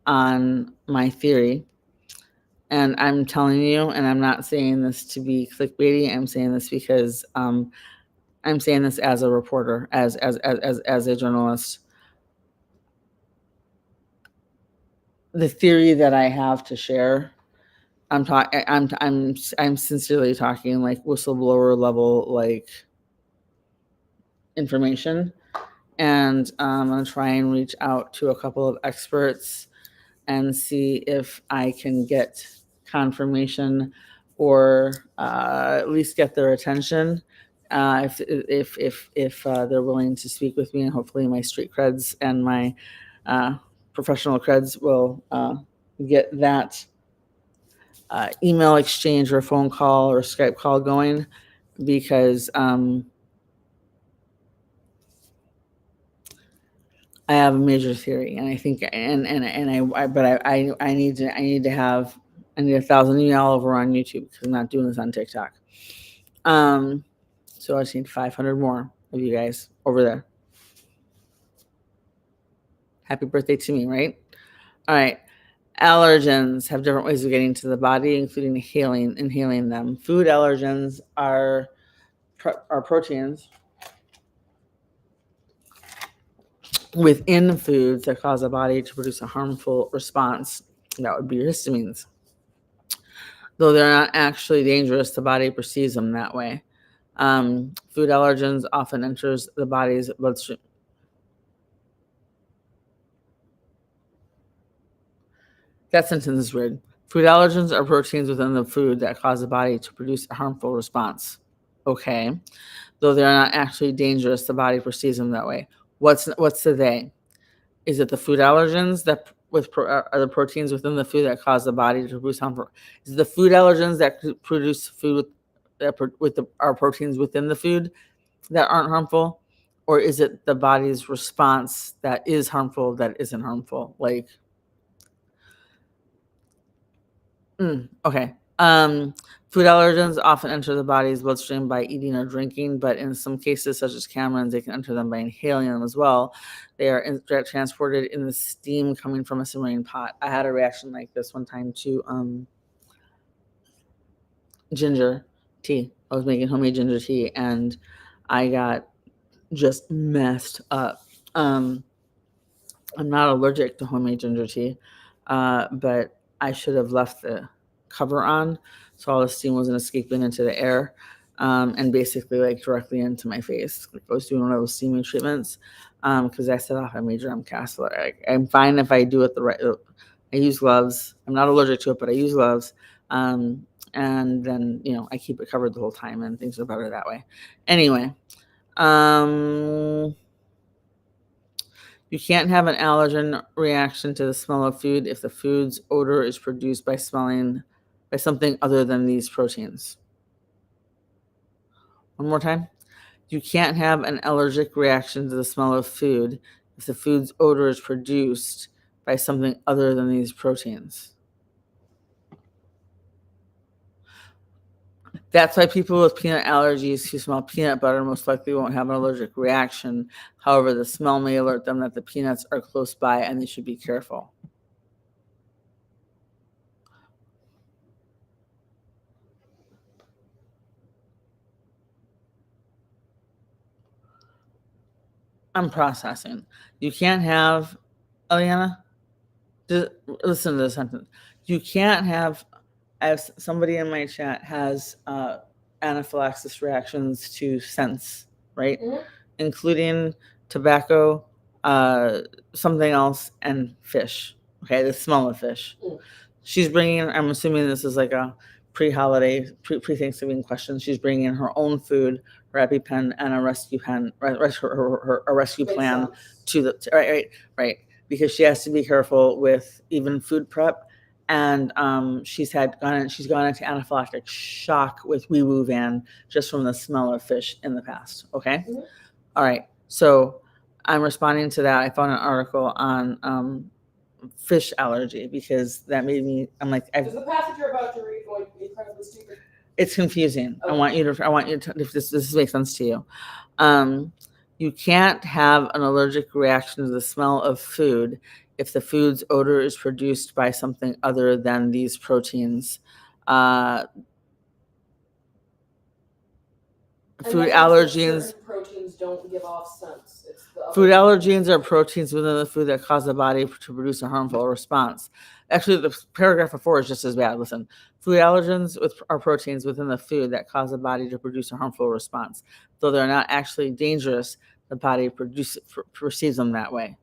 on my theory. And I'm telling you, and I'm not saying this to be clickbaity, I'm saying this because I'm saying this as a reporter, as a journalist. The theory that I have to share, I'm sincerely talking like whistleblower level like information, and I'm gonna try and reach out to a couple of experts and see if I can get confirmation or at least get their attention. If they're willing to speak with me, and hopefully my street creds and my professional creds will get that email exchange or phone call or Skype call going, because I have a major theory, and I think, I need to, I need 1,000 email over on YouTube because I'm not doing this on TikTok. So I just need 500 more of you guys over there. Happy birthday to me, right? All right. Allergens have different ways of getting to the body, including inhaling them. Food allergens are proteins within foods that cause the body to produce a harmful response. That would be your histamines. Though they're not actually dangerous, the body perceives them that way. Food allergens often enters the body's bloodstream. That sentence is weird. Food allergens are proteins within the food that cause the body to produce a harmful response. Okay. Though they're not actually dangerous, the body perceives them that way. What's the they? Is it the food allergens that are the proteins within the food that cause the body to produce harmful? Is it the food allergens that produce food are proteins within the food that aren't harmful, or is it the body's response that is harmful that isn't harmful? Like, okay. Food allergens often enter the body's bloodstream by eating or drinking, but in some cases, such as Cameron's, they can enter them by inhaling them as well. They are transported in the steam coming from a simmering pot. I had a reaction like this one time to ginger tea. I was making homemade ginger tea, and I got just messed up. I'm not allergic to homemade ginger tea, but I should have left the cover on so all the steam wasn't escaping into the air, and basically like directly into my face. Like I was doing one of those steaming treatments because I set off a major MCAS. I'm fine if I do it the right. I use gloves. I'm not allergic to it, but I use gloves. And then I keep it covered the whole time, and things are better that way. Anyway, you can't have an allergen reaction to the smell of food if the food's odor is produced by smelling by something other than these proteins. One more time. You can't have an allergic reaction to the smell of food if the food's odor is produced by something other than these proteins. That's why people with peanut allergies who smell peanut butter most likely won't have an allergic reaction. However, the smell may alert them that the peanuts are close by and they should be careful. I'm processing. You can't have, Eliana, just listen to this sentence. You can't have, as somebody in my chat has anaphylaxis reactions to scents, right? Mm-hmm. Including tobacco, something else, and fish. Okay, the smell of fish. Mm. She's bringing, I'm assuming this is like a pre-holiday, pre-Thanksgiving question. She's bringing her own food, her EpiPen, and a rescue pen, a rescue plan to the right, because she has to be careful with even food prep. And she's gone into anaphylactic shock with Wee Woo Van just from the smell of fish in the past. Okay, mm-hmm. All right. So I'm responding to that. I found an article on fish allergy because that made me. I'm like, is the passage you're about to read going to be incredibly stupid? It's confusing. Okay. I want you to if this makes sense to you. You can't have an allergic reaction to the smell of food if the food's odor is produced by something other than these proteins. Food allergens. Proteins don't give off scents. Food allergens are proteins within the food that cause the body to produce a harmful response. Actually, the paragraph before is just as bad. Listen, food allergens are proteins within the food that cause the body to produce a harmful response. Though they're not actually dangerous, the body perceives them that way.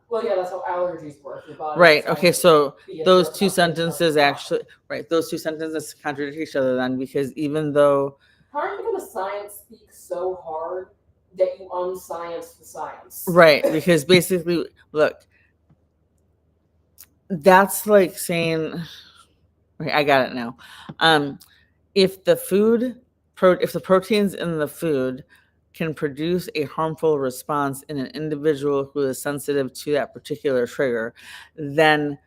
Well, yeah, that's how allergies work. Your body Right. decides Okay. So to be a those jerk two about things sentences that actually, right? Those two sentences contradict each other then, because even though, How are you going to science speak so hard that you unscience the science? right? Because basically, look, that's like saying, okay, I got it now. If the proteins in the food can produce a harmful response in an individual who is sensitive to that particular trigger, then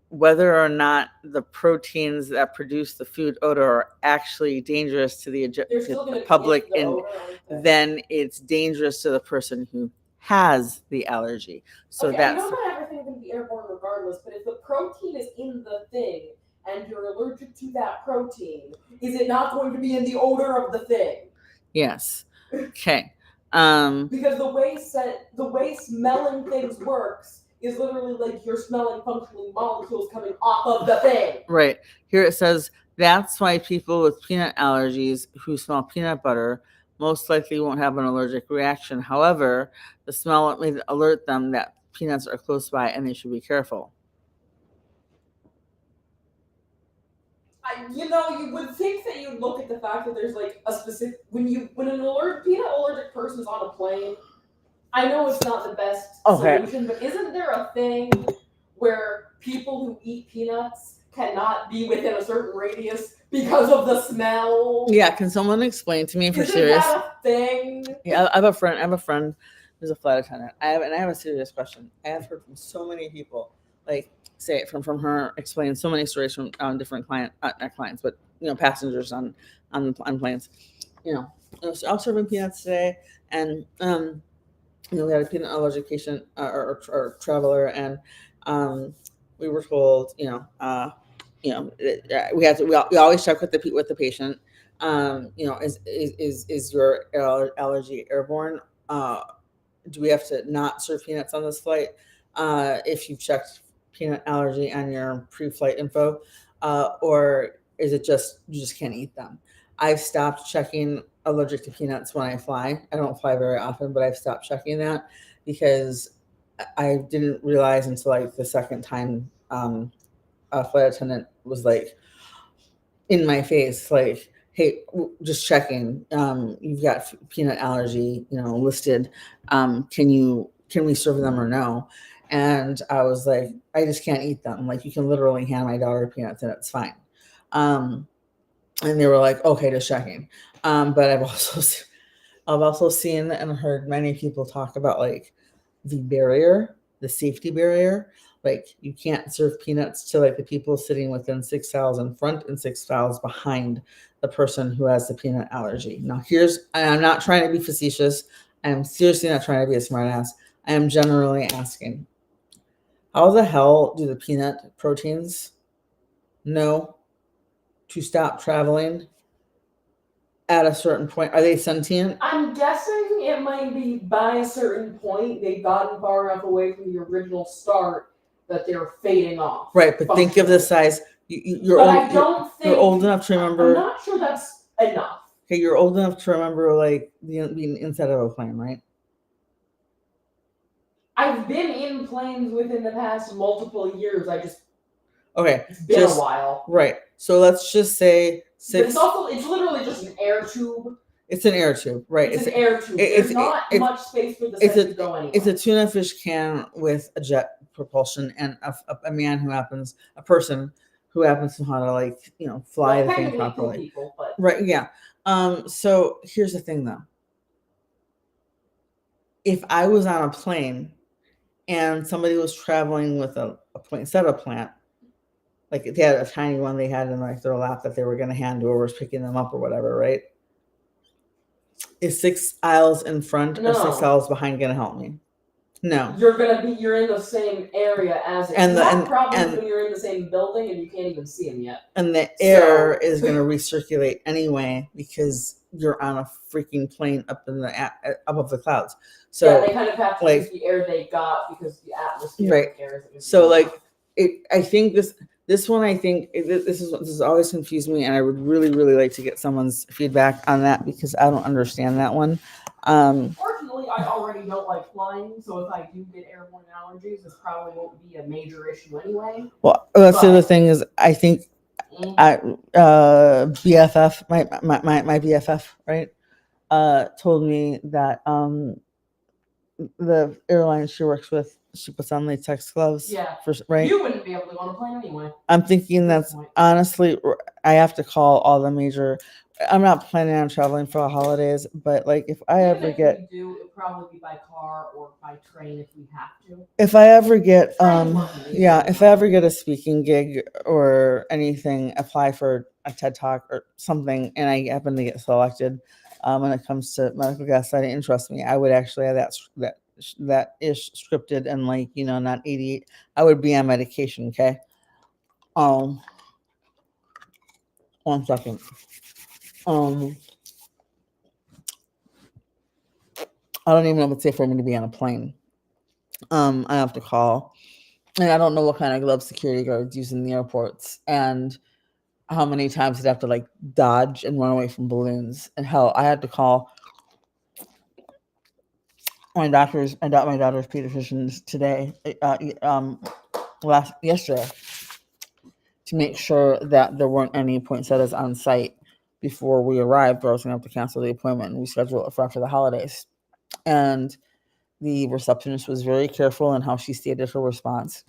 whether or not the proteins that produce the food odor are actually dangerous to They're still the going to public, the and odor, aren't they? then it's dangerous to the person who has the allergy. So Okay, I that's know not everything's going to be airborne regardless, but if the protein is in the thing and you're allergic to that protein, is it not going to be in the odor of the thing? yes. Okay. Because the way smelling things works is literally like you're smelling functioning molecules coming off of the thing. Right. Here it says that's why people with peanut allergies who smell peanut butter most likely won't have an allergic reaction. However, the smell may alert them that peanuts are close by and they should be careful. You would think that you'd look at the fact that there's like a specific when an peanut allergic person is on a plane. I know it's not the best solution, but isn't there a thing where people who eat peanuts cannot be within a certain radius because of the smell? Yeah, can someone explain to me for Isn't serious? that a thing? Yeah, I have a friend who's a flight attendant. I have a serious question. I have heard from so many people, like say it from her explain so many stories from different not clients, but passengers on planes. So I was serving peanuts today, and we had a peanut allergic patient or traveler, and we were told, we always check with the patient. Is your allergy airborne? Do we have to not serve peanuts on this flight? If you've checked peanut allergy on your pre-flight info, or is it just you just can't eat them? I've stopped checking allergic to peanuts when I fly. I don't fly very often, but I've stopped checking that because I didn't realize until like the second time a flight attendant was like in my face, like, hey, just checking. You've got peanut allergy, listed. Can we serve them or no? And I was like, I just can't eat them. Like, you can literally hand my daughter peanuts and it's fine. And they were like, okay, just checking. But I've also seen and heard many people talk about like the safety barrier. Like, you can't serve peanuts to like the people sitting within 6 files in front and 6 files behind the person who has the peanut allergy. Now, I'm not trying to be facetious. I'm seriously not trying to be a smartass. I am generally asking, how the hell do the peanut proteins know to stop traveling at a certain point? Are they sentient? I'm guessing it might be by a certain point they've gotten far enough away from the original start that they're fading off. Right, but think of the size. You're old enough to remember. I'm not sure that's enough. Okay, you're old enough to remember like being inside of a plane, right? I've been in planes within the past multiple years. It's been a while. Right. So let's just say 6. But it's literally just an air tube. It's an air tube, right? It's an air tube. There's not much space for the set to go anywhere. It's a tuna fish can with a jet propulsion and a person who happens to know how to fly the thing properly. People, but... Right, yeah. So here's the thing though. If I was on a plane and somebody was traveling with a poinsettia plant, like they had a tiny one they had in like their lap that they were going to hand to whoever's picking them up or whatever, right? Is 6 aisles in front or 6 aisles behind going to help me? No. You're in the same area as it. And when you're in the same building and you can't even see them yet. And the air is going to recirculate anyway because you're on a freaking plane up above the clouds. So yeah, they kind of have to use the air they got because the atmosphere. Right. So I think this one, I think this has always confused me, and I would really, really like to get someone's feedback on that because I don't understand that one. Fortunately, I already don't like flying, so if I do get airborne allergies, this probably won't be a major issue anyway. Well, that's the other But- thing is I think BFF, my BFF, right, told me that the airline she works with, she puts on latex gloves. Yeah. Right. You wouldn't be able to go on a plane anyway. I'm thinking At this that's point. honestly, I have to call all the major. I'm not planning on traveling for the holidays, but like if I Even ever if get, we do, it'd probably be by car or by train if we have to. if I ever get, Train's more convenient. yeah, if I ever get a speaking gig or anything, apply for a TED Talk or something, and I happen to get selected, when it comes to medical gaslighting, and trust me, I would actually have that ish scripted and like, you know, not 88. I would be on medication. Okay. 1 second. I don't even know if it's safe for me to be on a plane. I have to call, and I don't know what kind of gloves security guards use in the airports, and how many times they'd have to like dodge and run away from balloons. And hell, I had to call my daughter's pediatricians today, yesterday, to make sure that there weren't any poinsettias on site before we arrived, or I was going to have to cancel the appointment and reschedule it for after the holidays. And the receptionist was very careful in how she stated her response,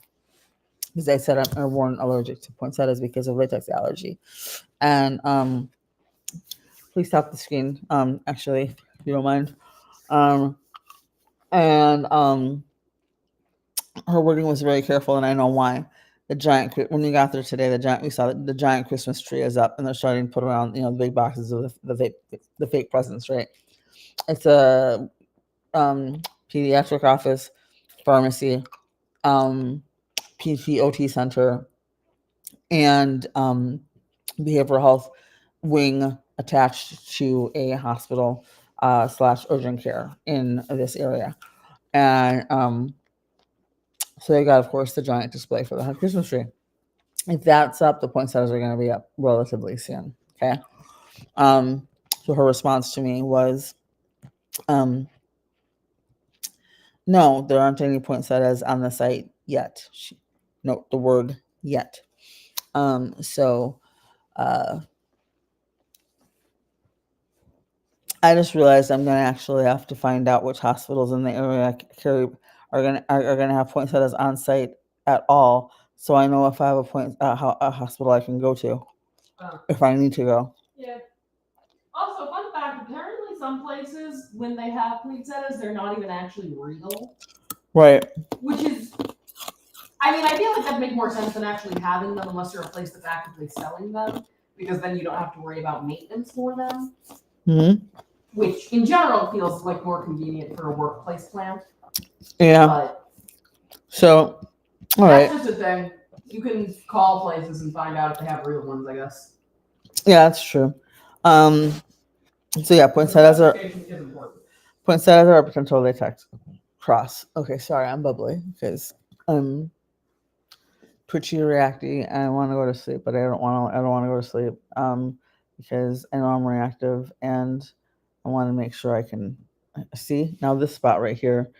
because I said I'm airborne allergic to poinsettias because of latex allergy. And please stop the screen, actually, if you don't mind. Her wording was very careful, and I know why. When we got there today, we saw that the giant Christmas tree is up, and they're starting to put around, you know, the big boxes of the fake presents, right? It's a pediatric office, pharmacy, PTOT center, and behavioral health wing attached to a hospital / urgent care in this area. And so they got, of course, the giant display for the Christmas tree. If that's up, the poinsettias are going to be up relatively soon. Okay. So her response to me was, no, there aren't any poinsettias on the site yet. Note the word yet. So I just realized I'm going to actually have to find out which hospitals in the area are going to have poinsettias on site at all, so I know if I have a hospital I can go to if I need to go. Yeah. Also, fun fact: apparently, some places when they have poinsettias, they're not even actually real. Right. Which is, I mean, I feel like that'd make more sense than actually having them, unless you're a place that's actively selling them, because then you don't have to worry about maintenance for them. Mm-hmm. Which, in general, feels like more convenient for a workplace plant. Yeah. But so, all right. That's just a thing. You can call places and find out if they have real ones, I guess. Yeah, that's true. So yeah, poinsettias are a potential latex cross. Okay, sorry, I'm bubbly because I'm twitchy, reacty, and I want to go to sleep, but I don't want to go to sleep because I know I'm reactive, and I want to make sure I can see. Now this spot right here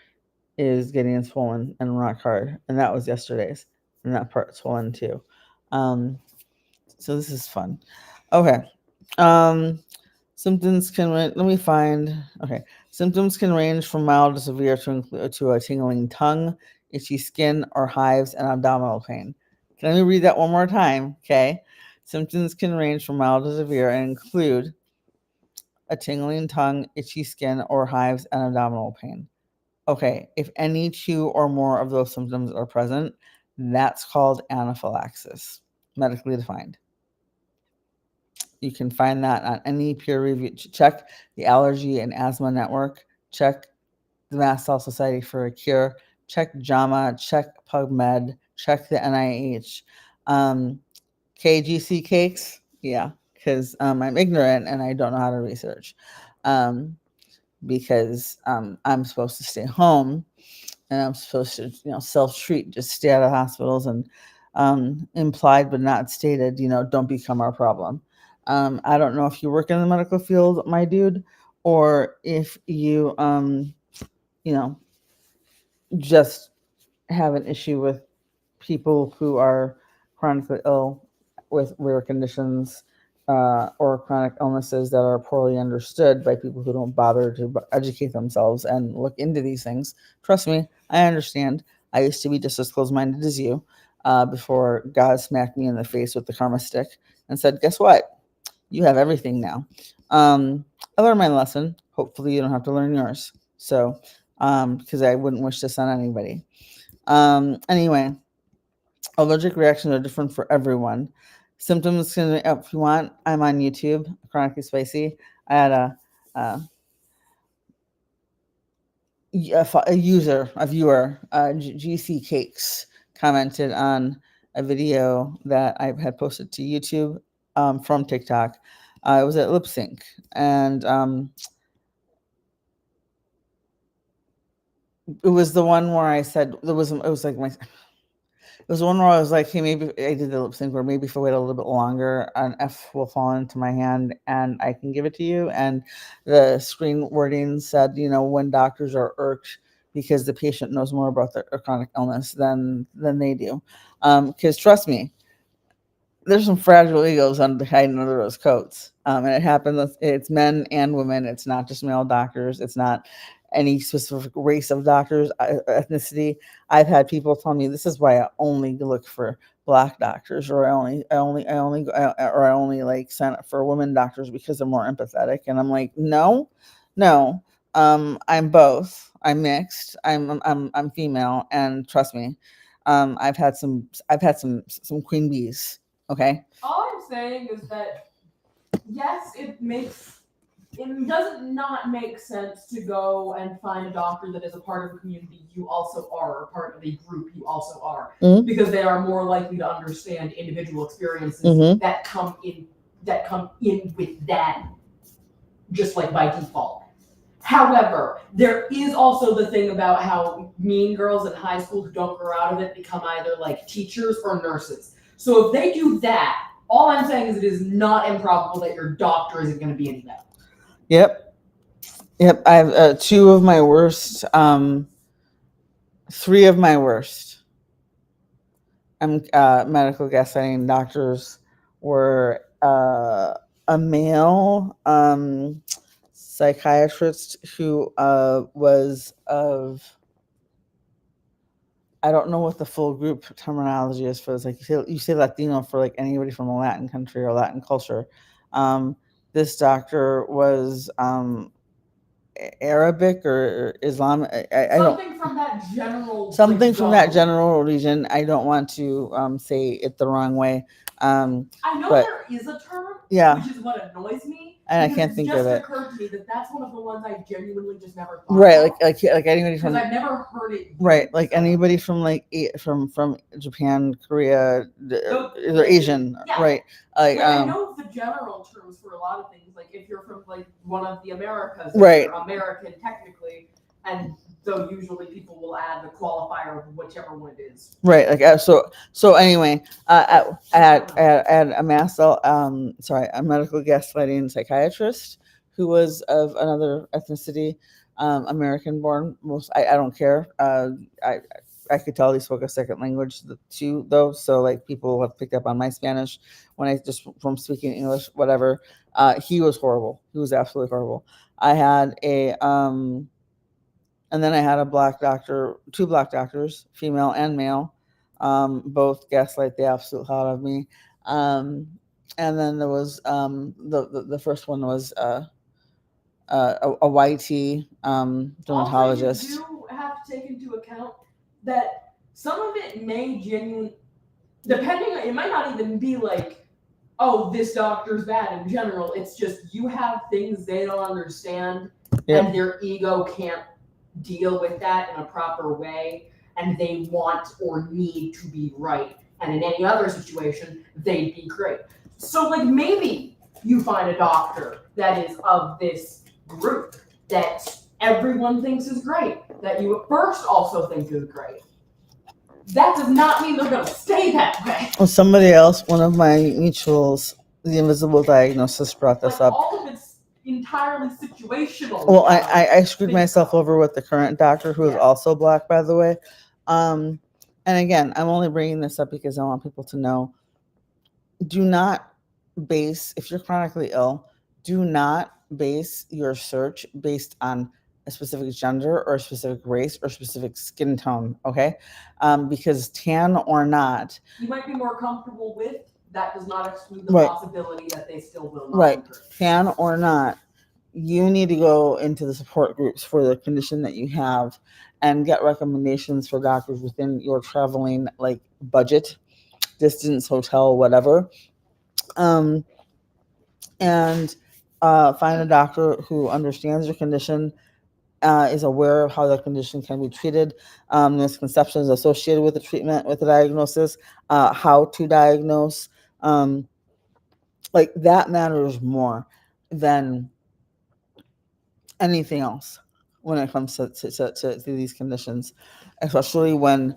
is getting swollen and rock hard, and that was yesterday's, and that part swollen too. So this is fun. Okay. Symptoms can Symptoms can range from mild to severe to a tingling tongue, itchy skin, or hives and abdominal pain. Let me read that one more time. Okay. Symptoms can range from mild to severe and include a tingling tongue, itchy skin, or hives and abdominal pain. Okay, if any 2 or more of those symptoms are present, that's called anaphylaxis, medically defined. You can find that on any peer review. Check the Allergy and Asthma Network. Check the Mast Cell Society for a Cure. Check JAMA. Check PubMed. Check the NIH. KGC cakes. Yeah, because I'm ignorant and I don't know how to research. Because I'm supposed to stay home and I'm supposed to, self-treat, just stay out of hospitals, and implied but not stated, don't become our problem. I don't know if you work in the medical field, my dude, or if you just have an issue with people who are chronically ill with rare conditions or chronic illnesses that are poorly understood by people who don't bother to educate themselves and look into these things. Trust me, I understand. I used to be just as close-minded as you before God smacked me in the face with the karma stick and said, guess what? You have everything now. I learned my lesson. Hopefully you don't have to learn yours. So, because I wouldn't wish this on anybody. Anyway, allergic reactions are different for everyone. Symptoms can, if you want, I'm on YouTube, Chronically Spicy. I had a viewer, GC Cakes, commented on a video that I had posted to YouTube from TikTok. It was at Lip Sync, and it was the one where I said it was like it was one where I was like, hey, maybe I did the lip sync, or maybe if I wait a little bit longer, an F will fall into my hand and I can give it to you. And the screen wording said, when doctors are irked because the patient knows more about their chronic illness than they do. Because trust me, there's some fragile egos hiding under those coats. And it happens, it's men and women. It's not just male doctors. It's not any specific race of doctors, ethnicity. I've had people tell me this is why I only look for Black doctors, or I only like sign up for women doctors because they're more empathetic. And I'm like, no. I'm both. I'm mixed. I'm female, and trust me, I've had some queen bees. Okay. All I'm saying is that yes, it doesn't not make sense to go and find a doctor that is a part of a community you also are, or part of a group you also are, because they are more likely to understand individual experiences that come in with that, just like by default. However, there is also the thing about how mean girls in high school who don't grow out of it become either like teachers or nurses. So if they do that, all I'm saying is it is not improbable that your doctor isn't going to be any better. Yep. I have two of my worst, three of my worst medical gaslighting doctors were a male psychiatrist who was of, I don't know what the full group terminology is for this. Like you say Latino for like anybody from a Latin country or Latin culture. This doctor was Arabic or Islamic. Something from that general. Something from that general region. I don't want to say it the wrong way. I know there is a term. Yeah. Which is what annoys me. And I can't think of it. It just occurred to me that that's one of the ones I genuinely just never thought right, about. like anybody from. Because I've never heard it. Right, like anybody from from Japan, Korea, they're Asian, yeah. Right? Like, I know the general terms for a lot of things. Like if you're from like one of the Americas, right? You're American technically, and so usually people will add the qualifier of whichever one it is. Right. Like so. Anyway, I had a a medical gaslighting psychiatrist who was of another ethnicity, American born. I don't care. I could tell he spoke a second language too, though. So like people have picked up on my Spanish when I just from speaking English, whatever. He was horrible. He was absolutely horrible. I had and then I had a Black doctor, two Black doctors, female and male, both gaslight the absolute hell out of me. And then there was the first one was a YT dermatologist. Also, you do have to take into account that some of it may genuinely, it might not even be like, oh, this doctor's bad in general. It's just you have things they don't understand, and their ego can't deal with that in a proper way, and they want or need to be right. And in any other situation, they'd be great. So like maybe you find a doctor that is of this group that everyone thinks is great, that you at first also think is great. That does not mean they're going to stay that way. Well, somebody else, one of my mutuals, the invisible diagnosis, brought this up. All of it's entirely situational. Well, I screwed myself over with the current doctor, who is also Black, by the way. And again, I'm only bringing this up because I want people to know, do not base, if you're chronically ill, do not base your search based on a specific gender or a specific race or specific skin tone, okay? Because tan or not, you might be more comfortable with, that does not exclude the Right. possibility that they still will not. right, encourage. tan or not, you need to go into the support groups for the condition that you have and get recommendations for doctors within your traveling like budget, distance, hotel, whatever. And find a doctor who understands your condition, is aware of how the condition can be treated, misconceptions associated with the treatment, with the diagnosis, how to diagnose. Like that matters more than anything else when it comes to these conditions, especially when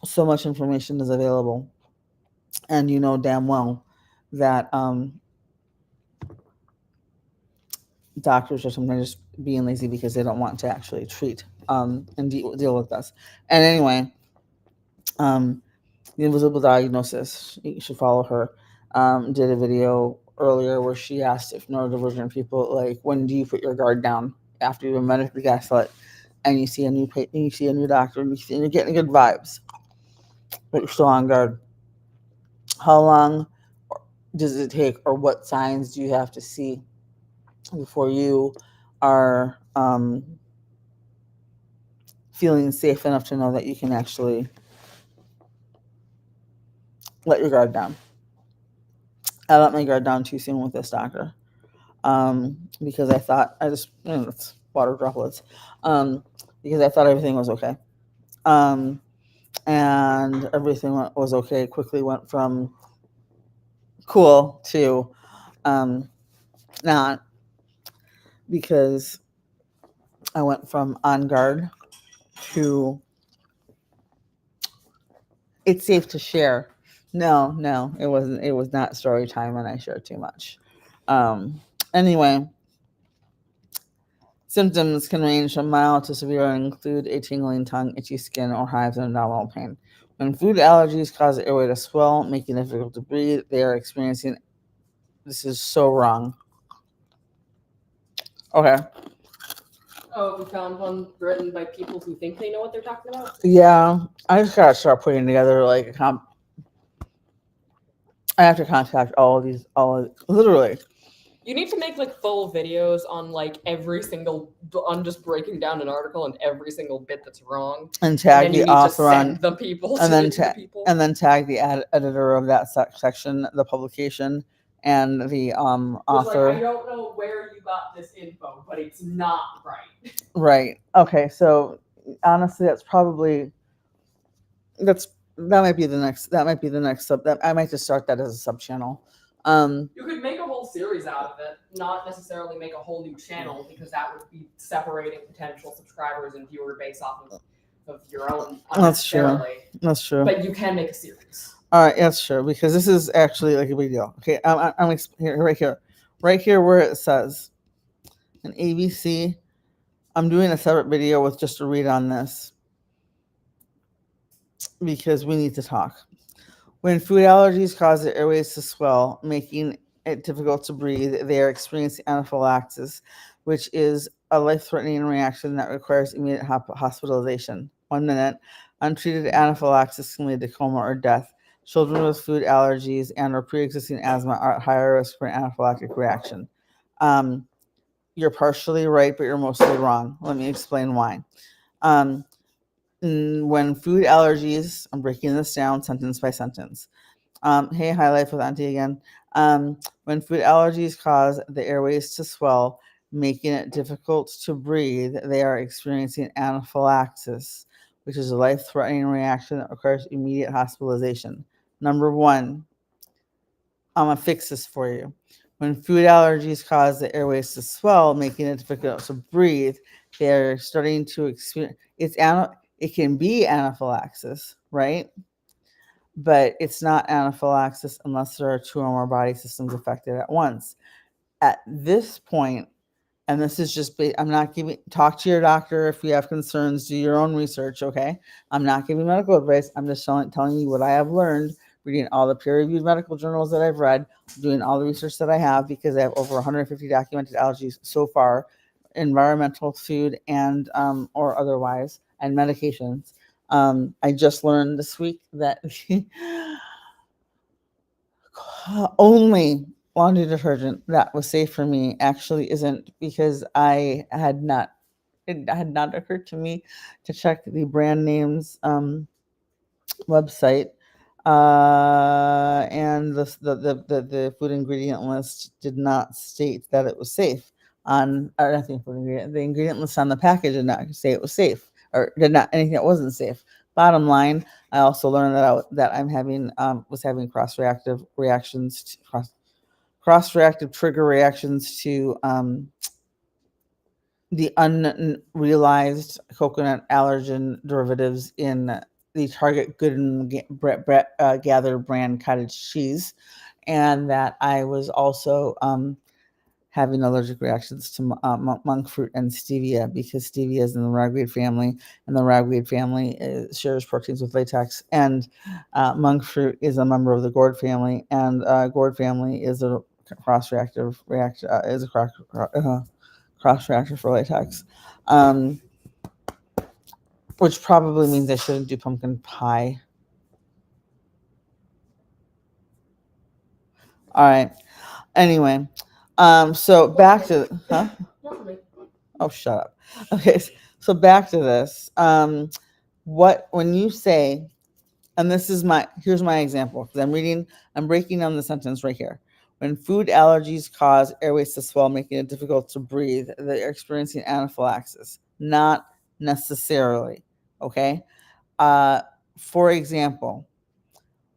so much information is available and you know damn well that doctors are sometimes just being lazy because they don't want to actually treat and deal with us. And anyway, the invisible diagnosis, you should follow her. Did a video earlier where she asked if neurodivergent people, like, when do you put your guard down after you've been medically gaslit and you see a new doctor and you're getting good vibes, but you're still on guard. How long does it take, or what signs do you have to see before you are feeling safe enough to know that you can actually let your guard down? I let my guard down too soon with this doctor, because I thought it's water droplets, because I thought everything was okay, and everything was okay. Quickly went from cool to not, because I went from on guard to it's safe to share. No, it wasn't. It was not story time, and I shared too much. Anyway, symptoms can range from mild to severe and include a tingling tongue, itchy skin, or hives and abdominal pain. When food allergies cause the airway to swell, making it difficult to breathe, they are experiencing. This is so wrong. Okay. Oh, we found one written by people who think they know what they're talking about. Yeah, I just gotta start putting together like I have to contact literally. You need to make like full videos on like every single, on just breaking down an article and every single bit that's wrong, And tag the author on the people, and then the people, and then tag the editor of that section, the publication, and the author. Like, I don't know where you got this info, but it's not right. Right. Okay. So honestly, that might be the next sub. That I might just start that as a sub channel. You could make a whole series out of it, not necessarily make a whole new channel, because that would be separating potential subscribers and viewer base off of your own. That's true. That's true. But you can make a series. All right, that's true, because this is actually like a big deal. Okay, I'm here, right here where it says an ABC. I'm doing a separate video with just a read on this because we need to talk. When food allergies cause the airways to swell, making it difficult to breathe, they are experiencing anaphylaxis, which is a life-threatening reaction that requires immediate hospitalization. 1 minute. Untreated anaphylaxis can lead to coma or death. Children with food allergies and or pre-existing asthma are at higher risk for an anaphylactic reaction. You're partially right, but you're mostly wrong. Let me explain why. When food allergies, I'm breaking this down sentence by sentence. Hey, High Life with Auntie again. When food allergies cause the airways to swell, making it difficult to breathe, they are experiencing anaphylaxis, which is a life-threatening reaction that requires immediate hospitalization. Number 1, I'm going to fix this for you. When food allergies cause the airways to swell, making it difficult to breathe, they're starting to experience, it can be anaphylaxis, right? But it's not anaphylaxis unless there are 2 or more body systems affected at once. At this point, and this is just, I'm not giving, talk to your doctor if you have concerns, do your own research, okay? I'm not giving medical advice. I'm just telling you what I have learned, reading all the peer-reviewed medical journals that I've read, doing all the research that I have, because I have over 150 documented allergies so far, environmental, food, and or otherwise, and medications. I just learned this week that only laundry detergent that was safe for me actually isn't, because it had not occurred to me to check the brand names website, and the food ingredient list did not state that it was safe on, or nothing food ingredient, the ingredient list on the package did not say it was safe, or did not anything that wasn't safe. Bottom line, I also learned that I'm having was having cross-reactive reactions to, cross-reactive trigger reactions to the unrealized coconut allergen derivatives in the Target Good and Gather brand cottage cheese, and that I was also having allergic reactions to monk fruit and stevia, because stevia is in the ragweed family, and the ragweed family shares proteins with latex, and monk fruit is a member of the gourd family, and gourd family is a cross-reactive reaction, is a cross-reactor for latex, um, which probably means I shouldn't do pumpkin pie. All right. Anyway, so back to, huh? Oh, shut up. Okay, so back to this. When you say, and this is here's my example, because I'm breaking down the sentence right here. When food allergies cause airways to swell, making it difficult to breathe, they're experiencing anaphylaxis. Not necessarily. Okay. Uh, for example,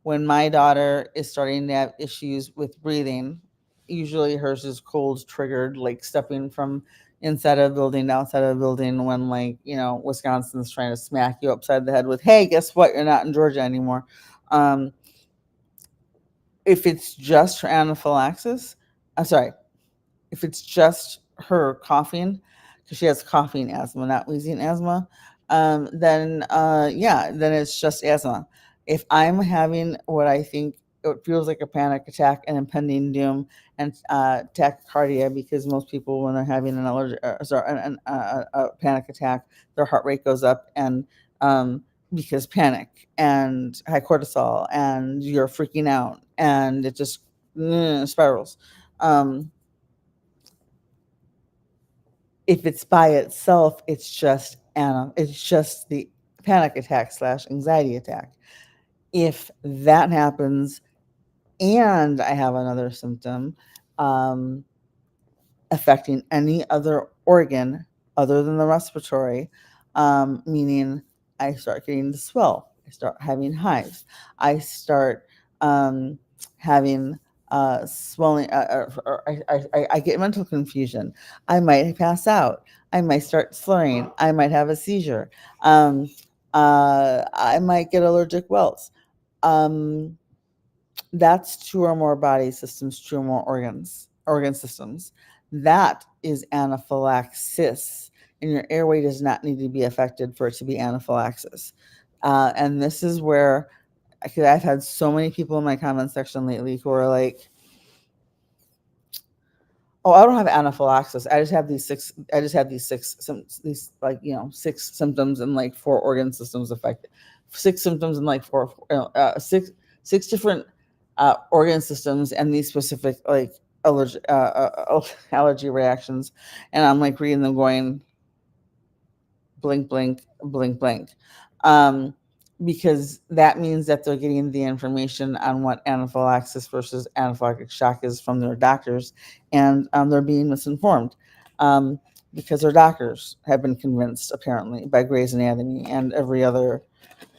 when my daughter is starting to have issues with breathing, usually hers is cold triggered, like stepping from inside of a building to outside of a building, when, like, Wisconsin's trying to smack you upside the head with, hey, guess what? You're not in Georgia anymore. Um, if it's just her anaphylaxis, I'm sorry, if it's just her coughing, because she has coughing asthma, not wheezing asthma, then yeah, then it's just asthma. If I'm having what I think it feels like a panic attack and impending doom and tachycardia, because most people, when they're having an allergy, a panic attack, their heart rate goes up, and because panic and high cortisol, and you're freaking out, and it just spirals. Um, if it's by itself, it's just the panic attack slash anxiety attack. If that happens and I have another symptom um, affecting any other organ other than the respiratory, meaning I start getting the swell, I start having hives, I start having swelling, or I get mental confusion, I might pass out, I might start slurring, I might have a seizure, um, I might get allergic welts. Um, that's two or more body systems, two or more organ systems. That is anaphylaxis, and your airway does not need to be affected for it to be anaphylaxis. And this is where, because I've had so many people in my comment section lately who are like, "Oh, I don't have anaphylaxis. I just have these six. I just have these, like, 6 symptoms and like 4 organ systems affected. 6 symptoms and like six different organ systems, and these specific, like, allergy reactions." And I'm like reading them, going, blink, blink, blink, blink. Um, because that means that they're getting the information on what anaphylaxis versus anaphylactic shock is from their doctors, and they're being misinformed, um, because their doctors have been convinced, apparently, by Grey's Anatomy and every other.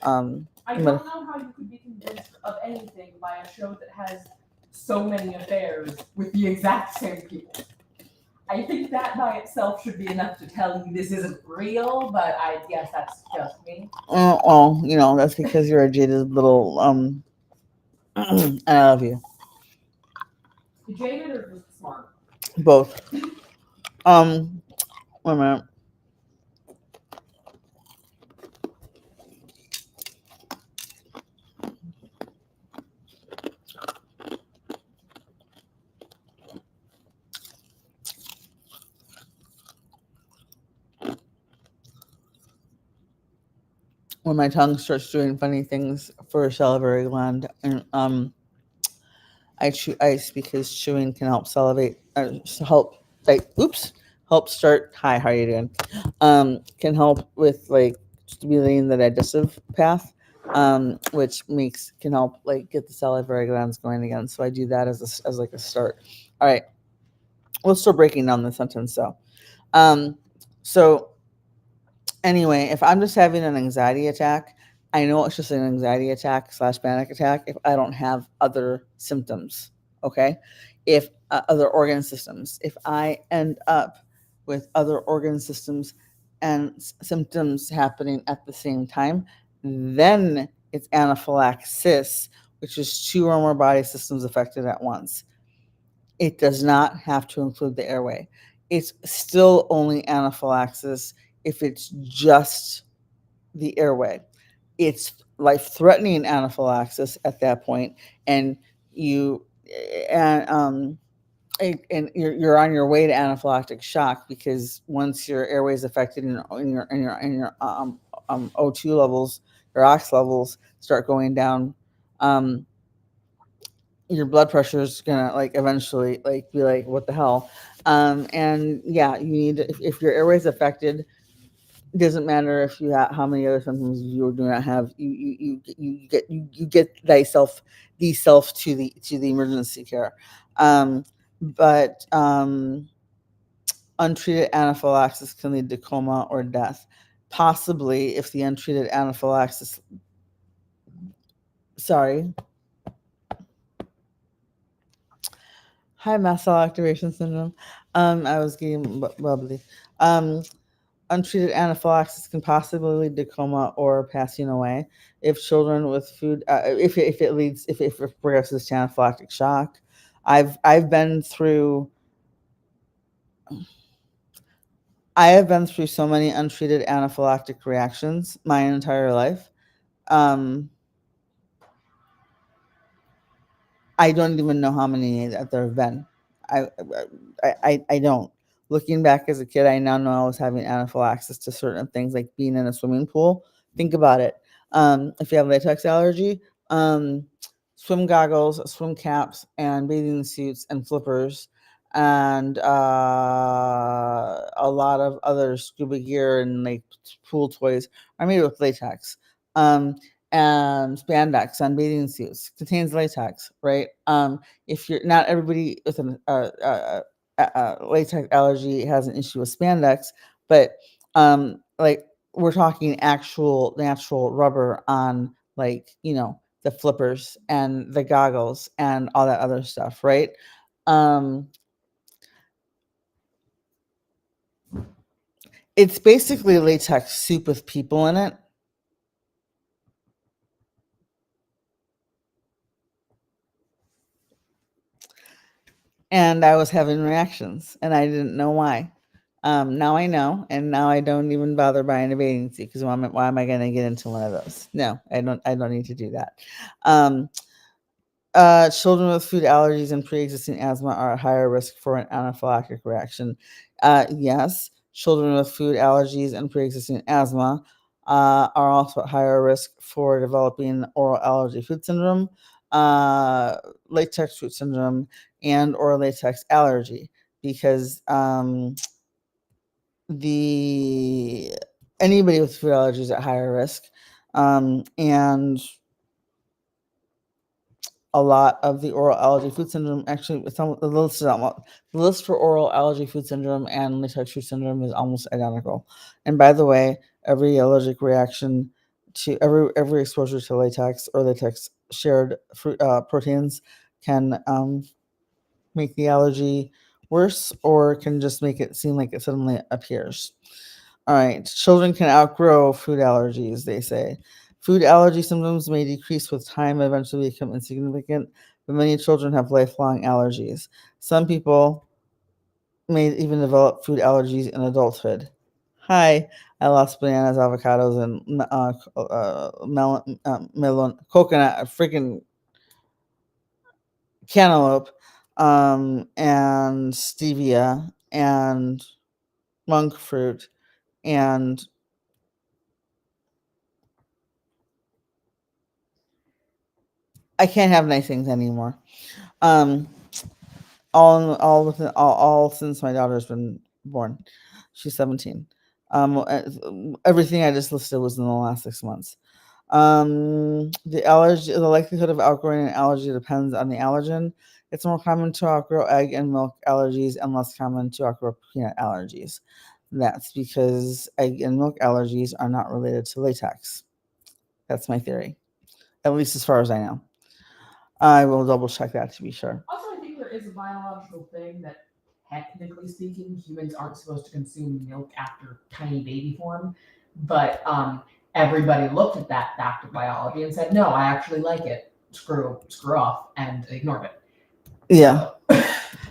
I don't know how you could be convinced of anything by a show that has so many affairs with the exact same people. I think that by itself should be enough to tell you this isn't real, but I guess that's just me. Well, that's because you're a jaded little. I love you. Jaded or just smart? Both. Wait a minute. When my tongue starts doing funny things for a salivary gland, and I chew ice because chewing can help salivate, help like help start. Hi, how are you doing? Can help with like stimulating the digestive path, which makes can help like get the salivary glands going again. So I do that as like a start. All right, we'll start breaking down the sentence. Um, so anyway, if I'm just having an anxiety attack, I know it's just an anxiety attack slash panic attack if I don't have other symptoms. Okay. If other organ systems, if I end up with other organ systems and symptoms happening at the same time, then it's anaphylaxis, which is two or more body systems affected at once. It does not have to include the airway. It's still only anaphylaxis if it's just the airway. It's life-threatening anaphylaxis at that point, and you and and you're on your way to anaphylactic shock because once your airway is affected and your O2 levels, your ox levels start going down, um, your blood pressure is gonna like eventually like be like what the hell, and yeah, you need if your airway is affected, it doesn't matter if you have how many other symptoms you do not have. You get thyself the self to the emergency care, but untreated anaphylaxis can lead to coma or death, possibly if the untreated anaphylaxis. Sorry. Hi, mast cell activation syndrome. I was getting bubbly. Um, Untreated anaphylaxis can possibly lead to coma or passing away. If children with food, if it progresses to anaphylactic shock, I've been through. I have been through so many untreated anaphylactic reactions my entire life. Um, I don't even know how many that there have been. I I don't. Looking back as a kid, I now know I was having anaphylaxis to certain things like being in a swimming pool. Think about it. If you have latex allergy, um, swim goggles, swim caps, and bathing suits and flippers, and a lot of other scuba gear and like pool toys are made with latex. And spandex on bathing suits contains latex, right? If you're not everybody with an latex allergy has an issue with spandex, but like we're talking actual natural rubber on like the flippers and the goggles and all that other stuff, right? Um, it's basically latex soup with people in it. And I was having reactions, and I didn't know why. Now I know, and now I don't even bother buying a bathing suit because why am I going to get into one of those? No, I don't. I don't need to do that. Um, Children with food allergies and pre-existing asthma are at higher risk for an anaphylactic reaction. Yes, children with food allergies and pre-existing asthma are also at higher risk for developing oral allergy food syndrome, uh, latex food syndrome, and or latex allergy because the anybody with food allergies at higher risk, and a lot of the oral allergy food syndrome actually the list for oral allergy food syndrome and latex food syndrome is almost identical. And by the way, every allergic reaction to every exposure to latex or latex shared fruit, proteins can make the allergy worse or can just make it seem like it suddenly appears. All right. Children can outgrow food allergies, they say. Food allergy symptoms may decrease with time and eventually become insignificant, but many children have lifelong allergies. Some people may even develop food allergies in adulthood. Hi, I lost bananas, avocados, and melon, coconut, freaking cantaloupe, and stevia, and monk fruit, and I can't have nice things anymore. Um, all since my daughter's been born. She's 17. Everything I just listed was in the last 6 months. The likelihood of outgrowing an allergy depends on the allergen. It's more common to outgrow egg and milk allergies and less common to outgrow peanut allergies. That's because egg and milk allergies are not related to latex. That's my theory, at least as far as I know. I will double check that to be sure. Also, I think there is a biological thing that, technically speaking, humans aren't supposed to consume milk after tiny baby form. But everybody looked at that fact of biology and said, "No, I actually like it. Screw off," and ignored it. Yeah. So,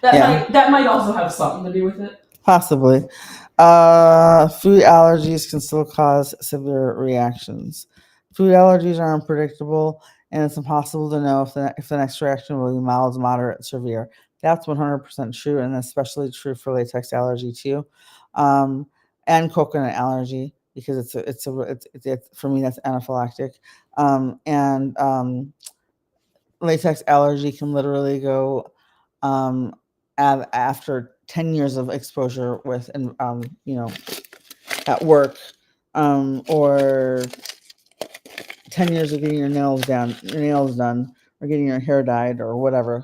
that might also have something to do with it. Possibly. Food allergies can still cause severe reactions. Food allergies are unpredictable, and it's impossible to know if the next reaction will be mild, moderate, severe. That's 100% true, and especially true for latex allergy too, and coconut allergy because it's for me that's anaphylactic, and latex allergy can literally go um, after 10 years of exposure with, at work, or 10 years of getting your nails done, or getting your hair dyed, or whatever.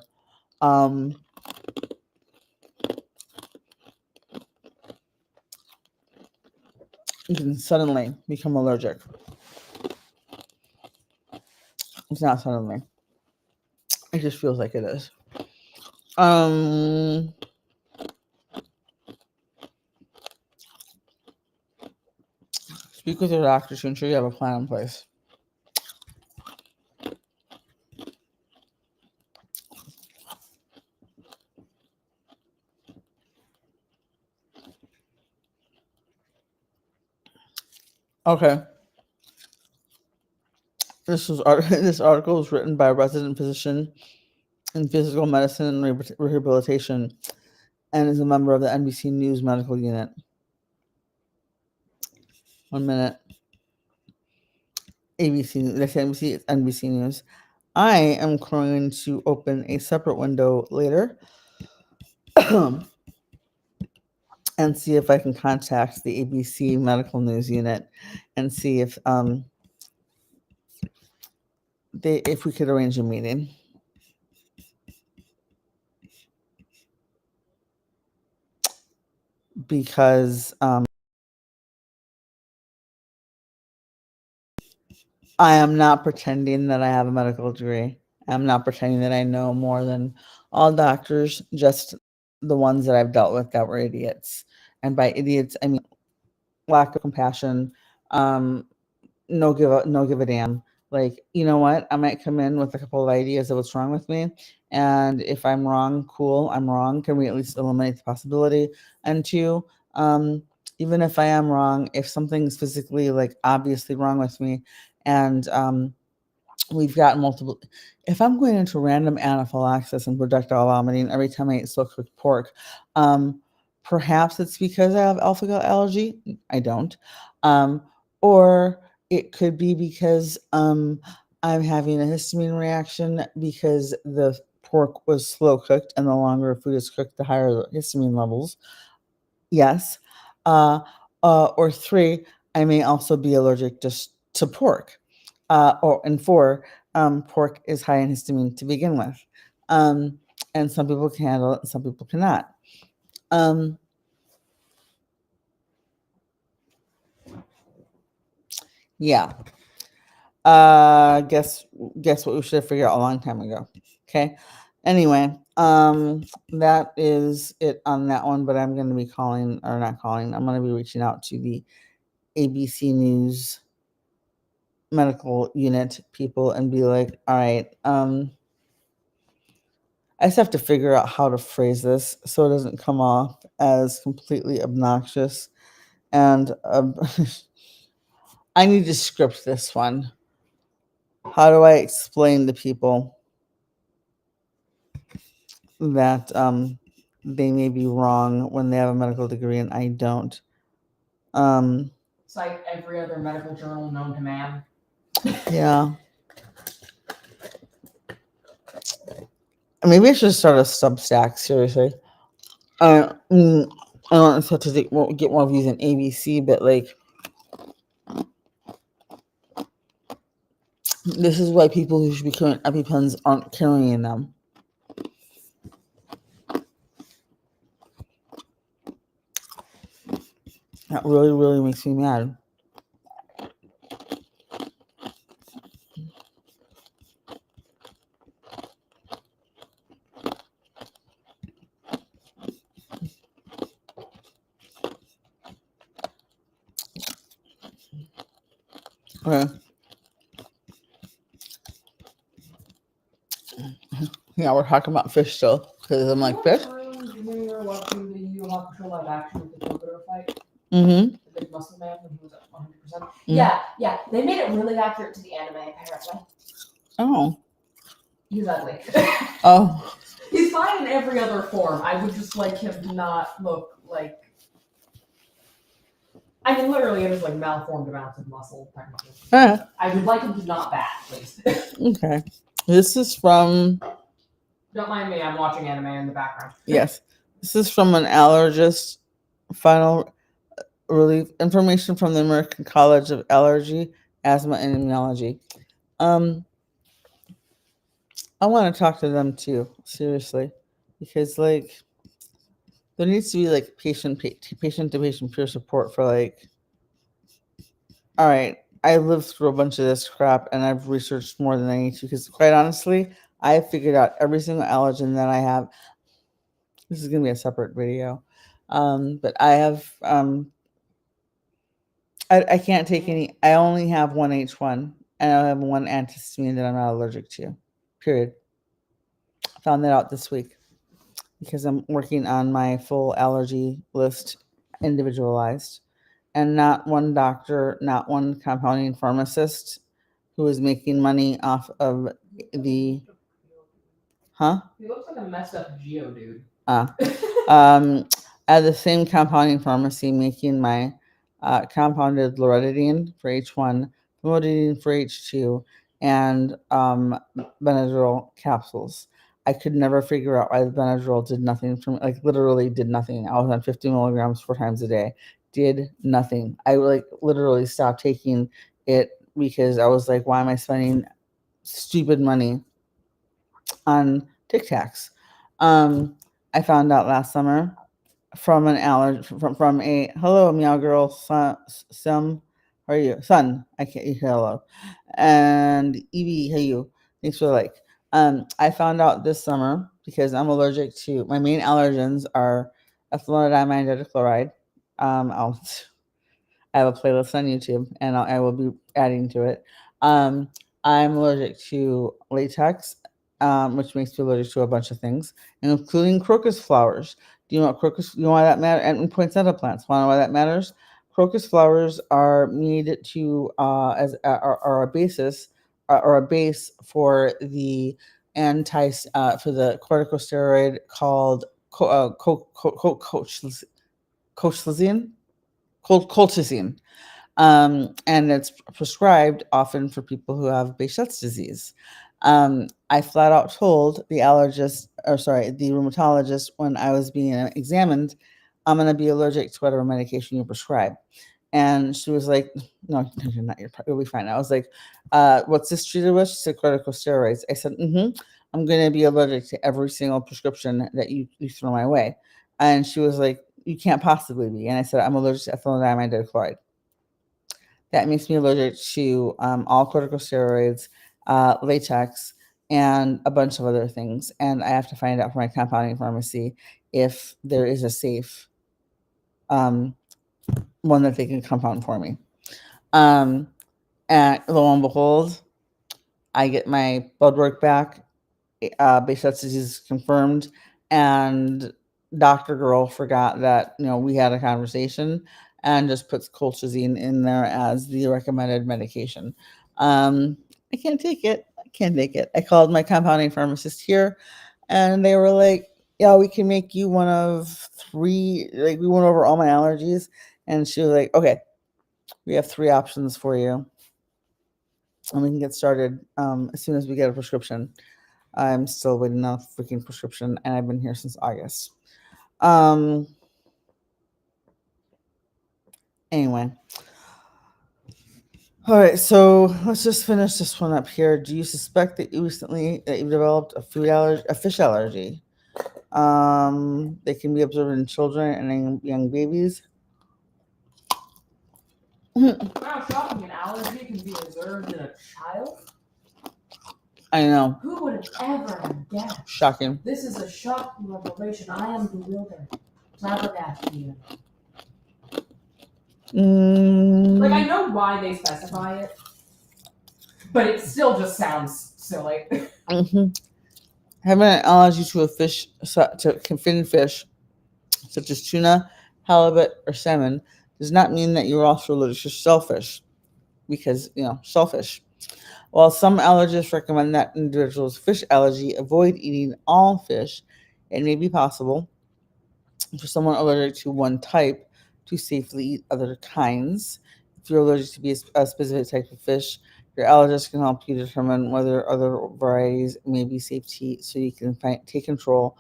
You can suddenly become allergic. It's not suddenly. It just feels like it is. Speak with your doctor to ensure you have a plan in place. Okay. This article was written by a resident physician in physical medicine and rehabilitation, and is a member of the NBC News medical unit. 1 minute. ABC. Did I say NBC? It's NBC News. I am going to open a separate window later and see if I can contact the ABC Medical News Unit and see if if we could arrange a meeting. Because I am not pretending that I have a medical degree. I'm not pretending that I know more than all doctors, just the ones that I've dealt with that were idiots. And by idiots, I mean lack of compassion, no give a damn. Like, you know what? I might come in with a couple of ideas of what's wrong with me. And if I'm wrong, cool, I'm wrong. Can we at least eliminate the possibility? And two, even if I am wrong, if something's physically like obviously wrong with me, and we've got multiple. If I'm going into random anaphylaxis and projectile vomiting every time I eat slow cooked pork, perhaps it's because I have alpha gal allergy. I don't, or it could be because I'm having a histamine reaction because the pork was slow cooked, and the longer food is cooked, the higher the histamine levels. Yes, or three, I may also be allergic just to pork. And four, pork is high in histamine to begin with. And some people can handle it and some people cannot. Yeah. Guess what we should have figured out a long time ago. Okay. Anyway, that is it on that one, but I'm going to be calling, or not calling, I'm going to be reaching out to the ABC News medical unit people and be like, all right, I just have to figure out how to phrase this so it doesn't come off as completely obnoxious. And I need to script this one. How do I explain to people that they may be wrong when they have a medical degree and I don't? Cite every other medical journal known to man. Yeah. Maybe I should start a Substack, seriously. I don't have to get more views than ABC, but like, this is why people who should be carrying EpiPens aren't carrying them. That really, really makes me mad. Okay. Yeah, we're talking about fish still because I'm like, fish? You're watching the You Have Control Live Action with the Joker fight. Mm-hmm. The big muscle man when he was at 100%. Yeah. They made it really accurate to the anime, apparently. Oh. He's ugly. Oh. He's fine in every other form. I would just like him to not look like. I mean, literally, it is like malformed amounts of muscle, technically. I would like him to not bat, please. Okay. This is from. Don't mind me, I'm watching anime in the background. Yes. This is from an allergist. Final relief information from the American College of Allergy, Asthma, and Immunology. I want to talk to them too, seriously, because like there needs to be like patient to patient peer support for like. All right, I lived through a bunch of this crap and I've researched more than I need to because quite honestly, I figured out every single allergen that I have. This is gonna be a separate video, but I have I can't take any. I only have one H1 and I have one antihistamine that I'm not allergic to. Period. I found that out this week because I'm working on my full allergy list, individualized, and not one doctor, not one compounding pharmacist who is making money off of the. Huh? He looks like a messed up Geodude. At the same compounding pharmacy making my compounded loratadine for H1, famotidine for H2, and Benadryl capsules. I could never figure out why the Benadryl did nothing for me. Like literally did nothing. I was on 50 milligrams 4 times a day. Did nothing. I like literally stopped taking it because I was like, why am I spending stupid money on Tic Tacs? I found out last summer from an allergy from a hello meow girl son, how are you son I can't hello and Evie hey you thanks for the like. I found out this summer because I'm allergic to my main allergens are ethylonadiamide dichloride. I have a playlist on YouTube and I will be adding to it. I'm allergic to latex, which makes me allergic to a bunch of things, including crocus flowers. Do you know what crocus? You know why that matters? And poinsettia plants. Want to know why that matters? Crocus flowers are made to are a basis or a base for the for the corticosteroid called colchicine. Colchicine. And it's prescribed often for people who have Behçet's disease. I flat out told the the rheumatologist when I was being examined, I'm going to be allergic to whatever medication you prescribe. And she was like, no, you're not. You'll be fine. I was like, what's this treated with? She said corticosteroids. I said, I'm going to be allergic to every single prescription that you throw my way. And she was like, you can't possibly be. And I said, I'm allergic to ethylonadiamide dichloride. That makes me allergic to all corticosteroids, latex, and a bunch of other things. And I have to find out from my compounding pharmacy if there is a safe one that they can compound for me. And lo and behold, I get my blood work back Behçet's disease is confirmed, and Dr. Girl forgot that we had a conversation and just puts colchicine in there as the recommended medication. I can't take it. I can't take it. I called my compounding pharmacist here, and they were like, "Yeah, we can make you one of three." Like we went over all my allergies, and she was like, "Okay, we have three options for you, and we can get started as soon as we get a prescription." I'm still waiting on a freaking prescription, and I've been here since August. Anyway. All right, so let's just finish this one up here. Do you suspect that you developed a fish allergy? They can be observed in children and young babies. Wow, shocking! An allergy can be observed in a child. I know. Who would have ever guessed? Shocking. This is a shocking revelation. I am bewildered. Flabbergasted even. Like, I know why they specify it, but it still just sounds silly. Having an allergy to a fish, to fin fish, such as tuna, halibut, or salmon, does not mean that you're also allergic to shellfish, because, shellfish. While some allergists recommend that individuals with fish allergy avoid eating all fish, it may be possible for someone allergic to one type to safely eat other kinds. If you're allergic to a specific type of fish, your allergist can help you determine whether other varieties may be safe to eat, so you can take control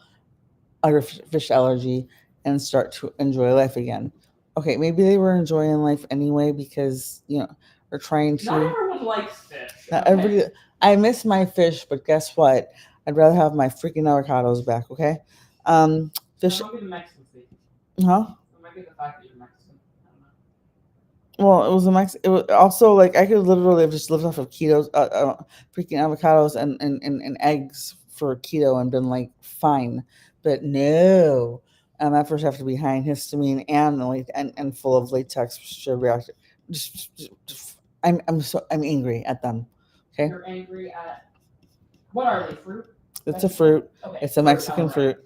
of your fish allergy and start to enjoy life again. Okay, maybe they were enjoying life anyway because, are trying to. Not everyone likes fish. Not okay? everybody. I miss my fish, but guess what? I'd rather have my freaking avocados back. Okay. Fish. That might be the Mexican thing. Huh? That might be the fact that you're Mexican. I don't know. Well, it was a Mex. It was also like I could literally have just lived off of keto, freaking avocados and eggs for keto and been like fine, but no. That first have to be high in histamine and full of latex reactive. I'm angry at them. Okay. You're angry at what are they? Fruit? It's a fruit. Okay. It's a Mexican fruit.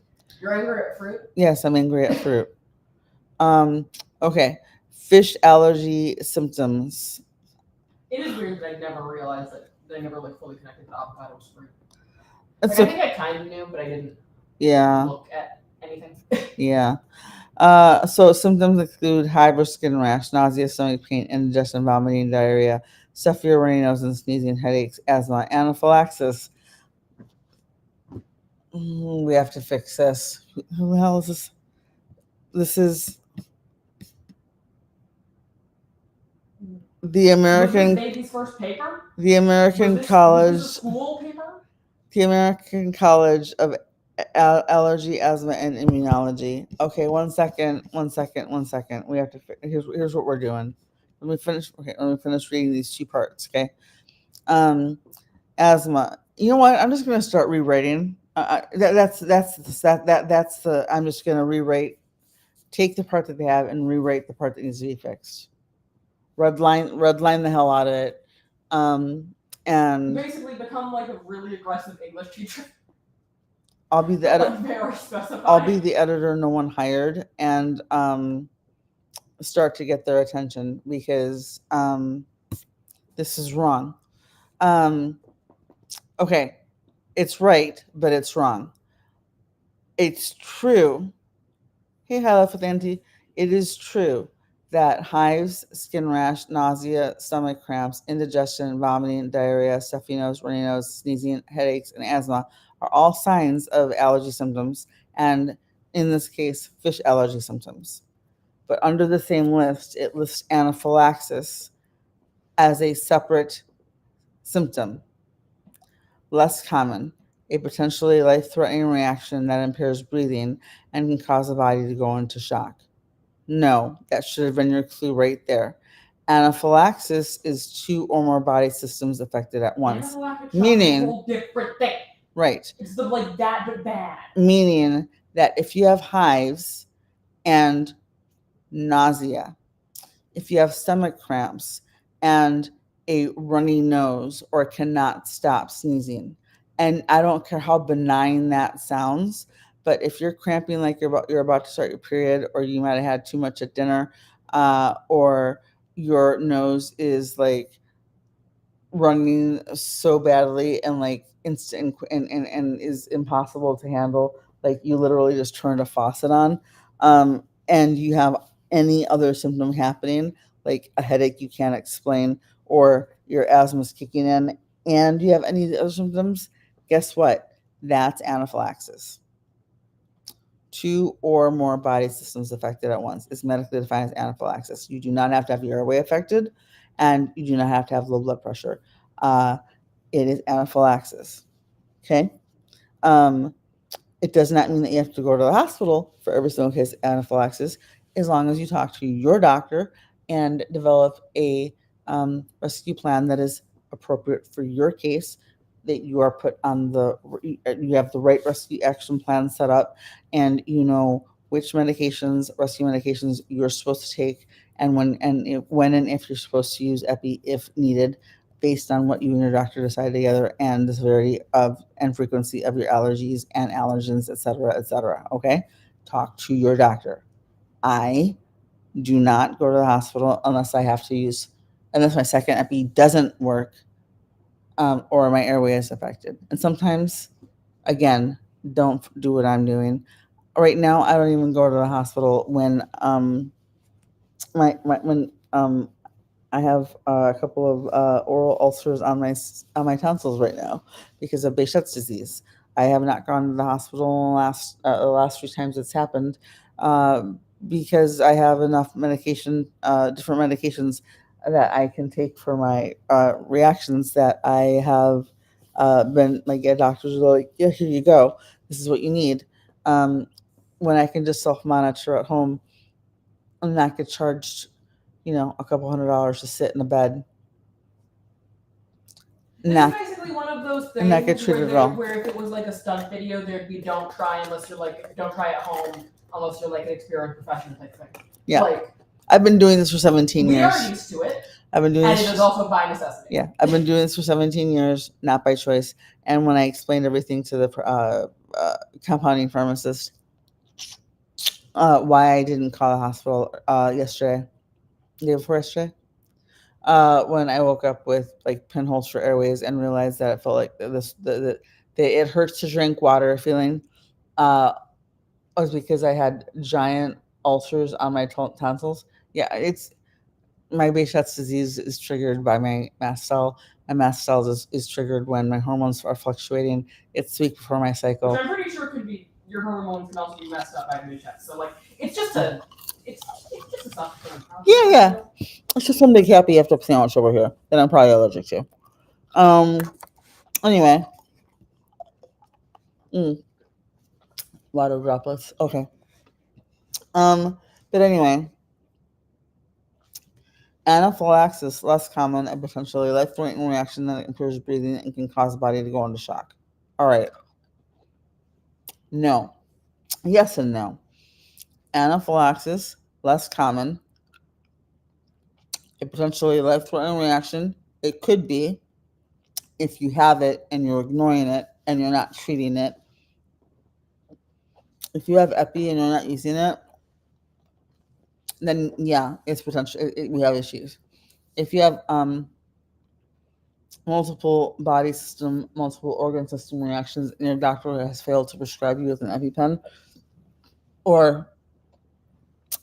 You're angry at fruit? Yes, I'm angry at fruit. Okay. Fish allergy symptoms. It is weird that I never realized that they never fully connected to avocado was fruit. I think I kind of knew, but I didn't look at anything. Yeah. So symptoms include high skin rash, nausea, stomach pain, indigestion, vomiting, diarrhea, stuffy or runny nose and sneezing, headaches, asthma, anaphylaxis. We have to fix this. Who the hell is this? This is the American. Was this baby's first paper? The American College. Was this a school paper? The American College of Allergy, Asthma, and Immunology. Okay, one second. We have to. Here's what we're doing. Let me finish reading these two parts. Okay. Asthma. You know what? I'm just gonna start rewriting. That's the. I'm just gonna rewrite. Take the part that they have and rewrite the part that needs to be fixed. Redline the hell out of it. And basically become like a really aggressive English teacher. I'll be the editor. Very specified. I'll be the editor no one hired, and start to get their attention because this is wrong. Okay, it's right, but it's wrong. It's true. Hey, hi, Life with Auntie. It is true that hives, skin rash, nausea, stomach cramps, indigestion, vomiting, diarrhea, stuffy nose, runny nose, sneezing, headaches, and asthma are all signs of allergy symptoms, and in this case, fish allergy symptoms. But under the same list, it lists anaphylaxis as a separate symptom. Less common, a potentially life-threatening reaction that impairs breathing and can cause the body to go into shock. No, that should have been your clue right there. Anaphylaxis is two or more body systems affected at once. Meaning, a whole different thing. Right. It's like that, but bad. Meaning that if you have hives and nausea, if you have stomach cramps and a runny nose or cannot stop sneezing, And I don't care how benign that sounds, but if you're cramping like you're about to start your period, or you might have had too much at dinner, or your nose is like running so badly and like instant and is impossible to handle, like you literally just turned a faucet on, and you have any other symptom happening, like a headache you can't explain, or your asthma is kicking in, and you have any other symptoms, guess what? That's anaphylaxis. Two or more body systems affected at once is medically defined as anaphylaxis. You do not have to have your airway affected, and you do not have to have low blood pressure. Uh, it is anaphylaxis. Okay. Um, it does not mean that you have to go to the hospital for every single case of anaphylaxis, as long as you talk to your doctor and develop a rescue plan that is appropriate for your case, that you are put on you have the right rescue action plan set up, and you know which rescue medications you're supposed to take, and when and if you're supposed to use epi if needed, based on what you and your doctor decide together, and the severity of and frequency of your allergies and allergens, etc., etc. Okay, talk to your doctor. I do not go to the hospital unless my second epi doesn't work, or my airway is affected. And sometimes, again, don't do what I'm doing right now. I don't even go to the hospital when when I have a couple of oral ulcers on my tonsils right now because of Behçet's disease. I have not gone to the hospital in the last few times it's happened, uh, because I have enough different medications that I can take for my reactions, that I have been like, yeah, doctors are like, yeah, here you go, this is what you need. Um, when I can just self monitor at home and not get charged, a couple $100 to sit in a bed. This Nah, is basically one of those and not get things treated at all. where if it was like a stunt video, there'd be don't try at home unless you're like an experienced professional type thing. Yeah. Like, I've been doing this for 17 we years. are used to it, I've been doing and this. it is also by necessity. Yeah, I've been doing this for 17 years, not by choice. And when I explained everything to the compounding pharmacist, why I didn't call the hospital yesterday, day before yesterday, when I woke up with like pinholes for airways and realized that it felt like it hurts to drink water feeling, was because I had giant ulcers on my tonsils. Yeah, it's my Behçet's disease is triggered by my mast cell. My mast cells is triggered when my hormones are fluctuating. It's the week before my cycle. Which I'm pretty sure could be your hormones can also be messed up by Behçet's. So like, it's just a something. Yeah. It's just some big happy after sandwich over here that I'm probably allergic to. Anyway. Water droplets. Okay. But anyway. Anaphylaxis, less common and potentially life-threatening reaction that improves breathing and can cause the body to go into shock. All right. No. Yes and no. Anaphylaxis, less common. A potentially life-threatening reaction. It could be if you have it and you're ignoring it and you're not treating it. If you have epi and you're not using it, then yeah, it's potential. We have issues. If you have multiple body system, multiple organ system reactions, and your doctor has failed to prescribe you with an EpiPen, or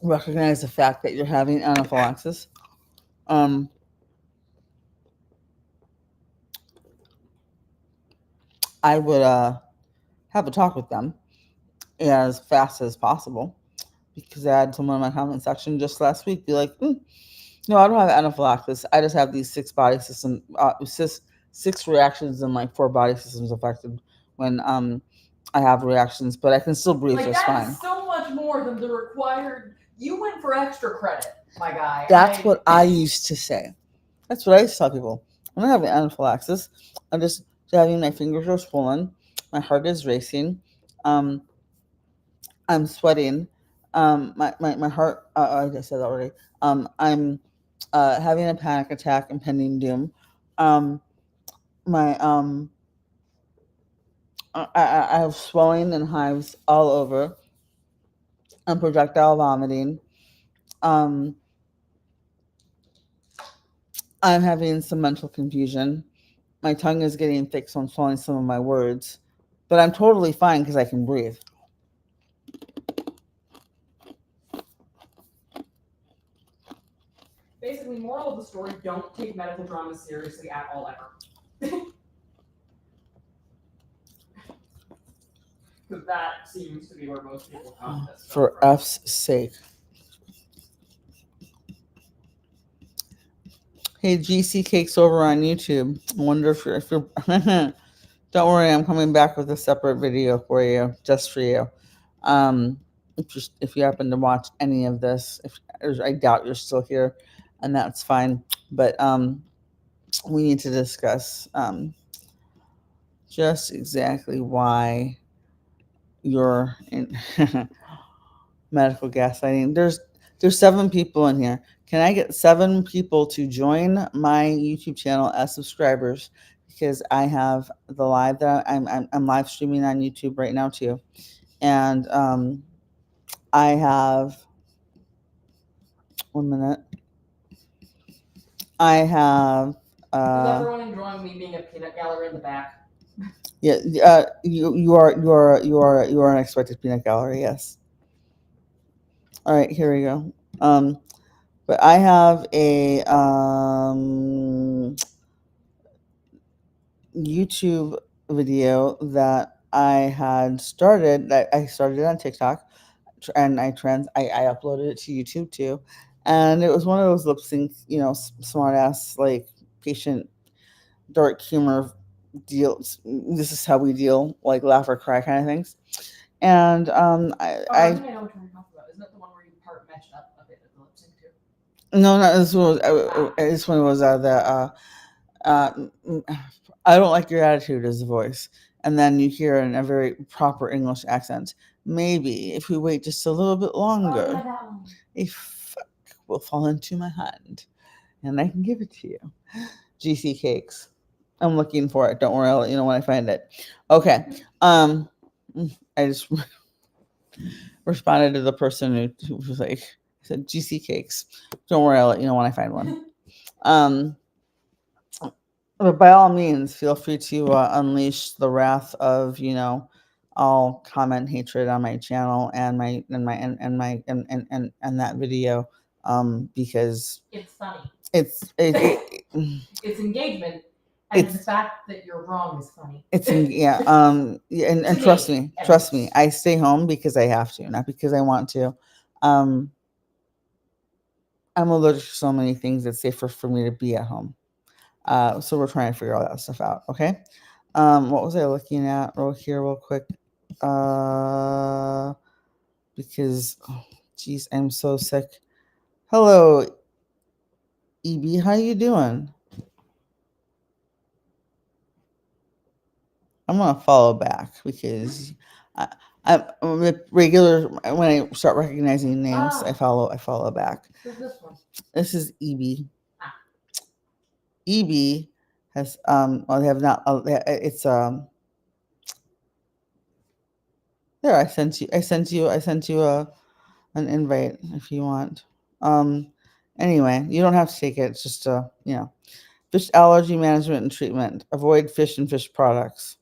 recognize the fact that you're having anaphylaxis, I would have a talk with them as fast as possible, because I had someone in my comment section just last week be like, no, I don't have anaphylaxis. I just have these six reactions and like 4 body systems affected when I have reactions, but I can still breathe just fine. That is so much more than the required. You went for extra credit, my guy. That's what I used to say. That's what I used to tell people. I'm not having anaphylaxis. I'm just having my fingers are swollen. My heart is racing. I'm sweating. My heart. I just said that already. I'm having a panic attack, impending doom. My I have swelling and hives all over and projectile vomiting. Um, I'm having some mental confusion. My tongue is getting thick, so I'm swallowing some of my words. But I'm totally fine because I can breathe. Basically, moral of the story: don't take medical dramas seriously at all ever. Because that seems to be where most people come to this stuff For from. F's sake. Hey, GC Cakes over on YouTube. I wonder if you're don't worry, I'm coming back with a separate video for you, just for you. If you happen to watch any of this, I doubt you're still here, and that's fine. But we need to discuss just exactly why you're in medical gaslighting. There's 7 people in here. Can I get 7 people to join my YouTube channel as subscribers? Because I have the live that I'm live streaming on YouTube right now too, and I have 1 minute. I have. Is everyone enjoying me being a peanut gallery in the back? Yeah, you are an expected peanut gallery. Yes. All right, here we go. But I have a YouTube video that I started on TikTok, and I uploaded it to YouTube too, and it was one of those lip sync, smart ass, like, patient dark humor deals. This is how we deal, like, laugh or cry kind of things. And I think I know what you're talking about. Isn't that the one where you part matched up a bit of the lip sync too? No, this one was the I don't like your attitude as a voice. And then you hear in a very proper English accent, maybe if we wait just a little bit longer, yeah, that one. a fuck will fall into my hand and I can give it to you. GC Cakes. I'm looking for it. Don't worry, I'll let you know when I find it. Okay. I just responded to the person who was like, I said, GC Cakes. Don't worry, I'll let you know when I find one. But by all means, feel free to unleash the wrath of, all comment hatred on my channel and that video, because It's funny. it's It's engagement, and the fact that you're wrong is funny. And trust me, I stay home because I have to, not because I want to. I'm allergic to so many things. It's safer for me to be at home. So we're trying to figure all that stuff out. Okay. What was I looking at real quick? Because, geez, I'm so sick. Hello, EB. How you doing? I'm gonna follow back because I'm a regular. When I start recognizing names, I follow back. Who's this one? This is EB. EB has well, they have not. It's There, I sent you an invite if you want. Anyway, you don't have to take it. It's just fish allergy management and treatment. Avoid fish and fish products.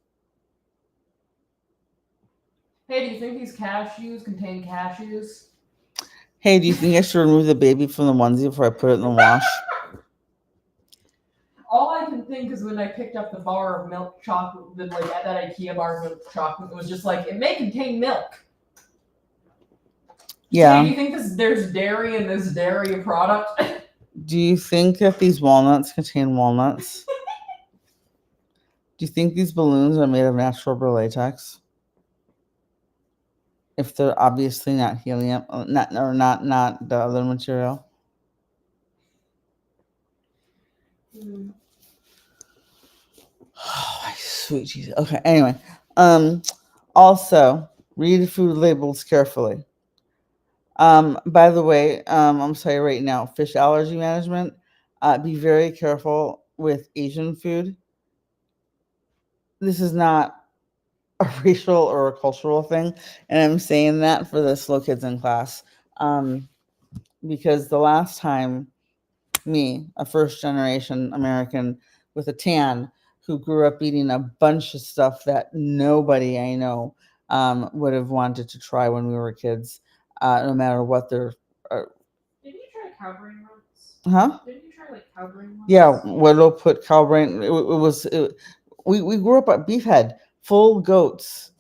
Hey, do you think these cashews contain cashews? Hey, do you think I should remove the baby from the onesie before I put it in the wash? All I can think is when I picked up the bar of milk chocolate, at that IKEA bar of milk chocolate, it was just like, it may contain milk. Yeah. Hey, do you think there's dairy in this dairy product? Do you think that these walnuts contain walnuts? Do you think these balloons are made of natural rubber latex? If they're obviously not helium, not the other material. Oh, my sweet Jesus. Okay. Anyway, also read food labels carefully. By the way, I'm sorry right now. Fish allergy management. Be very careful with Asian food. This is not a racial or a cultural thing, and I'm saying that for the slow kids in class, because the last time me, a first generation American with a tan who grew up eating a bunch of stuff that nobody I know would have wanted to try when we were kids, no matter what their. Didn't you try cow brain once? Huh? Didn't you try like cow brain once? Yeah, Widow put cow brain. We grew up at Beefhead, full goats.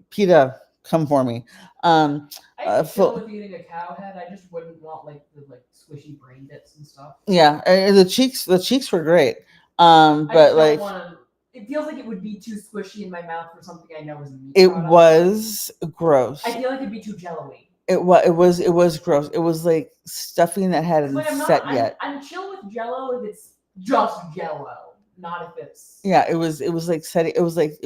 PETA, come for me. I could chill with eating a cow head. I just wouldn't want like the squishy brain bits and stuff. Yeah, the cheeks were great. I But just don't like wanna, it feels like it would be too squishy in my mouth for something I know is a meat it product. was gross. I feel like it'd be too jello-y. It was gross. It was like stuffing that hadn't Like set yet. I'm chill with jello if it's just jello, not if it's. Yeah, it was like setting. It was like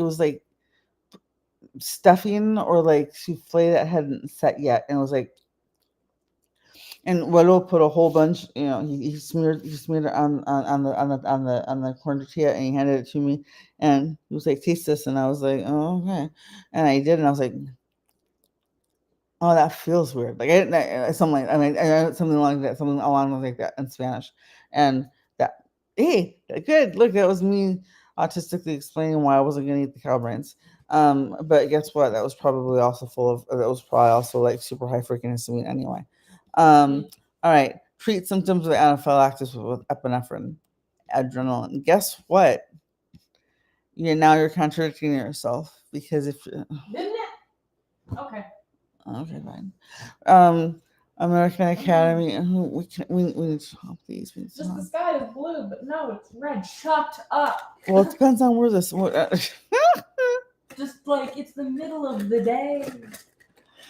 stuffing or like souffle that hadn't set yet, and it was like. And Widow put a whole bunch. You know, he smeared it on the corn tortilla, and he handed it to me, and he was like, "Taste this," and I was like, "Oh, okay," and I did, and I was like. Oh, that feels weird. Like something like something along that, something along like that in Spanish, and that hey, good. Look, that was me autistically explaining why I wasn't going to eat the cow brains. But guess what? That was probably also like super high freaking histamine anyway. All right. Treat symptoms of anaphylaxis with epinephrine, adrenaline. Guess what? You're contradicting yourself because if Didn't it? Okay. Okay, fine. American Academy. We need to stop these. Just the sky is blue, but no, it's red. Shut up. Well, it depends on where this. Just like it's the middle of the day.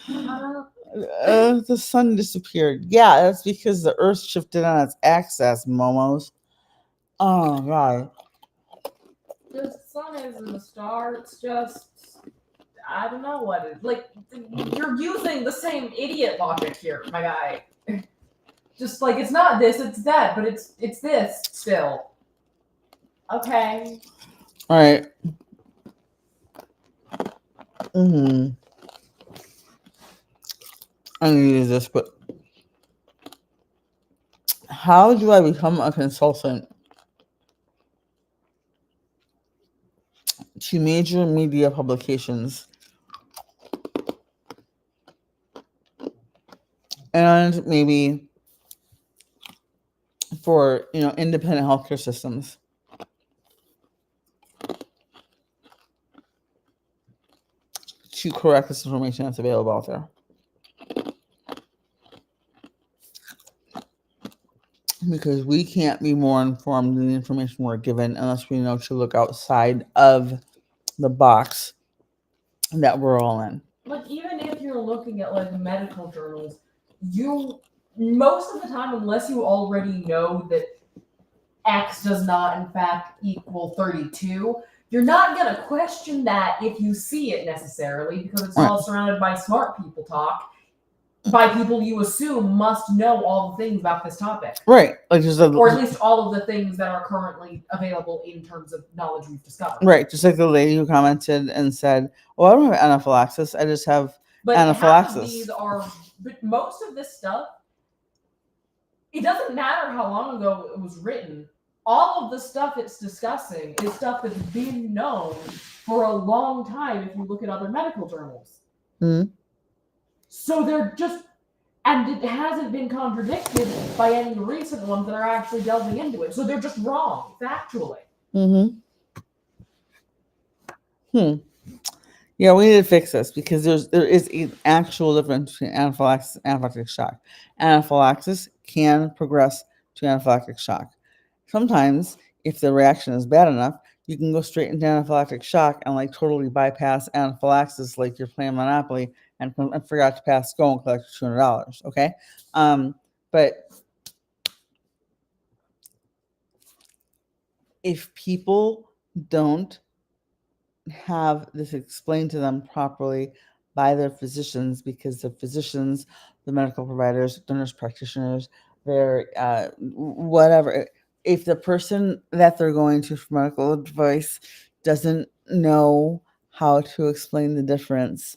The sun disappeared. Yeah, that's because the Earth shifted on its axis, momos. Oh god. The sun isn't a star. It's just I don't know what it like. You're using the same idiot logic here, my guy. Just like it's not this, it's that, but it's this still. Okay. All right. I need to use this, but how do I become a consultant to major media publications and maybe for independent healthcare systems? To correct this information that's available out there. Because we can't be more informed than the information we're given unless we know to look outside of the box that we're all in. Like even if you're looking at like medical journals, you most of the time, unless you already know that X does not in fact equal 32, you're not going to question that if you see it necessarily because it's all surrounded by smart people talk, by people you assume must know all the things about this topic. Right. Like or at least all of the things that are currently available in terms of knowledge we've discovered. Right. Just like the lady who commented and said, "Well, I don't have anaphylaxis. I just have anaphylaxis." Half of these are, but most of this stuff, it doesn't matter how long ago it was written. All of the stuff it's discussing is stuff that's been known for a long time if you look at other medical journals. Mm-hmm. So they're just, and it hasn't been contradicted by any recent ones that are actually delving into it. So they're just wrong, factually. Yeah, we need to fix this because there is an actual difference between anaphylaxis and anaphylactic shock. Anaphylaxis can progress to anaphylactic shock. Sometimes, if the reaction is bad enough, you can go straight into anaphylactic shock and like totally bypass anaphylaxis, like you're playing Monopoly and forgot to pass go and collect $200. Okay, but if people don't have this explained to them properly by their physicians, because the physicians, the medical providers, the nurse practitioners, their whatever, if the person that they're going to for medical advice doesn't know how to explain the difference.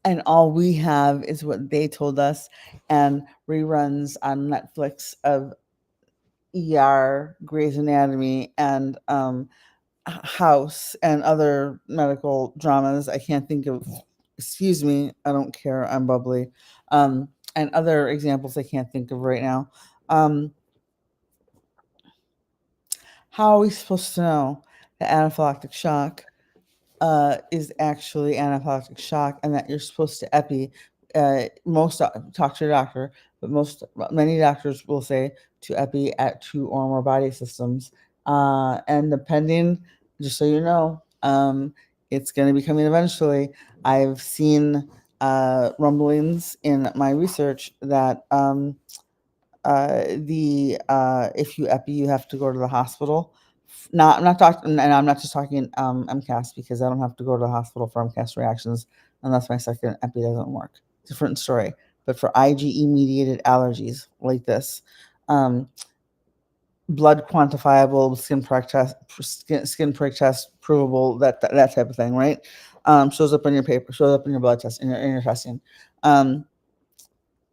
And all we have is what they told us and reruns on Netflix of ER, Grey's Anatomy, and House and other medical dramas. I can't think of, excuse me, I don't care, I'm bubbly. And other examples I can't think of right now. How are we supposed to know that anaphylactic shock is actually anaphylactic shock and that you're supposed to epi? Most talk to your doctor, but many doctors will say to epi at 2 or more body systems. And depending, just so you know, it's going to be coming eventually. I've seen rumblings in my research that if you epi, you have to go to the hospital. I'm not talking, and I'm not just talking MCAS, because I don't have to go to the hospital for MCAS reactions unless my second epi doesn't work. Different story. But for IgE mediated allergies like this, blood quantifiable, skin prick test provable, that type of thing, right? Shows up in your paper, shows up in your blood test, in your testing.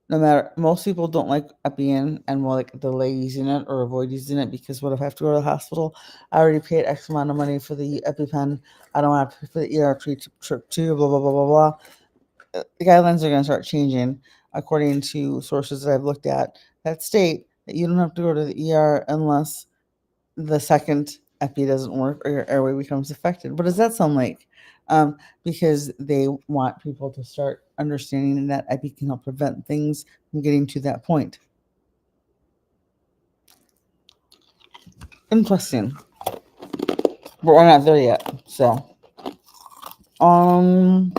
No matter, most people don't like Epian and will like delay using it or avoid using it because what if I have to go to the hospital? I already paid X amount of money for the EpiPen. I don't have to pay for the ER trip too, blah, blah, blah, blah, blah. The guidelines are going to start changing according to sources that I've looked at that state that you don't have to go to the ER unless the second epi doesn't work or your airway becomes affected. What does that sound like? Because they want people to start understanding that epi can help prevent things from getting to that point. Interesting. But we're not there yet. So, oh.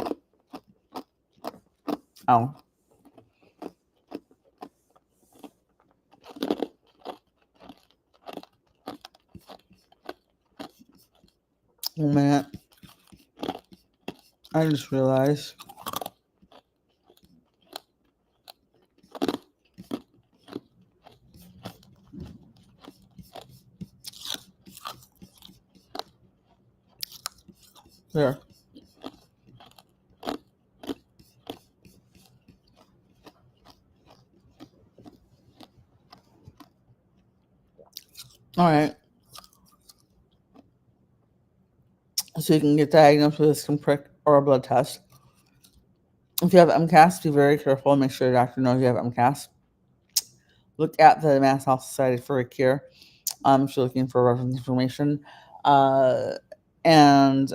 One minute. I just realized. There. All right. So you can get diagnosed with a skin prick or a blood test. If you have MCAS, be very careful and make sure your doctor knows you have MCAS. Look at the Mass Health Society for a Cure if you're looking for reference information. And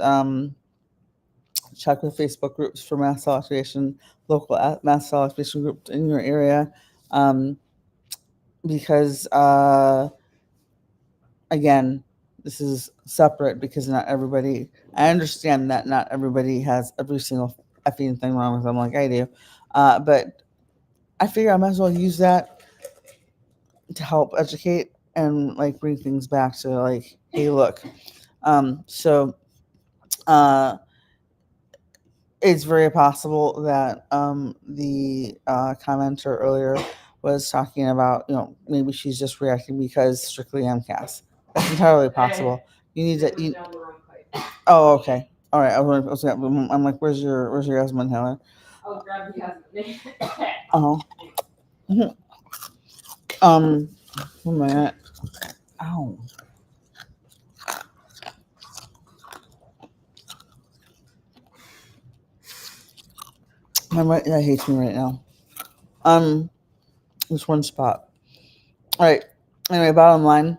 check with Facebook groups for mass cell activation, local mass cell activation groups in your area. Because, again, this is separate because not everybody, I understand that not everybody has every single effing thing wrong with them like I do. But I figure I might as well use that to help educate and like bring things back to like, hey, look. So it's very possible that the commenter earlier was talking about, maybe she's just reacting because strictly MCAS. That's entirely possible. You need to. Oh, okay. All right. I'm like, where's your husband, Helen? I'll grab the husband. Oh. One minute. Ow. My right eye hates me right now. This one spot. All right. Anyway, bottom line,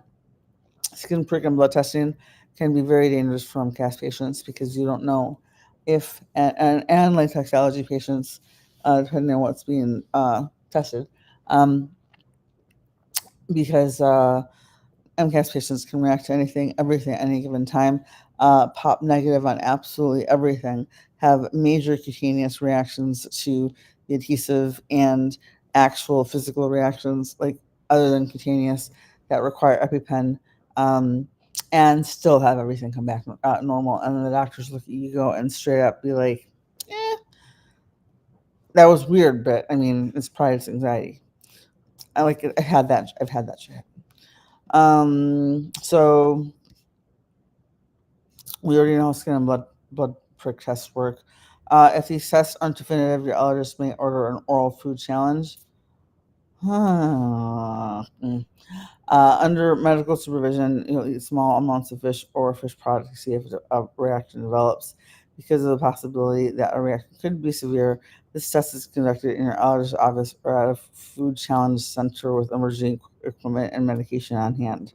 skin prick and blood testing can be very dangerous for MCAS patients because you don't know if and latex allergy patients, depending on what's being tested, because MCAS patients can react to anything, everything at any given time, pop negative on absolutely everything, have major cutaneous reactions to the adhesive and actual physical reactions, like other than cutaneous, that require EpiPen, and still have everything come back normal. And then the doctors look at you go and straight up be like, that was weird, but I mean, it's probably it's anxiety. I like it. I've had that shit. So We already know how skin and blood prick tests work. If these tests aren't definitive, your allergist may order an oral food challenge. Mm. Under medical supervision, you'll eat small amounts of fish or fish product to see if a reaction develops. Because of the possibility that a reaction could be severe, this test is conducted in your allergist office or at a food challenge center with emergency equipment and medication on hand.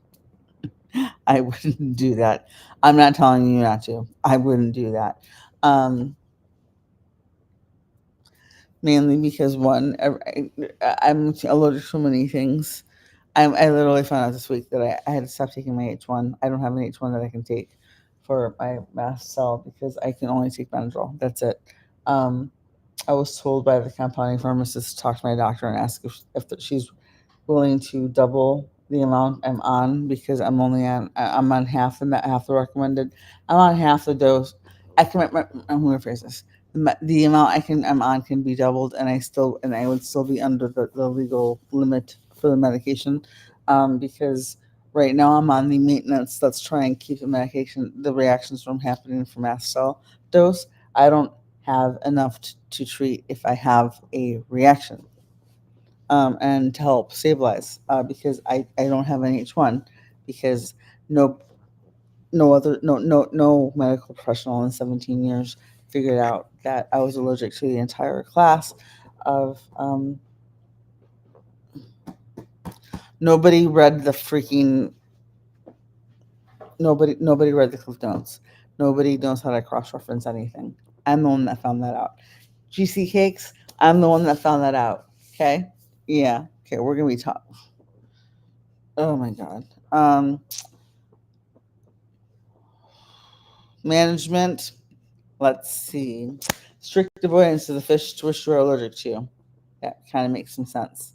I wouldn't do that. I'm not telling you not to. I wouldn't do that. Um, Mainly because one, I'm allergic to many things. I literally found out this week that I had to stop taking my H1. I don't have an H1 that I can take for my mast cell because I can only take Benadryl. That's it. Um, I was told by the compounding pharmacist to talk to my doctor and ask if she's willing to double the amount I'm on because I'm on half the recommended. I'm on half the dose. I'm going to rephrase this. The amount I'm on can be doubled, and I would still be under the legal limit for the medication, because right now I'm on the maintenance that's trying to keep the reactions from happening from mast cell dose. I don't have enough to treat if I have a reaction, and to help stabilize, because I don't have an H1 because no no medical professional in 17 years figured out that I was allergic to the entire class of nobody read the freaking nobody read the cliff notes. Nobody knows how to cross reference anything. I'm the one that found that out. GC cakes, I'm the one that found that out. Okay? Yeah. Okay, we're gonna be talking. Oh my god. Management. Let's see. Strict avoidance of the fish to which you're allergic to. That kind of makes some sense.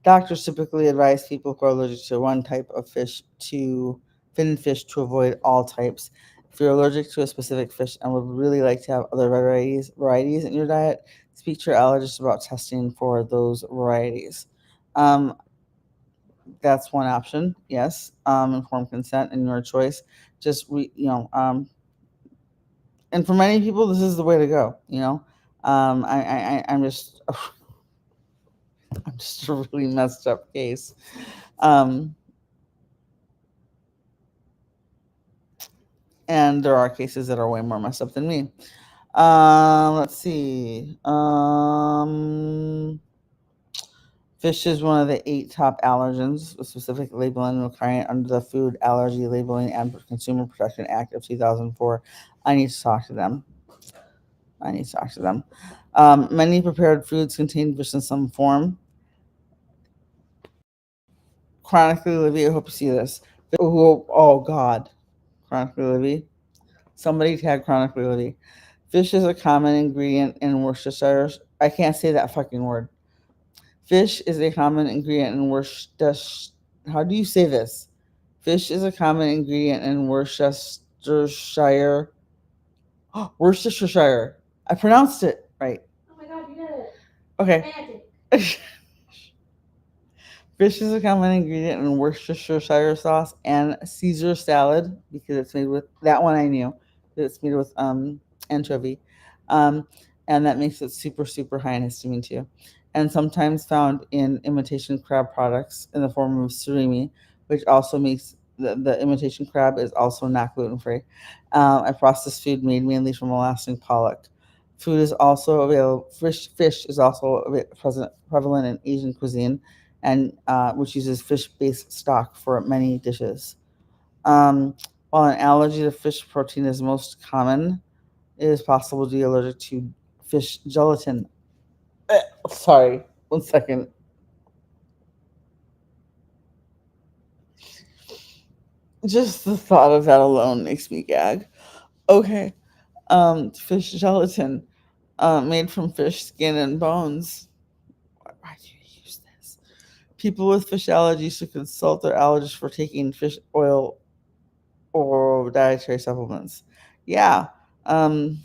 Doctors typically advise people who are allergic to one type of fish to fin fish to avoid all types. If you're allergic to a specific fish and would really like to have other varieties in your diet, speak to your allergist about testing for those varieties. Um, that's one option. Yes, informed consent and your choice. Just and for many people, this is the way to go. I'm just I'm just a really messed up case. Um, and there are cases that are way more messed up than me. Let's see. Fish is one of the 8 top allergens with specific labeling required under the Food Allergy Labeling and Consumer Protection Act of 2004. I need to talk to them. Many prepared foods contain fish in some form. Chronically Livy, I hope you see this. Oh God. Chronically Livy. Somebody tag Chronically Livy. Fish is a common ingredient in Worcestershire. I can't say that fucking word. Fish is a common ingredient in Worcestershire. How do you say this? Fish is a common ingredient in Worcestershire. Worcestershire. I pronounced it right. Oh my god, you did it. Okay. Fish is a common ingredient in Worcestershire sauce and Caesar salad because it's made with that one I knew. It's made with anchovy, um, and that makes it super super high in histamine too, and sometimes found in imitation crab products in the form of surimi, which also makes the imitation crab is also not gluten free. A processed food made mainly from Alaskan pollock. Food is also available. Fish is also prevalent in Asian cuisine, and which uses fish-based stock for many dishes. While an allergy to fish protein is most common, it is possible to be allergic to fish gelatin. Sorry, 1 second. Just the thought of that alone makes me gag. Okay, fish gelatin, made from fish skin and bones. Why do you use this? People with fish allergies should consult their allergist for taking fish oil or dietary supplements. Yeah. Um,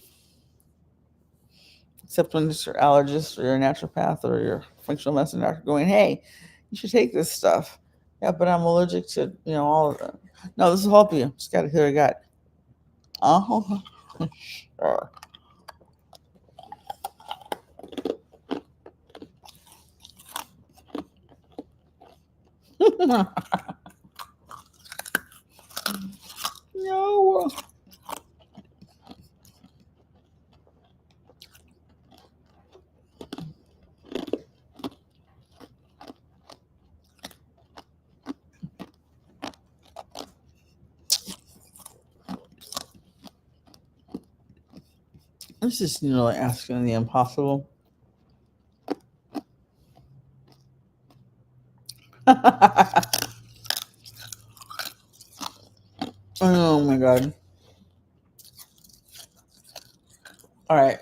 except when it's your allergist or your naturopath or your functional medicine doctor going, hey, you should take this stuff. Yeah, but I'm allergic to, all of it. No, this will help you. Just got to clear your gut. Oh, sure. No. This is nearly asking the impossible. Oh my god. All right.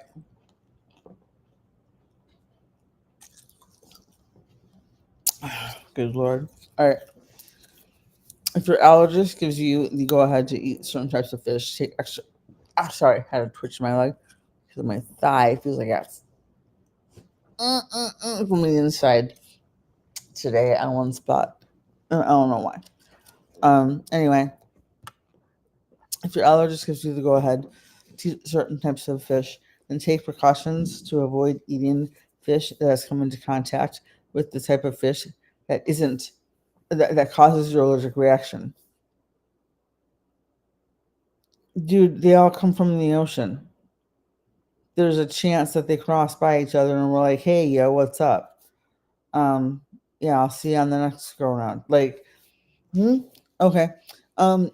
Good lord. All right. If your allergist gives you the go ahead to eat certain types of fish, take extra. Ah, sorry, I had to twitch my leg because my thigh feels like it's from the inside today on one spot. I don't know why. Anyway, if your allergist gives you the go ahead to eat certain types of fish, then take precautions to avoid eating fish that has come into contact with the type of fish that isn't that causes your allergic reaction. Dude, they all come from the ocean. There's a chance that they cross by each other and we're like, hey, yo, what's up? Um, yeah, I'll see you on the next go round. Like, okay. Um,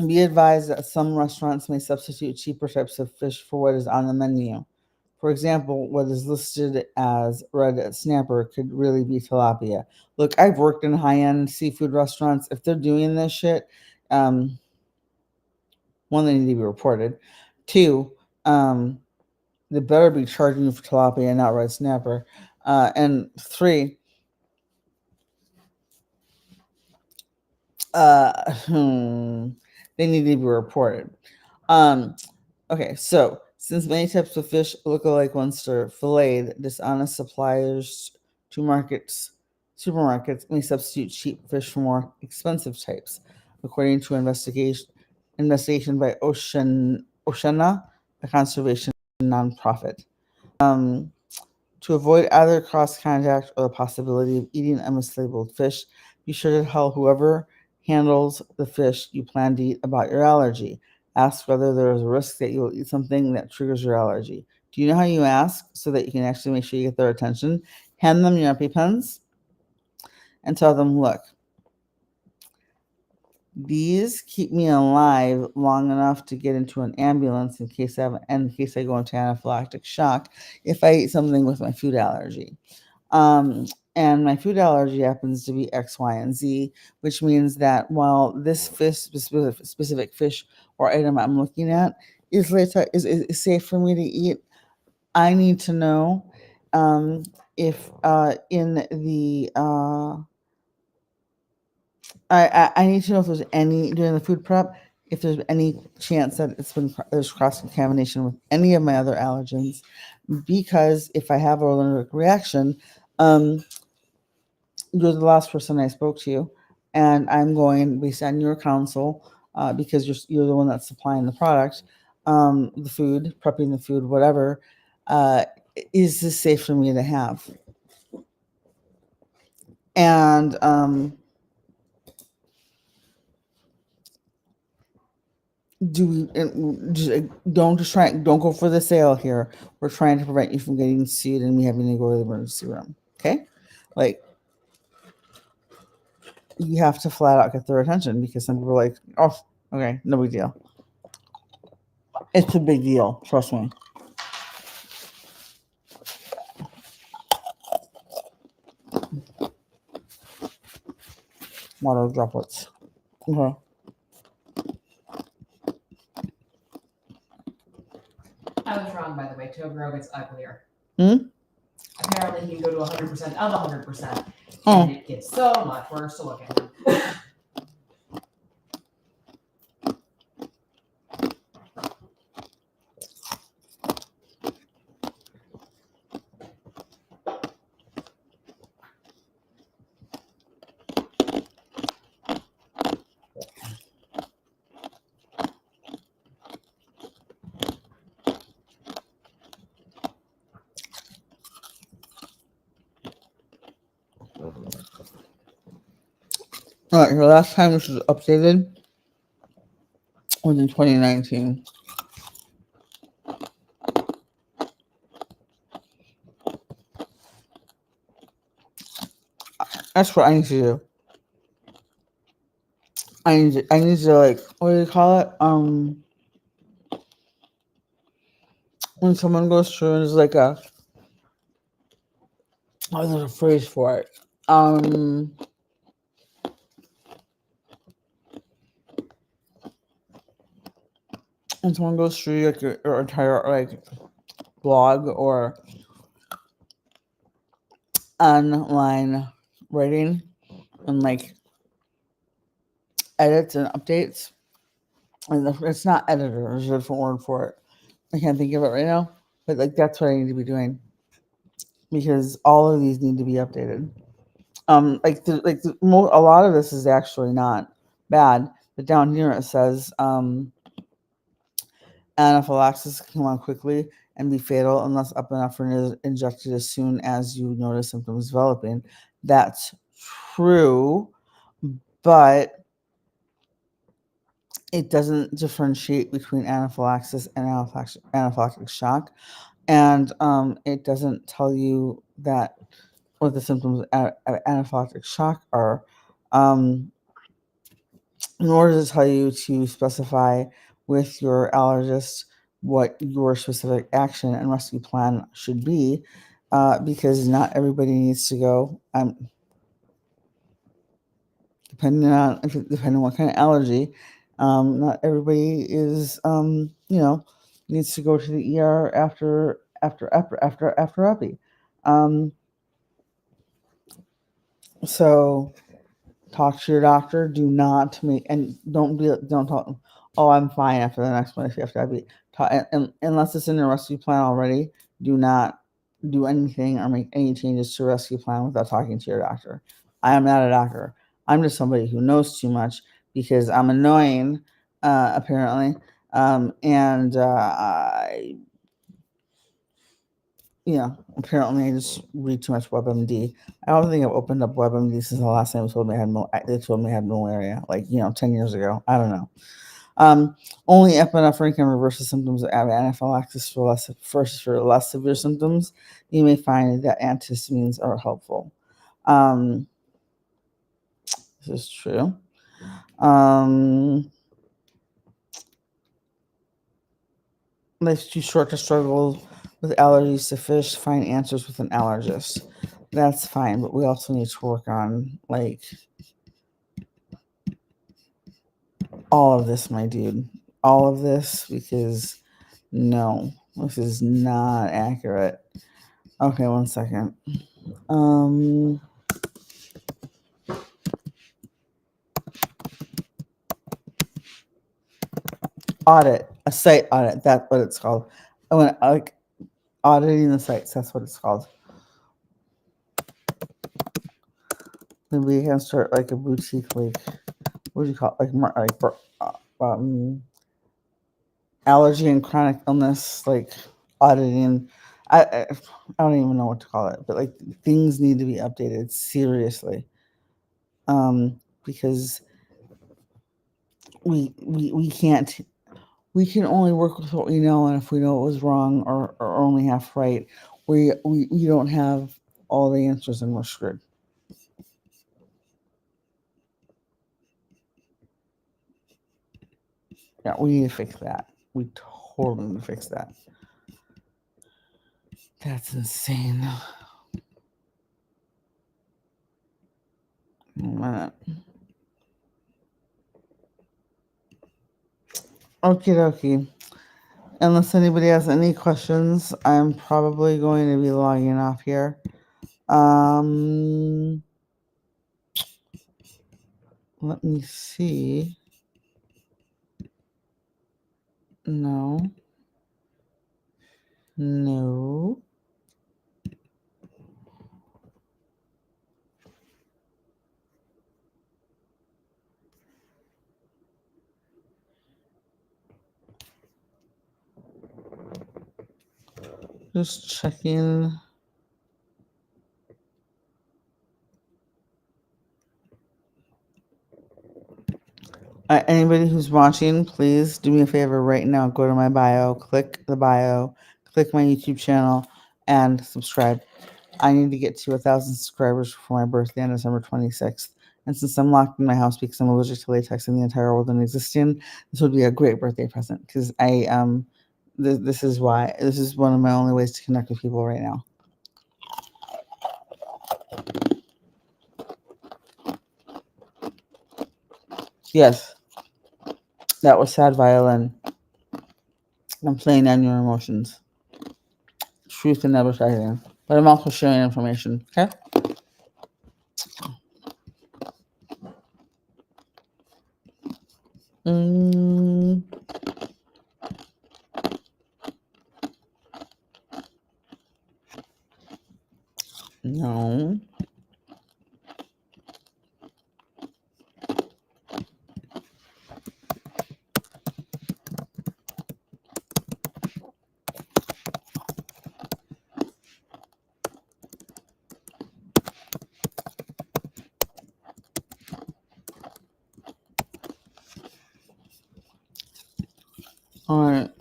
be advised that some restaurants may substitute cheaper types of fish for what is on the menu. For example, what is listed as red snapper could really be tilapia. Look, I've worked in high-end seafood restaurants. If they're doing this shit, one, they need to be reported. Two, they better be charging you for tilapia and not red snapper. And three, they need to be reported. Okay, so since many types of fish look alike once they're filleted, dishonest suppliers to supermarkets may substitute cheap fish for more expensive types, according to investigation by Oceana, a conservation nonprofit. Um, to avoid either cross contact or the possibility of eating a mislabeled fish, be sure to tell whoever handles the fish you plan to eat about your allergy. Ask whether there is a risk that you will eat something that triggers your allergy. Do you know how you ask so that you can actually make sure you get their attention? Hand them your EpiPens and tell them, look, these keep me alive long enough to get into an ambulance in case I go into anaphylactic shock if I eat something with my food allergy. And my food allergy happens to be X, Y, and Z, which means that while this specific fish or item I'm looking at is safe for me to eat, I need to know if in the I need to know if there's any during the food prep, if there's any chance that there's cross contamination with any of my other allergens, because if I have an allergic reaction, you're the last person I spoke to, and I'm going based on your counsel, because you're the one that's supplying the product, the food, prepping the food, whatever. Is this safe for me to have? And don't go for the sale here. We're trying to prevent you from getting sued and me having to go to the emergency room. Okay, like you have to flat out get their attention because some people are like, oh, okay, no big deal. It's a big deal. Trust me. Water droplets. Okay. I was wrong, by the way. Toguro gets uglier. Hmm? Apparently, he can go to 100% of 100%, Oh. and it gets so much worse to look at him. All right, the last time this was updated was in 2019. That's what I need to do. I need to like, what do you call it? When someone goes through and there's like there's a phrase for it. When someone goes through like your entire like blog or online writing and like edits and updates, and it's not editor, there's a different word for it. I can't think of it right now, but like that's what I need to be doing because all of these need to be updated. A lot of this is actually not bad, but down here it says anaphylaxis can come on quickly and be fatal unless epinephrine is injected as soon as you notice symptoms developing. That's true, but it doesn't differentiate between anaphylaxis and anaphylactic shock, and it doesn't tell you that what the symptoms of anaphylactic shock are. In order to tell you to specify with your allergist what your specific action and rescue plan should be, because not everybody needs to go. Depending on what kind of allergy, not everybody is needs to go to the ER after epi. So talk to your doctor. Do not make and don't talk. Oh, I'm fine after the next one. If you have to be unless it's in your rescue plan already, do not do anything or make any changes to your rescue plan without talking to your doctor. I am not a doctor. I'm just somebody who knows too much because I'm annoying, apparently, and I apparently I just read too much WebMD. I don't think I've opened up WebMD since the last time they told me I had malaria, 10 years ago. I don't know. Only epinephrine can reverse the symptoms of anaphylaxis for less severe symptoms. You may find that antihistamines are helpful. This is true. Life's too short to struggle with allergies to fish. Find answers with an allergist. That's fine, but we also need to work on all of this, my dude. All of this, because no, this is not accurate. Okay, one second. Audit, a site audit. That's what it's called. I want auditing the sites. That's what it's called. Maybe we can start like a boutique, what do you call it? Allergy and chronic illness, auditing. I don't even know what to call it, but things need to be updated seriously. Because we can't. We can only work with what we know, and if we know it was wrong or only half right, we don't have all the answers and we're screwed. Yeah, we need to fix that. We totally need to fix that. That's insane. Okie dokie. Unless anybody has any questions, I'm probably going to be logging off here. Let me see. No. Just checking. Anybody who's watching, please do me a favor right now. Go to my bio, click the bio, click my YouTube channel, and subscribe. I need to get to 1,000 subscribers for my birthday on December 26th. And since I'm locked in my house because I'm allergic to latex and the entire world doesn't exist in, this would be a great birthday present because this is why. This is one of my only ways to connect with people right now. Yes, that was sad violin. I'm playing on your emotions. Truth and advertising. But I'm also sharing information, okay? No. All right.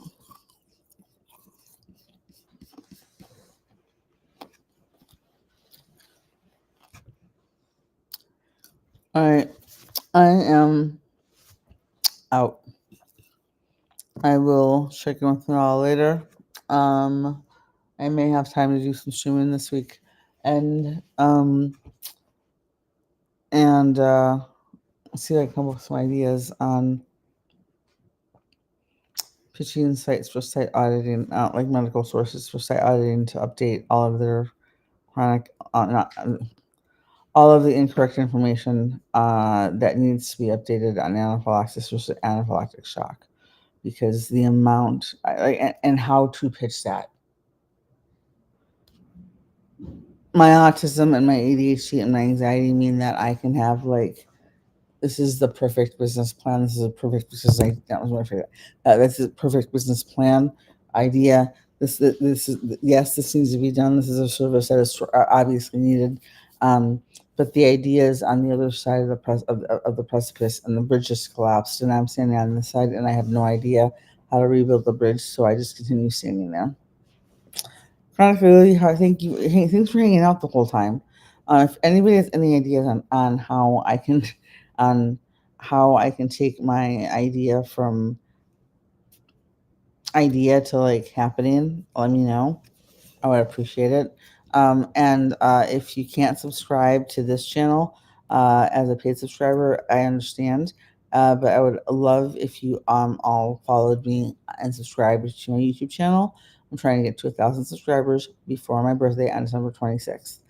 All right. I am out. I will check in with you all later. I may have time to do some streaming this week, and see if I can come up with some ideas on pitching sites for site auditing, like medical sources for site auditing to update all of their chronic, not all of the incorrect information that needs to be updated on anaphylaxis versus anaphylactic shock, because the amount and how to pitch that. My autism and my ADHD and my anxiety mean that I can have like, this is the perfect business plan. This is a perfect business. That was my favorite. This is a perfect business plan idea. This is, yes, this needs to be done. This is a service that is obviously needed. But the idea is on the other side of the precipice, and the bridge just collapsed, and I'm standing on the side, and I have no idea how to rebuild the bridge, so I just continue standing there. Chronically, really hard. Thank you. Hey, thanks for hanging out the whole time. If anybody has any ideas on how I can on how I can take my idea from idea to like happening, let me know. I would appreciate it. And if you can't subscribe to this channel as a paid subscriber, I understand. But I would love if you all followed me and subscribed to my YouTube channel. I'm trying to get to 1,000 subscribers before my birthday on December 26th.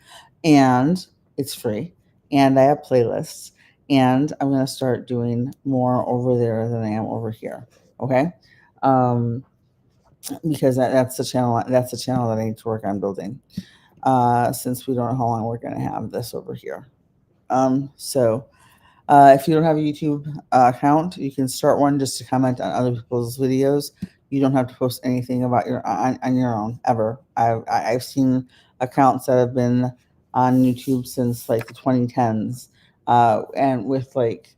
And it's free. And I have playlists. And I'm going to start doing more over there than I am over here. Okay? Because that's the channel that I need to work on building. Since we don't know how long we're going to have this over here. So if you don't have a YouTube account, you can start one just to comment on other people's videos. You don't have to post anything about on your own ever. I've seen accounts that have been on YouTube since like the 2010s, and with like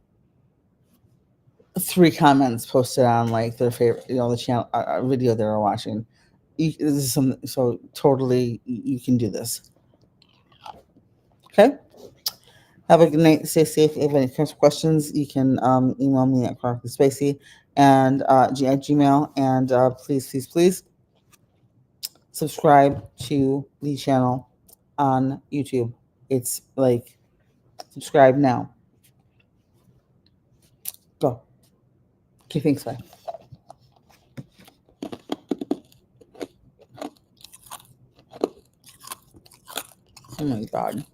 3 comments posted on like their favorite, the channel video they were watching. This is something, so totally you can do this. Okay. Have a good night. Stay safe. If you have any questions, you can email me at chronicallyspacey and at Gmail. And please subscribe to the channel on YouTube. It's like, subscribe now. Go. Okay, thanks. Bye. Oh my God.